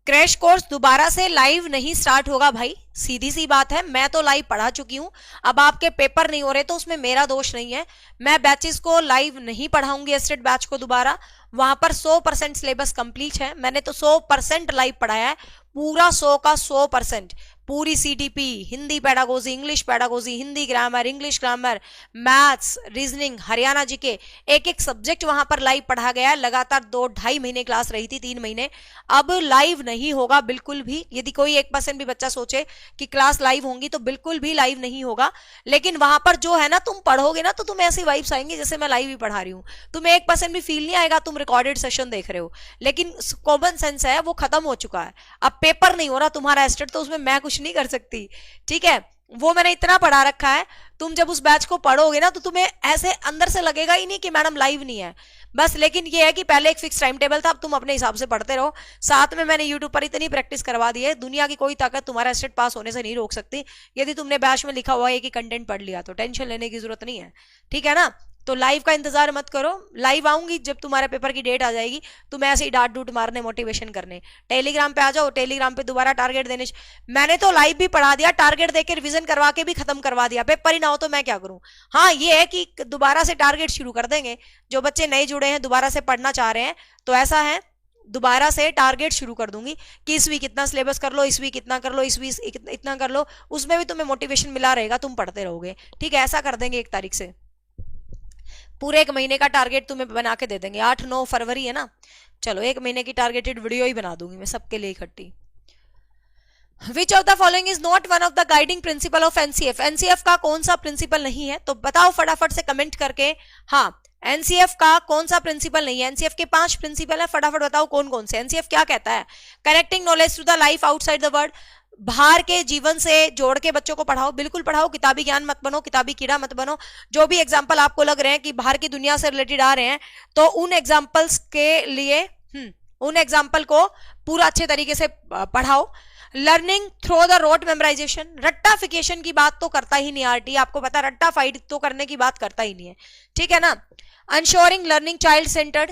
क्रैश कोर्स दोबारा से लाइव नहीं स्टार्ट होगा भाई, सीधी सी बात है। मैं तो लाइव पढ़ा चुकी हूं, अब आपके पेपर नहीं हो रहे तो उसमें मेरा दोष नहीं है। मैं बैचेस को लाइव नहीं पढ़ाऊंगी, एस्टेट बैच को दोबारा। वहां पर 100% सिलेबस कंप्लीट है, मैंने तो 100% लाइव पढ़ाया है, पूरा 100 का 100%। पूरी CTP, Hindi pedagogy, English pedagogy, Hindi grammar, English grammar, maths, reasoning, Haryana GK, एक एक सब्जेक्ट वहां पर लाइव पढ़ा गया है। लगातार 2-2.5 महीने क्लास रही थी, 3 महीने। अब लाइव नहीं होगा बिल्कुल भी। यदि कोई 1% भी बच्चा सोचे कि क्लास लाइव होंगी तो बिल्कुल भी लाइव नहीं होगा। लेकिन वहां पर जो है ना, तुम पढ़ोगे ना तो तुम्हें ऐसी वाइब्स आएंगी जैसे मैं लाइव ही पढ़ा रही हूँ। तुम्हें 1% भी फील नहीं आएगा तुम रिकॉर्डेड सेशन देख रहे हो। लेकिन कॉमन सेंस है वो खत्म हो चुका है। अब पेपर नहीं हो रहा तुम्हारा एस्टेट, तो उसमें मैं कुछ नहीं कर सकती। ठीक है, वो मैंने इतना पढ़ा रखा है। तुम जब उस बैच को पढ़ोगे ना तो तुम्हें ऐसे अंदर से लगेगा ही नहीं कि मैडम लाइव नहीं है बस। लेकिन ये है कि पहले एक फिक्स टाइम टेबल था, अब तुम अपने हिसाब से पढ़ते रहो। साथ में मैंने यूट्यूब पर इतनी प्रैक्टिस करवा दी है, दुनिया की कोई ताकत तुम्हारा एस्टेट पास होने से नहीं रोक सकती। यदि तुमने बैच में लिखा हुआ है कि कंटेंट पढ़ लिया तो टेंशन लेने की जरूरत नहीं है। ठीक है ना, तो लाइव का इंतजार मत करो। लाइव आऊंगी जब तुम्हारे पेपर की डेट आ जाएगी, तुम ऐसे ही डांट डूट मारने, मोटिवेशन करने। टेलीग्राम पे आ जाओ, टेलीग्राम पे दोबारा टारगेट देने। मैंने तो लाइव भी पढ़ा दिया, टारगेट देकर रिवीजन करवा के भी खत्म करवा दिया। पेपर ही ना हो तो मैं क्या करूं। हाँ ये है कि दोबारा से टारगेट शुरू कर देंगे। जो बच्चे नए जुड़े हैं, दोबारा से पढ़ना चाह रहे हैं, तो ऐसा है दोबारा से टारगेट शुरू कर दूंगी कि इस वीक इतना सिलेबस कर लो, इस वीक इतना कर लो, इस वीक इतना कर लो। उसमें भी तुम्हें मोटिवेशन मिला रहेगा, तुम पढ़ते रहोगे। ठीक है, ऐसा कर देंगे 1 तारीख से। पूरे 1 महीने का टारगेट तुम्हें बना के दे देंगे। 8-9 फरवरी है ना, चलो 1 महीने की टारगेटेड वीडियो ही बना दूंगी मैं सबके लिए इकट्ठी। विच of the following is not one of the guiding principle of NCF. NCF का कौन सा प्रिंसिपल नहीं है, तो बताओ फटाफट से कमेंट करके। हाँ, एनसीएफ का कौन सा प्रिंसिपल नहीं है। एनसीएफ के 5 प्रिंसिपल है, फटाफट बताओ कौन कौन से। एनसीएफ क्या कहता है? Connecting knowledge to the life outside the world. बाहर के जीवन से जोड़ के बच्चों को पढ़ाओ, बिल्कुल पढ़ाओ, किताबी ज्ञान मत बनो, किताबी कीड़ा मत बनो। जो भी एग्जाम्पल आपको लग रहे हैं कि बाहर की दुनिया से रिलेटेड आ रहे हैं, तो उन एग्जाम्पल्स के लिए उन एग्जाम्पल को पूरा अच्छे तरीके से पढ़ाओ। Learning through the rote memorization, रट्टाफिकेशन की बात तो करता ही नहीं आरटी, आपको पता रट्टा फाइट तो करने की बात करता ही नहीं है, ठीक है ना। Ensuring learning child centred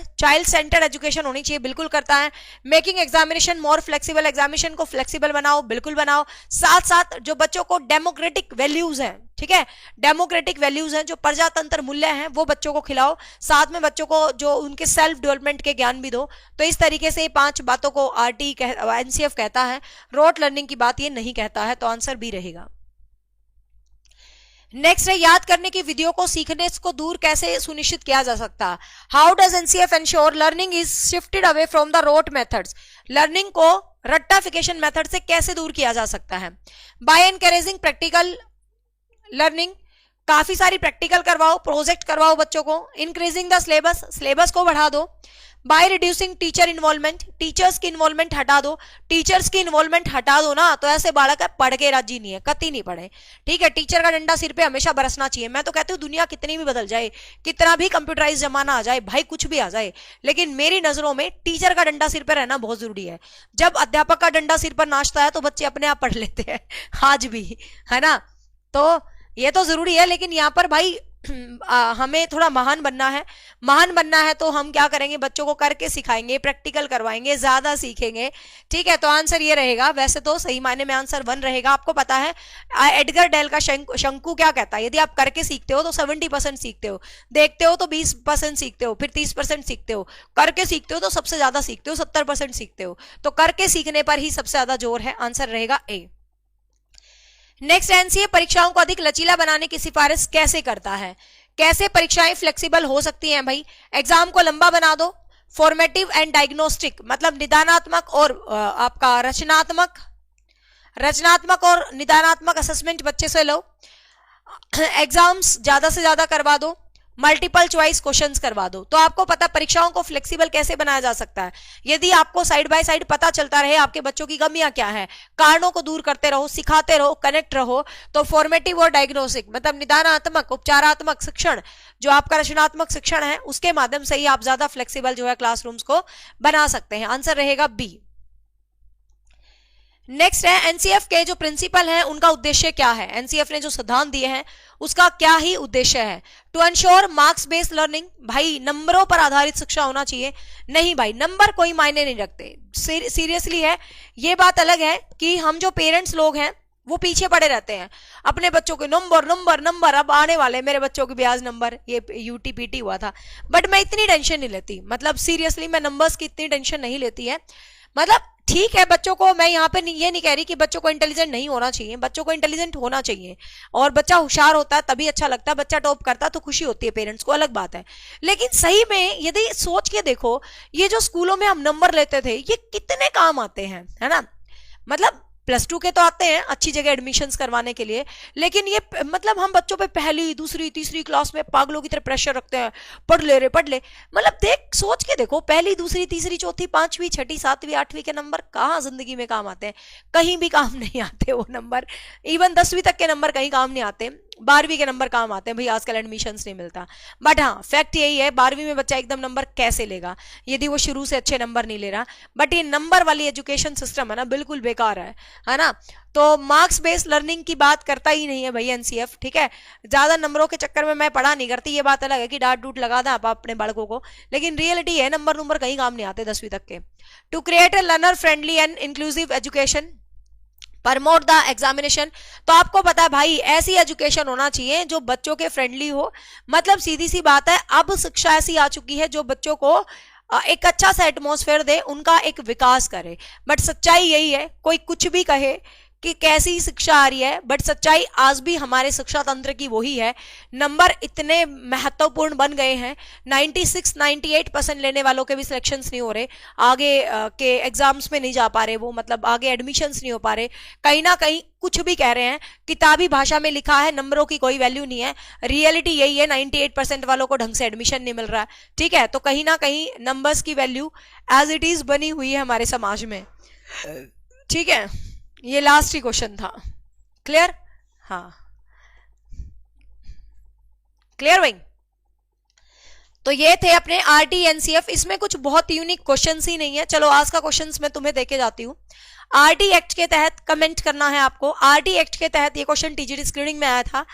education होनी चाहिए, बिल्कुल करता है। Making examination more flexible, examination को फ्लेक्सिबल बनाओ, बिल्कुल बनाओ। साथ साथ जो बच्चों को डेमोक्रेटिक वैल्यूज हैं, ठीक है, डेमोक्रेटिक वैल्यूज हैं, जो प्रजातंत्र मूल्य हैं, वो बच्चों को खिलाओ। साथ में बच्चों को जो उनके सेल्फ डेवलपमेंट के ज्ञान भी दो। तो इस तरीके से 5 बातों को आरटी एनसीएफ कहता है। रोट लर्निंग की बात ये नहीं कहता है, तो आंसर बी रहेगा। नेक्स्ट है, याद करने की विधियों को सीखने को दूर कैसे सुनिश्चित किया जा सकता है। How does NCF ensure learning is shifted away from the rote methods, learning को रट्टाफिकेशन मेथड से कैसे दूर किया जा सकता है। बाय एनकरेजिंग प्रैक्टिकल लर्निंग, काफी सारी प्रैक्टिकल करवाओ, प्रोजेक्ट करवाओ बच्चों को। इंक्रीजिंग द सिलेबस को बढ़ा दो। By reducing teacher involvement, teachers की इन्वॉल्वमेंट हटा दो। टीचर्स की इन्वॉल्वमेंट हटा दो ना, तो ऐसे बालक है पढ़ के राजी नहीं है, कतई नहीं पढ़े, ठीक है। टीचर का डंडा सिर पे हमेशा बरसना चाहिए। मैं तो कहती हूँ दुनिया कितनी भी बदल जाए, कितना भी कंप्यूटराइज जमाना आ जाए, भाई कुछ भी आ जाए, लेकिन मेरी नजरों में टीचर का डंडा सिर पे रहना बहुत जरूरी है। जब अध्यापक का डंडा सिर पर नाचता है तो बच्चे अपने आप पढ़ लेते हैं, आज भी, है ना। तो ये तो जरूरी है, लेकिन यहाँ पर भाई हमें थोड़ा महान बनना है तो हम क्या करेंगे, बच्चों को करके सिखाएंगे, प्रैक्टिकल करवाएंगे, ज्यादा सीखेंगे, ठीक है। तो आंसर ये रहेगा, वैसे तो सही मायने में आंसर 1 रहेगा। आपको पता है एडगर डेल का शंकु क्या कहता है, यदि आप करके सीखते हो तो 70% सीखते हो, देखते हो तो 20% सीखते हो, फिर 30% सीखते हो, करके सीखते हो तो सबसे ज्यादा सीखते हो, 70% सीखते हो। तो करके सीखने पर ही सबसे ज्यादा जोर है, आंसर रहेगा ए। नेक्स्ट, एनसीए परीक्षाओं को अधिक लचीला बनाने की सिफारिश कैसे करता है। कैसे परीक्षाएं फ्लेक्सिबल हो सकती हैं भाई। एग्जाम को लंबा बना दो। फॉर्मेटिव एंड डायग्नोस्टिक, मतलब निदानात्मक और आपका रचनात्मक और निदानात्मक असेसमेंट बच्चे से लो। एग्जाम्स ज्यादा से ज्यादा करवा दो। मल्टीपल चॉइस क्वेश्चंस करवा दो। तो आपको पता परीक्षाओं को फ्लेक्सिबल कैसे बनाया जा सकता है, यदि आपको साइड बाय साइड पता चलता रहे आपके बच्चों की कमियां क्या है, कारणों को दूर करते रहो, सिखाते रहो, कनेक्ट रहो। तो फॉर्मेटिव और डायग्नोस्टिक, मतलब निदानात्मक उपचारात्मक शिक्षण, जो आपका रचनात्मक शिक्षण है, उसके माध्यम से ही आप ज्यादा फ्लेक्सिबल जो है क्लासरूम्स को बना सकते हैं। आंसर रहेगा बी। नेक्स्ट है, एनसीएफ के जो प्रिंसिपल हैं उनका उद्देश्य क्या है। एनसीएफ ने जो सिद्धांत दिए हैं उसका क्या ही उद्देश्य है। To ensure marks based learning, भाई नंबरों पर आधारित शिक्षा होना चाहिए। नहीं भाई, नंबर कोई मायने नहीं रखते, सीरियसली है। ये बात अलग है कि हम जो पेरेंट्स लोग हैं वो पीछे पड़े रहते हैं अपने बच्चों के नंबर। अब आने वाले मेरे बच्चों के भी आज नंबर, ये यूटीपीटी हुआ था, बट मैं इतनी टेंशन नहीं लेती, मतलब सीरियसली मैं नंबर्स की इतनी टेंशन नहीं लेती है। मतलब ठीक है, बच्चों को मैं यहाँ पे ये नहीं कह रही कि बच्चों को इंटेलिजेंट नहीं होना चाहिए, बच्चों को इंटेलिजेंट होना चाहिए, और बच्चा होशियार होता है तभी अच्छा लगता है, बच्चा टॉप करता है तो खुशी होती है पेरेंट्स को, अलग बात है। लेकिन सही में यदि सोच के देखो, ये जो स्कूलों में हम नंबर लेते थे ये कितने काम आते हैं, है ना। मतलब +2 के तो आते हैं अच्छी जगह एडमिशंस करवाने के लिए, लेकिन ये मतलब हम बच्चों पे पहली दूसरी तीसरी क्लास में पागलों की तरह प्रेशर रखते हैं, पढ़ ले। मतलब सोच के देखो, पहली दूसरी तीसरी चौथी पांचवी छठी सातवीं आठवीं के नंबर कहाँ जिंदगी में काम आते हैं, कहीं भी काम नहीं आते वो नंबर। इवन 10वीं तक के नंबर कहीं काम नहीं आते, 12वीं के नंबर काम आते हैं भाई, आजकल एडमिशंस नहीं मिलता। बट हाँ, फैक्ट यही है 12वीं में बच्चा एकदम नंबर कैसे लेगा यदि वो शुरू से अच्छे नंबर नहीं ले रहा। बट ये नंबर वाली एजुकेशन सिस्टम है ना, बिल्कुल बेकार है ना। तो मार्क्स बेस्ड लर्निंग की बात करता ही नहीं है भाई एनसीएफ, ठीक है। ज्यादा नंबरों के चक्कर में मैं पढ़ा नहीं करती, ये बात अलग है कि डांट डूट लगा दें आप अपने बालकों को, लेकिन रियलिटी है नंबर कहीं काम नहीं आते 10वीं तक के। To create a learner friendly and inclusive education, promote the examination. तो आपको पता है भाई, ऐसी एजुकेशन होना चाहिए जो बच्चों के फ्रेंडली हो। मतलब सीधी सी बात है, अब शिक्षा ऐसी आ चुकी है जो बच्चों को एक अच्छा सा एटमॉस्फेयर दे, उनका एक विकास करे। बट सच्चाई यही है, कोई कुछ भी कहे कि कैसी शिक्षा आ रही है, बट सच्चाई आज भी हमारे शिक्षा तंत्र की वही है। नंबर इतने महत्वपूर्ण बन गए हैं, 96-98% लेने वालों के भी सिलेक्शंस नहीं हो रहे, आगे के एग्जाम्स में नहीं जा पा रहे वो, मतलब आगे एडमिशंस नहीं हो पा रहे। कहीं ना कहीं कुछ भी कह रहे हैं, किताबी भाषा में लिखा है नंबरों की कोई वैल्यू नहीं है। रियलिटी यही है, 98% वालों को ढंग से एडमिशन नहीं मिल रहा है, ठीक है। तो कहीं ना कहीं नंबर्स की वैल्यू एज इट इज बनी हुई है हमारे समाज में, ठीक है। ये लास्ट ही क्वेश्चन था। क्लियर? हाँ, क्लियर भाई? तो ये थे अपने आरटी एनसीएफ। इसमें कुछ बहुत यूनिक क्वेश्चंस ही नहीं है। चलो आज का क्वेश्चंस मैं तुम्हें देके जाती हूँ। आरटी एक्ट के तहत कमेंट करना है आपको। आरटी एक्ट के तहत, ये क्वेश्चन टीजीटी स्क्रीनिंग में आया था,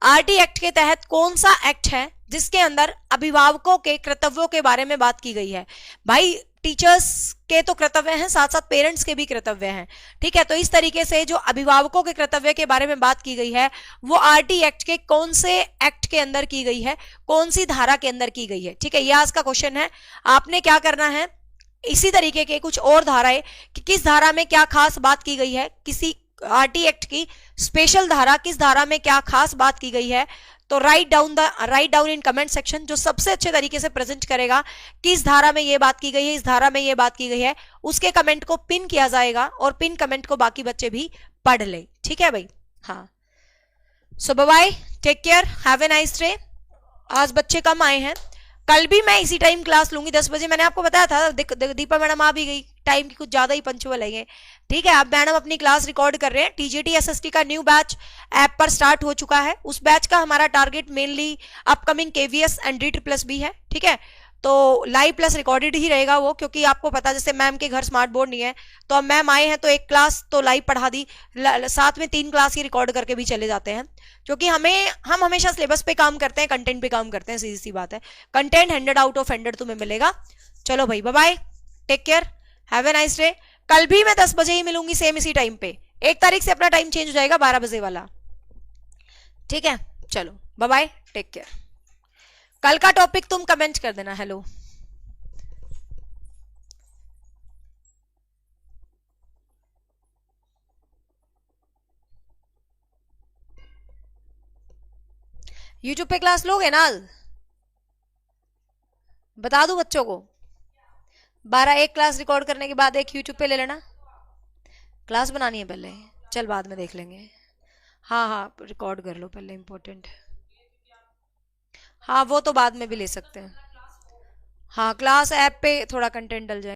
आरटी एक्ट के तहत कौन सा एक्ट है जिसके अंदर अभिभावकों के कर्तव्यों के बारे में बात की गई है? भाई टीचर्स के तो कर्तव्य हैं, साथ साथ पेरेंट्स के भी कर्तव्य हैं, ठीक है? तो इस तरीके से जो अभिभावकों के कर्तव्य के बारे में बात की गई है वो आरटी एक्ट के कौन से एक्ट के अंदर की गई है, कौन सी धारा के अंदर की गई है, ठीक है? ये आज का क्वेश्चन है। आपने क्या करना है, इसी तरीके के कुछ और धाराएं कि किस धारा में क्या खास बात की गई है, किसी आरटी एक्ट की स्पेशल धारा किस धारा में क्या खास बात की गई है, तो write down in comment section. जो सबसे अच्छे तरीके से प्रेजेंट करेगा किस धारा में ये बात की गई है, इस धारा में ये बात की गई है, उसके कमेंट को पिन किया जाएगा और पिन कमेंट को बाकी बच्चे भी पढ़ ले, ठीक है भाई? हाँ, so bye, take care, have a nice day. आज बच्चे कम आए हैं, कल भी मैं इसी टाइम क्लास लूंगी 10 बजे। मैंने आपको बताया था, दीपा मैडम आ भी गई, टाइम की कुछ ज्यादा ही पंचुअल है ये, ठीक है? अब मैडम अपनी क्लास रिकॉर्ड कर रहे हैं। टीजीटी एसएसटी का न्यू बैच ऐप पर स्टार्ट हो चुका है। उस बैच का हमारा target mainly upcoming KVS and REET plus भी है, ठीक है? तो लाइव प्लस रिकॉर्डेड ही रहेगा वो, क्योंकि आपको पता जैसे मैम के घर स्मार्ट बोर्ड नहीं है, तो अब मैम आए हैं तो एक क्लास तो लाइव पढ़ा दी, साथ में 3 क्लास ही रिकॉर्ड करके भी चले जाते हैं, क्योंकि हम हमेशा सिलेबस पे काम करते हैं, कंटेंट पे काम करते हैं। सीधी सी बात है, कंटेंट 100 आउट ऑफ 100 तुम्हें मिलेगा। चलो भाई, bye bye, take care, have a nice day. कल भी मैं 10 बजे ही मिलूंगी, सेम इसी टाइम पे। 1 तारीख से अपना टाइम चेंज हो जाएगा, 12 बजे वाला, ठीक है? चलो बाय बाय, टेक केयर। कल का टॉपिक तुम कमेंट कर देना। हेलो, यूट्यूब पे क्लास लोगे ना? बता दूं बच्चों को, 12 एक क्लास रिकॉर्ड करने के बाद एक यूट्यूब पे ले लेना। क्लास बनानी है पहले, चल बाद में देख लेंगे। हाँ हाँ, रिकॉर्ड कर लो पहले, इंपॉर्टेंट। हाँ, वो तो बाद में भी ले सकते हैं। हाँ, क्लास ऐप पे थोड़ा कंटेंट डल जाए।